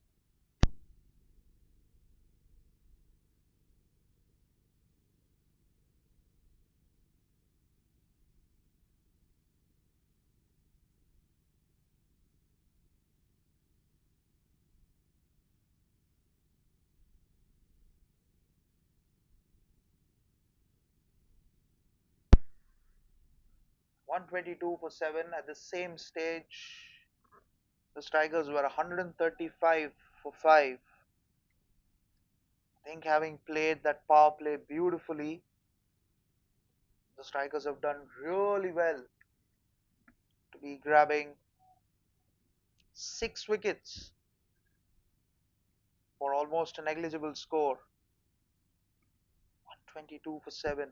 One 22 for 7 at the same stage. The Strikers were 135 for 5. I think having played that power play beautifully, the Strikers have done really well to be grabbing 6 wickets for almost a negligible score. 122 for 7.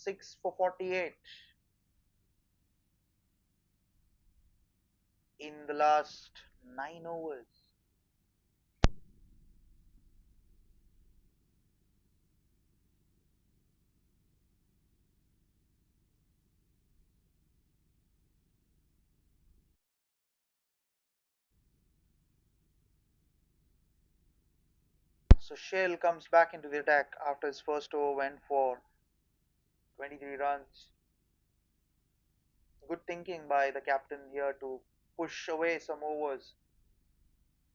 6 for 48 in the last 9 overs. So Shale comes back into the attack after his first over went for 23 runs. Good thinking by the captain here to push away some overs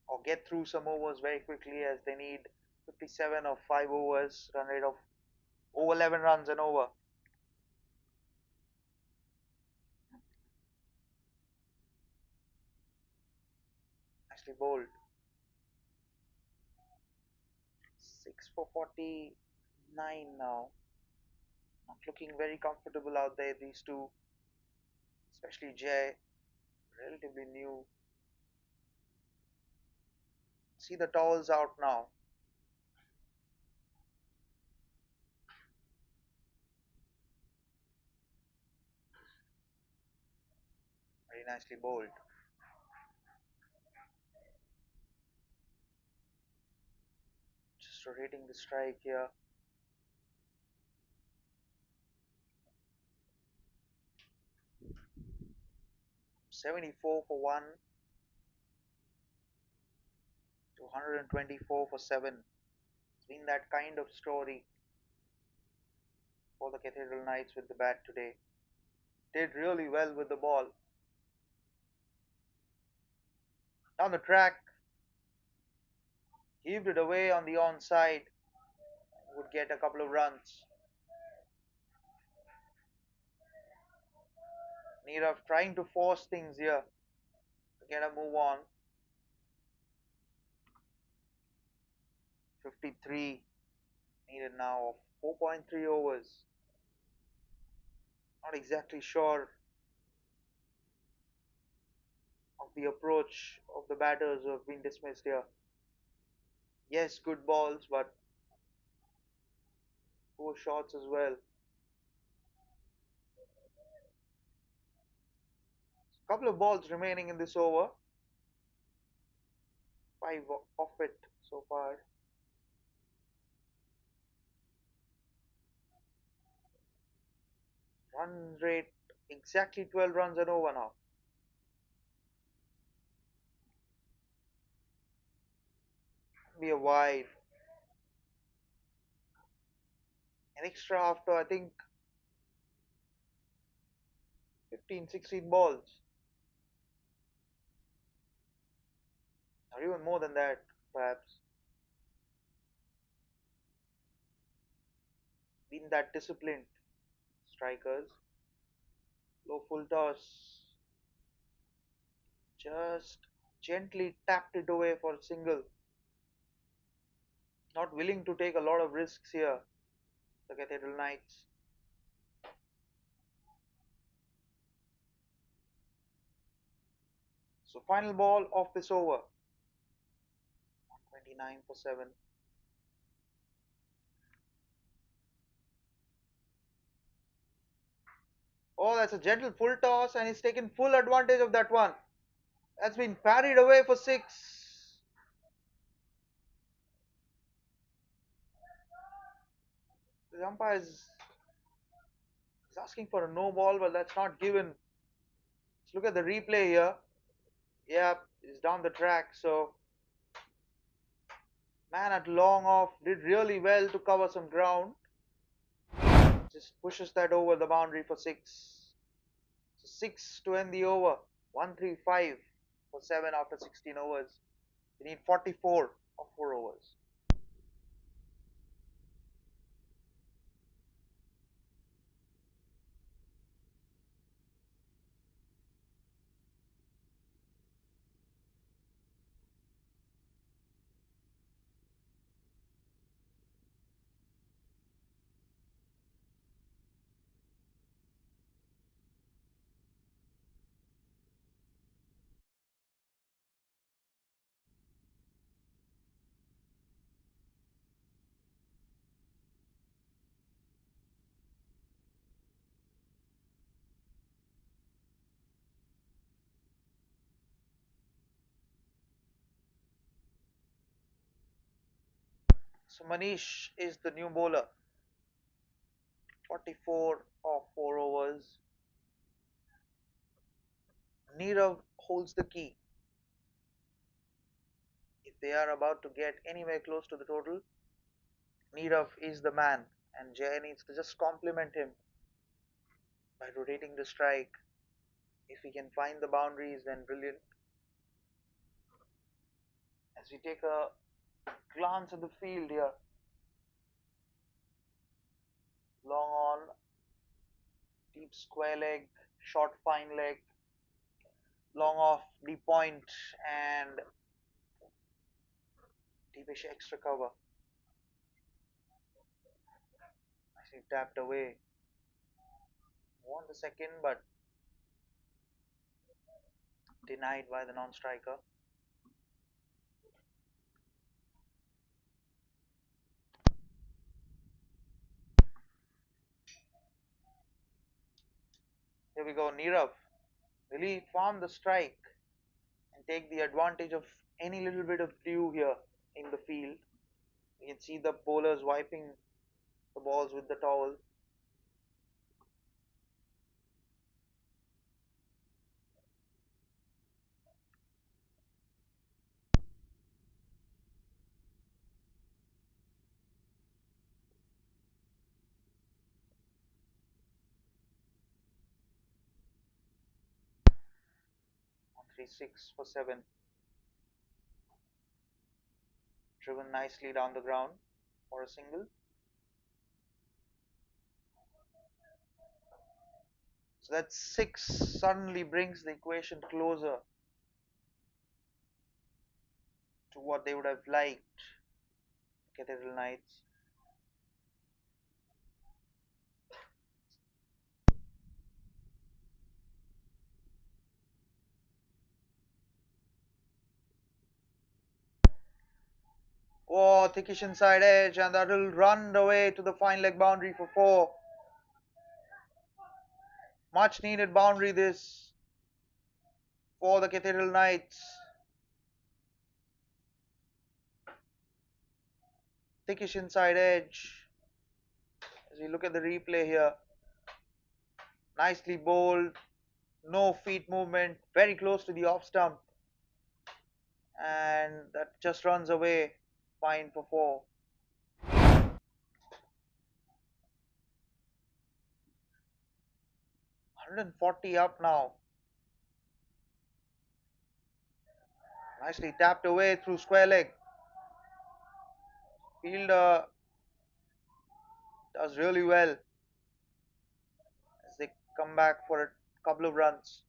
or get through some overs very quickly as they need 57 of 5 overs, run rate of over 11 runs and over. Nicely bowled. 6 for 49 now. Not looking very comfortable out there, these two, especially Jay, relatively new. See the towels out now. Very nicely bowled. Just rotating the strike here. 74 for 1 to 124 for 7. It's been that kind of story for the Cathedral Knights with the bat today. Did really well with the ball. Down the track, heaved it away on the onside, would get a couple of runs. Nirav trying to force things here to get a move on. 53 needed now of 4.3 overs. Not exactly sure of the approach of the batters who have been dismissed here. Yes, good balls, but poor shots as well. Couple of balls remaining in this over. 5 off it so far. Run rate exactly 12 runs and over now. Be a wide. An extra after I think 15, 16 balls, or even more than that, perhaps. Been that disciplined. Strikers. Low full toss. Just gently tapped it away for a single. Not willing to take a lot of risks here, the Cathedral Knights. So final ball of this over. 29 for 7. Oh, that's a gentle full toss, and he's taken full advantage of that one. That's been parried away for 6. The umpire is asking for a no ball, but that's not given. Let's look at the replay here. Yep, he's down the track. So, man at long off did really well to cover some ground. Just pushes that over the boundary for 6. So 6 to end the over. 135 for 7 after 16 overs. We need 44 of 4 overs. So Manish is the new bowler. 44 of 4 overs. Nirav holds the key. If they are about to get anywhere close to the total, Nirav is the man, and Jay needs to just compliment him by rotating the strike. If he can find the boundaries, then brilliant. As we take a glance at the field here, long on, deep square leg, short fine leg, long off, deep point, and Dbis extra cover. Nicely tapped away. Won the second, but denied by the non-striker. Here we go, Nirav. Will he farm the strike and take the advantage of any little bit of dew here in the field? You can see the bowlers wiping the balls with the towel. On 3-6 for 7. Driven nicely down the ground for a single. So that 6 suddenly brings the equation closer to what they would have liked, Cathedral Knights. Oh, thickish inside edge, and that will run away to the fine leg boundary for 4. Much needed boundary this for the Cathedral Knights. Thickish inside edge. As we look at the replay here, nicely bowled, no feet movement, very close to the off stump, and that just runs away. Fine for four. 140 up now. Nicely tapped away through square leg. Fielder does really well as they come back for a couple of runs.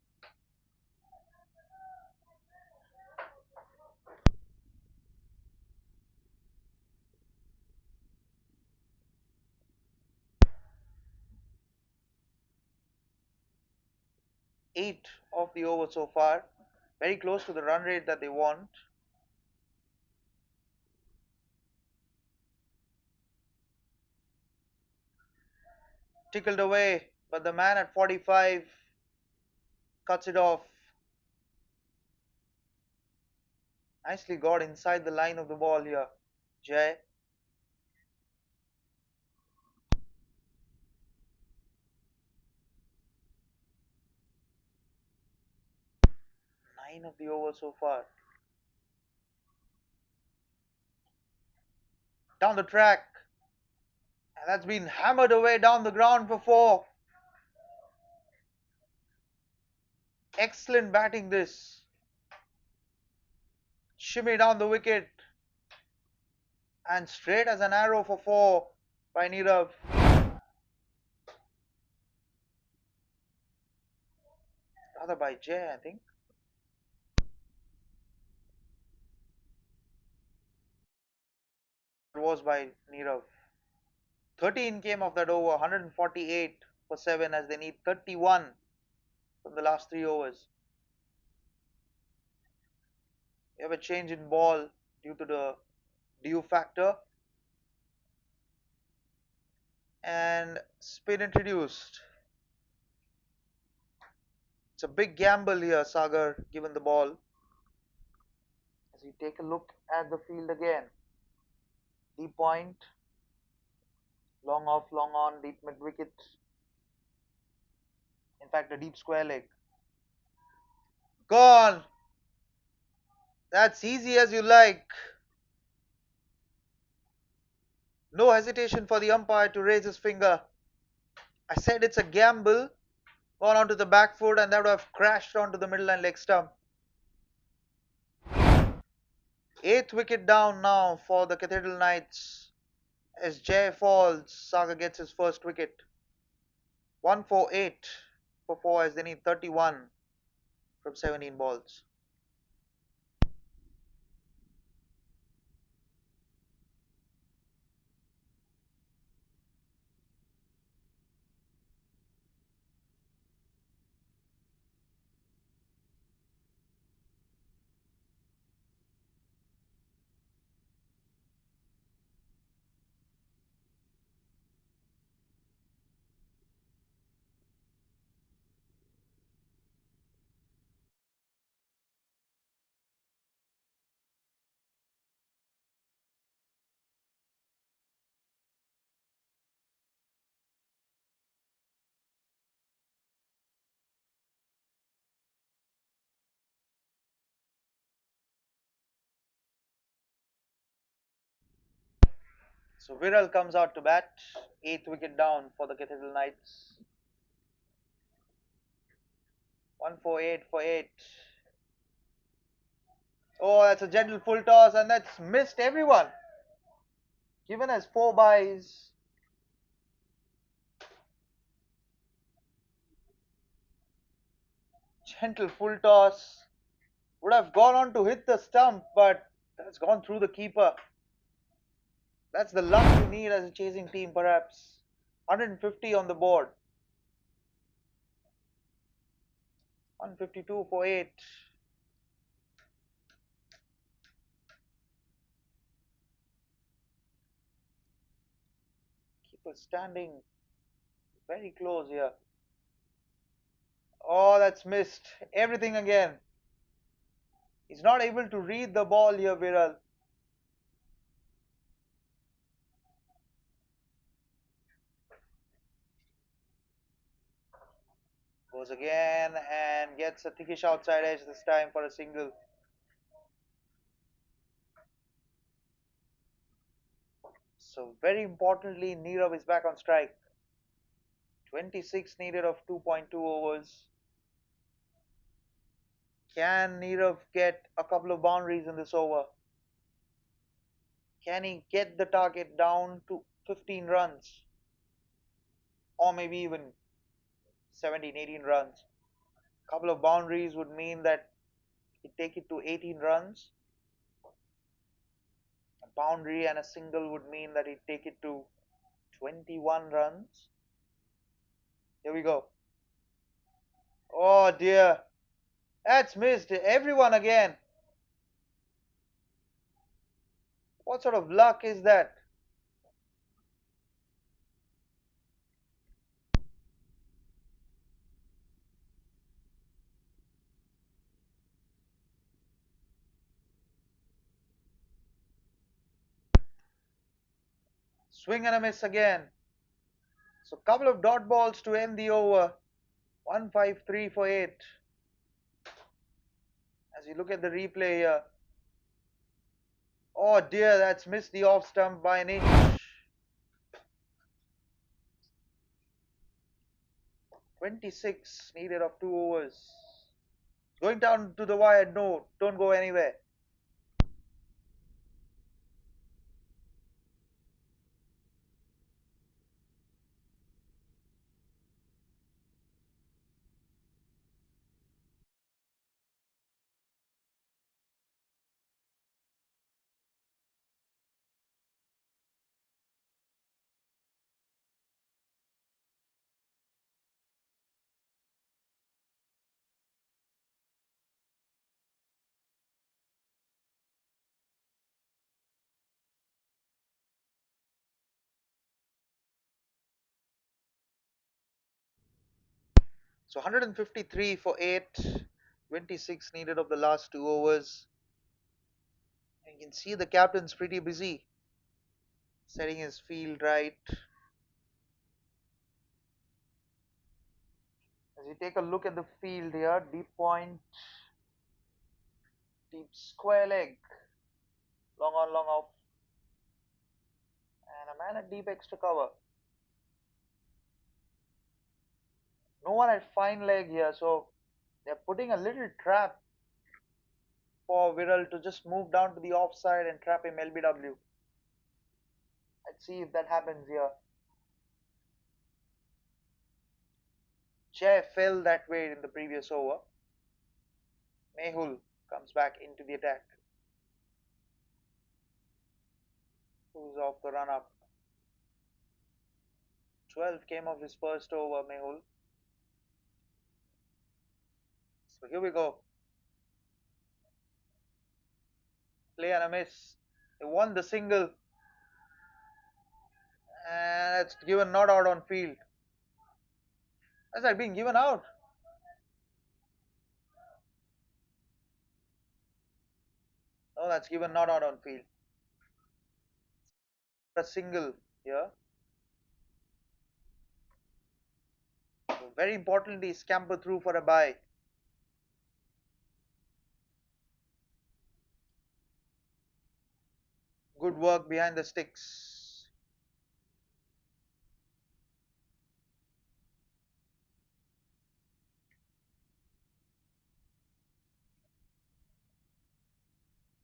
8 of the over so far. Very close to the run rate that they want. Tickled away, but the man at 45 cuts it off. Nicely got inside the line of the ball here. Jay. 9 of the over so far. Down the track. And that's been hammered away down the ground for 4. Excellent batting this. Shimmy down the wicket. And straight as an arrow for 4 by Nirav. Rather by Jay, I think. It was by Nirav. 13 came off that over. 148 for 7 as they need 31 from the last 3 overs. We have a change in ball due to the dew factor. And spin introduced. It's a big gamble here, Sagar, given the ball. As we take a look at the field again. Deep point, long off, long on, deep mid wicket. In fact, a deep square leg. Gone! That's easy as you like. No hesitation for the umpire to raise his finger. I said it's a gamble. Gone onto the back foot and that would have crashed onto the middle and leg stump. 8th wicket down now for the Cathedral Knights. As Jay falls, Saga gets his first wicket. 148 for 4 as they need 31 from 17 balls. So Viral comes out to bat. 8th wicket down for the Cathedral Knights. 148 for 8. Oh, that's a gentle full toss and that's missed everyone. Given as 4 byes. Gentle full toss. Would have gone on to hit the stump, but that's gone through the keeper. That's the luck you need as a chasing team, perhaps. 150 on the board. 152 for 8. Keeper standing very close here. Oh, that's missed. Everything again. He's not able to read the ball here, Viral. Goes again and gets a thickish outside edge this time for a single. So very importantly, Nirav is back on strike. 26 needed of 2.2 overs. Can Nirav get a couple of boundaries in this over? Can he get the target down to 15 runs? Or maybe even 17, 18 runs? A couple of boundaries would mean that he'd take it to 18 runs. A boundary and a single would mean that he'd take it to 21 runs. Here we go. Oh dear. That's missed everyone again. What sort of luck is that? Swing and a miss again. So couple of dot balls to end the over. 153 for 8. As you look at the replay here. Oh dear, that's missed the off stump by an inch. 26 needed of 2 overs. Going down to the wire, no, don't go anywhere. So 153 for 8. 26 needed of the last 2 overs. And you can see the captain's pretty busy setting his field right. As you take a look at the field here, deep point, deep square leg, long on, long off, and a man at deep extra cover. No one at fine leg here, so they're putting a little trap for Viral to just move down to the offside and trap him LBW. Let's see if that happens here. Chair fell that way in the previous over. Mehul comes back into the attack. Who's off the run up? 12 came off his first over, Mehul. So here we go. Play and a miss. They won the single. And it's given not out on field. Has that been given out? No, that's given not out on field. A single here. So very importantly, scamper through for a bye. Good work behind the sticks.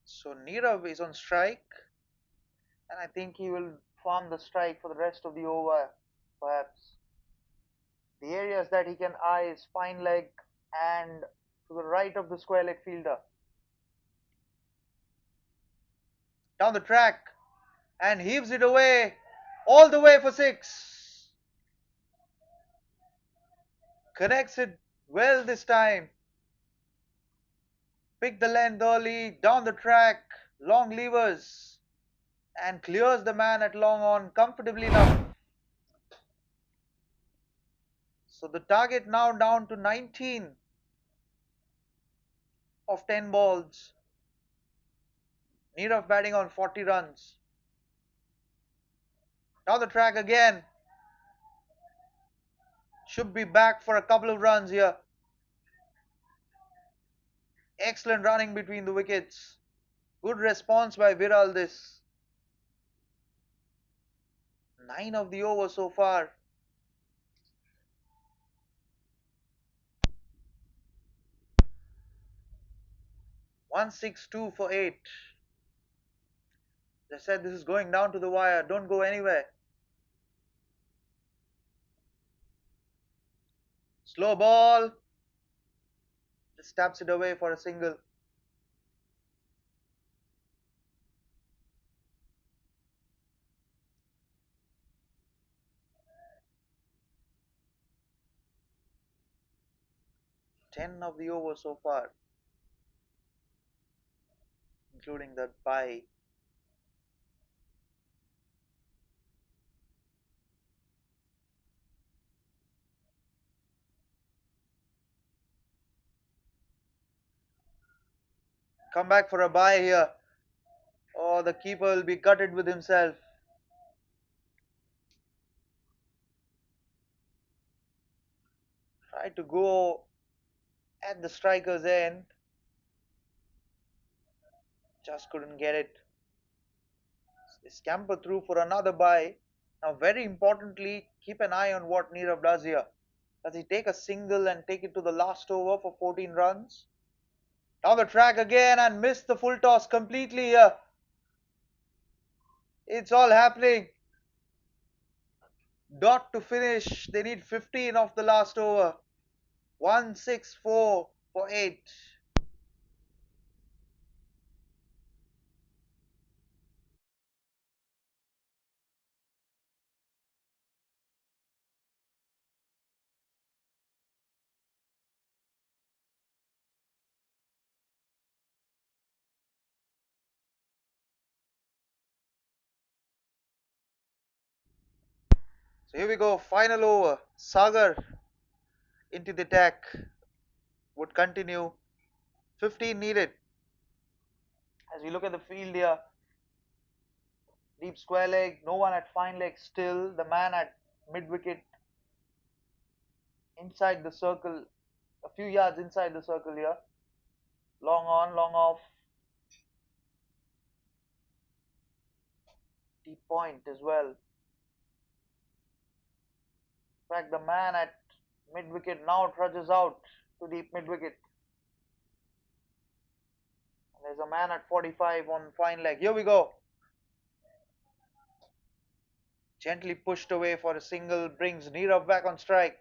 So Nirav is on strike, and I think he will farm the strike for the rest of the over, perhaps. The areas that he can eye is fine leg and to the right of the square leg fielder. Down the track and heaves it away all the way for 6. Connects it well this time. Pick the length early, down the track, long levers, and clears the man at long on comfortably enough. So the target now down to 19 of 10 balls. Nirav batting on 40 runs. Down the track again. Should be back for a couple of runs here. Excellent running between the wickets. Good response by Viral this. 9 of the over so far. 162 for 8. They said this is going down to the wire. Don't go anywhere. Slow ball. Just taps it away for a single. Ten of the over so far, including that bye. Come back for a bye here. Oh, the keeper will be gutted with himself. Tried to go at the striker's end. Just couldn't get it. They scamper through for another bye. Now, very importantly, keep an eye on what Nirav does here. Does he take a single and take it to the last over for 14 runs? Down the track again and miss the full toss completely here. It's all happening. Dot to finish. They need 15 off the last over. 164 for 8. So here we go. Final over. Sagar into the attack. Would continue. 15 needed. As we look at the field here, deep square leg, no one at fine leg still. The man at mid wicket inside the circle, a few yards inside the circle here. Long on, long off. Deep point as well. In fact, the man at mid wicket now trudges out to deep mid wicket. There's a man at 45 on fine leg. Here we go. Gently pushed away for a single, brings Nirav back on strike.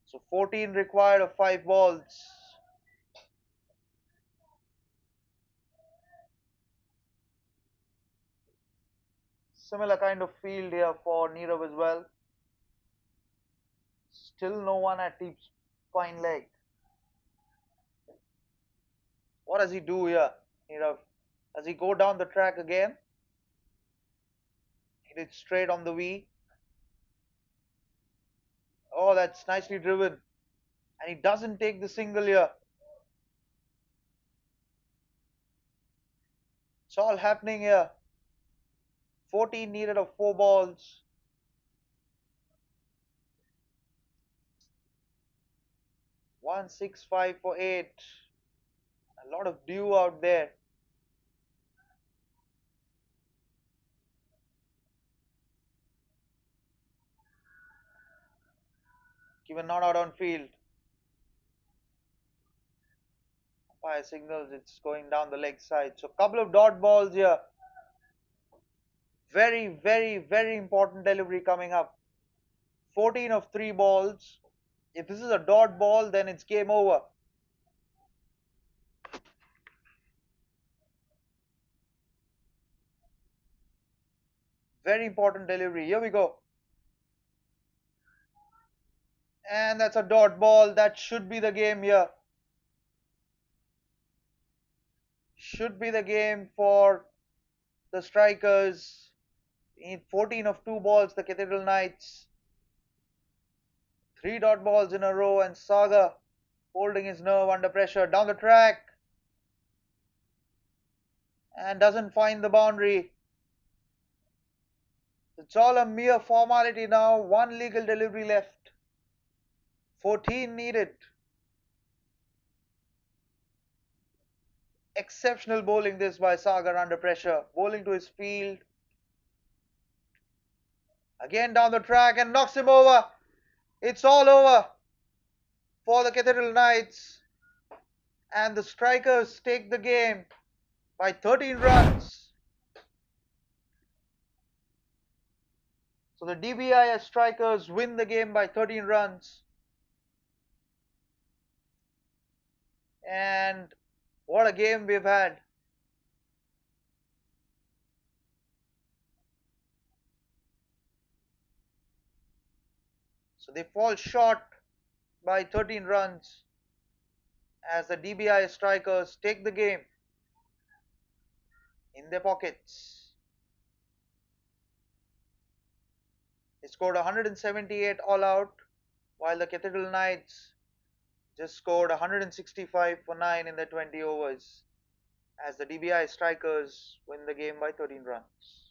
So 14 required of 5 balls. Similar kind of field here for Nirav as well. Still no one at deep fine leg. What does he do here, Nirav? Does he go down the track again? Hit it straight on the V. Oh, that's nicely driven. And he doesn't take the single here. It's all happening here. 14 needed of 4 balls. 165 for 8. A lot of dew out there. Given not out on field. Umpire signals it's going down the leg side. So couple of dot balls here. Very, very, very important delivery coming up. 14 of 3 balls. If this is a dot ball, then it's game over. Very important delivery. Here we go. And that's a dot ball. That should be the game here. Should be the game for the strikers. In 14 of 2 balls, the Cathedral Knights. 3 dot balls in a row, and Saga holding his nerve under pressure down the track and doesn't find the boundary. It's all a mere formality now. One legal delivery left. 14 needed. Exceptional bowling this by Sagar under pressure. Bowling to his field. Again down the track and knocks him over. It's all over for the Cathedral Knights. And the strikers take the game by 13 runs. So the Dbis strikers win the game by 13 runs. And what a game we've had. So they fall short by 13 runs as the DBI strikers take the game in their pockets. They scored 178 all out, while the Cathedral Knights just scored 165 for 9 in their 20 overs as the DBI strikers win the game by 13 runs.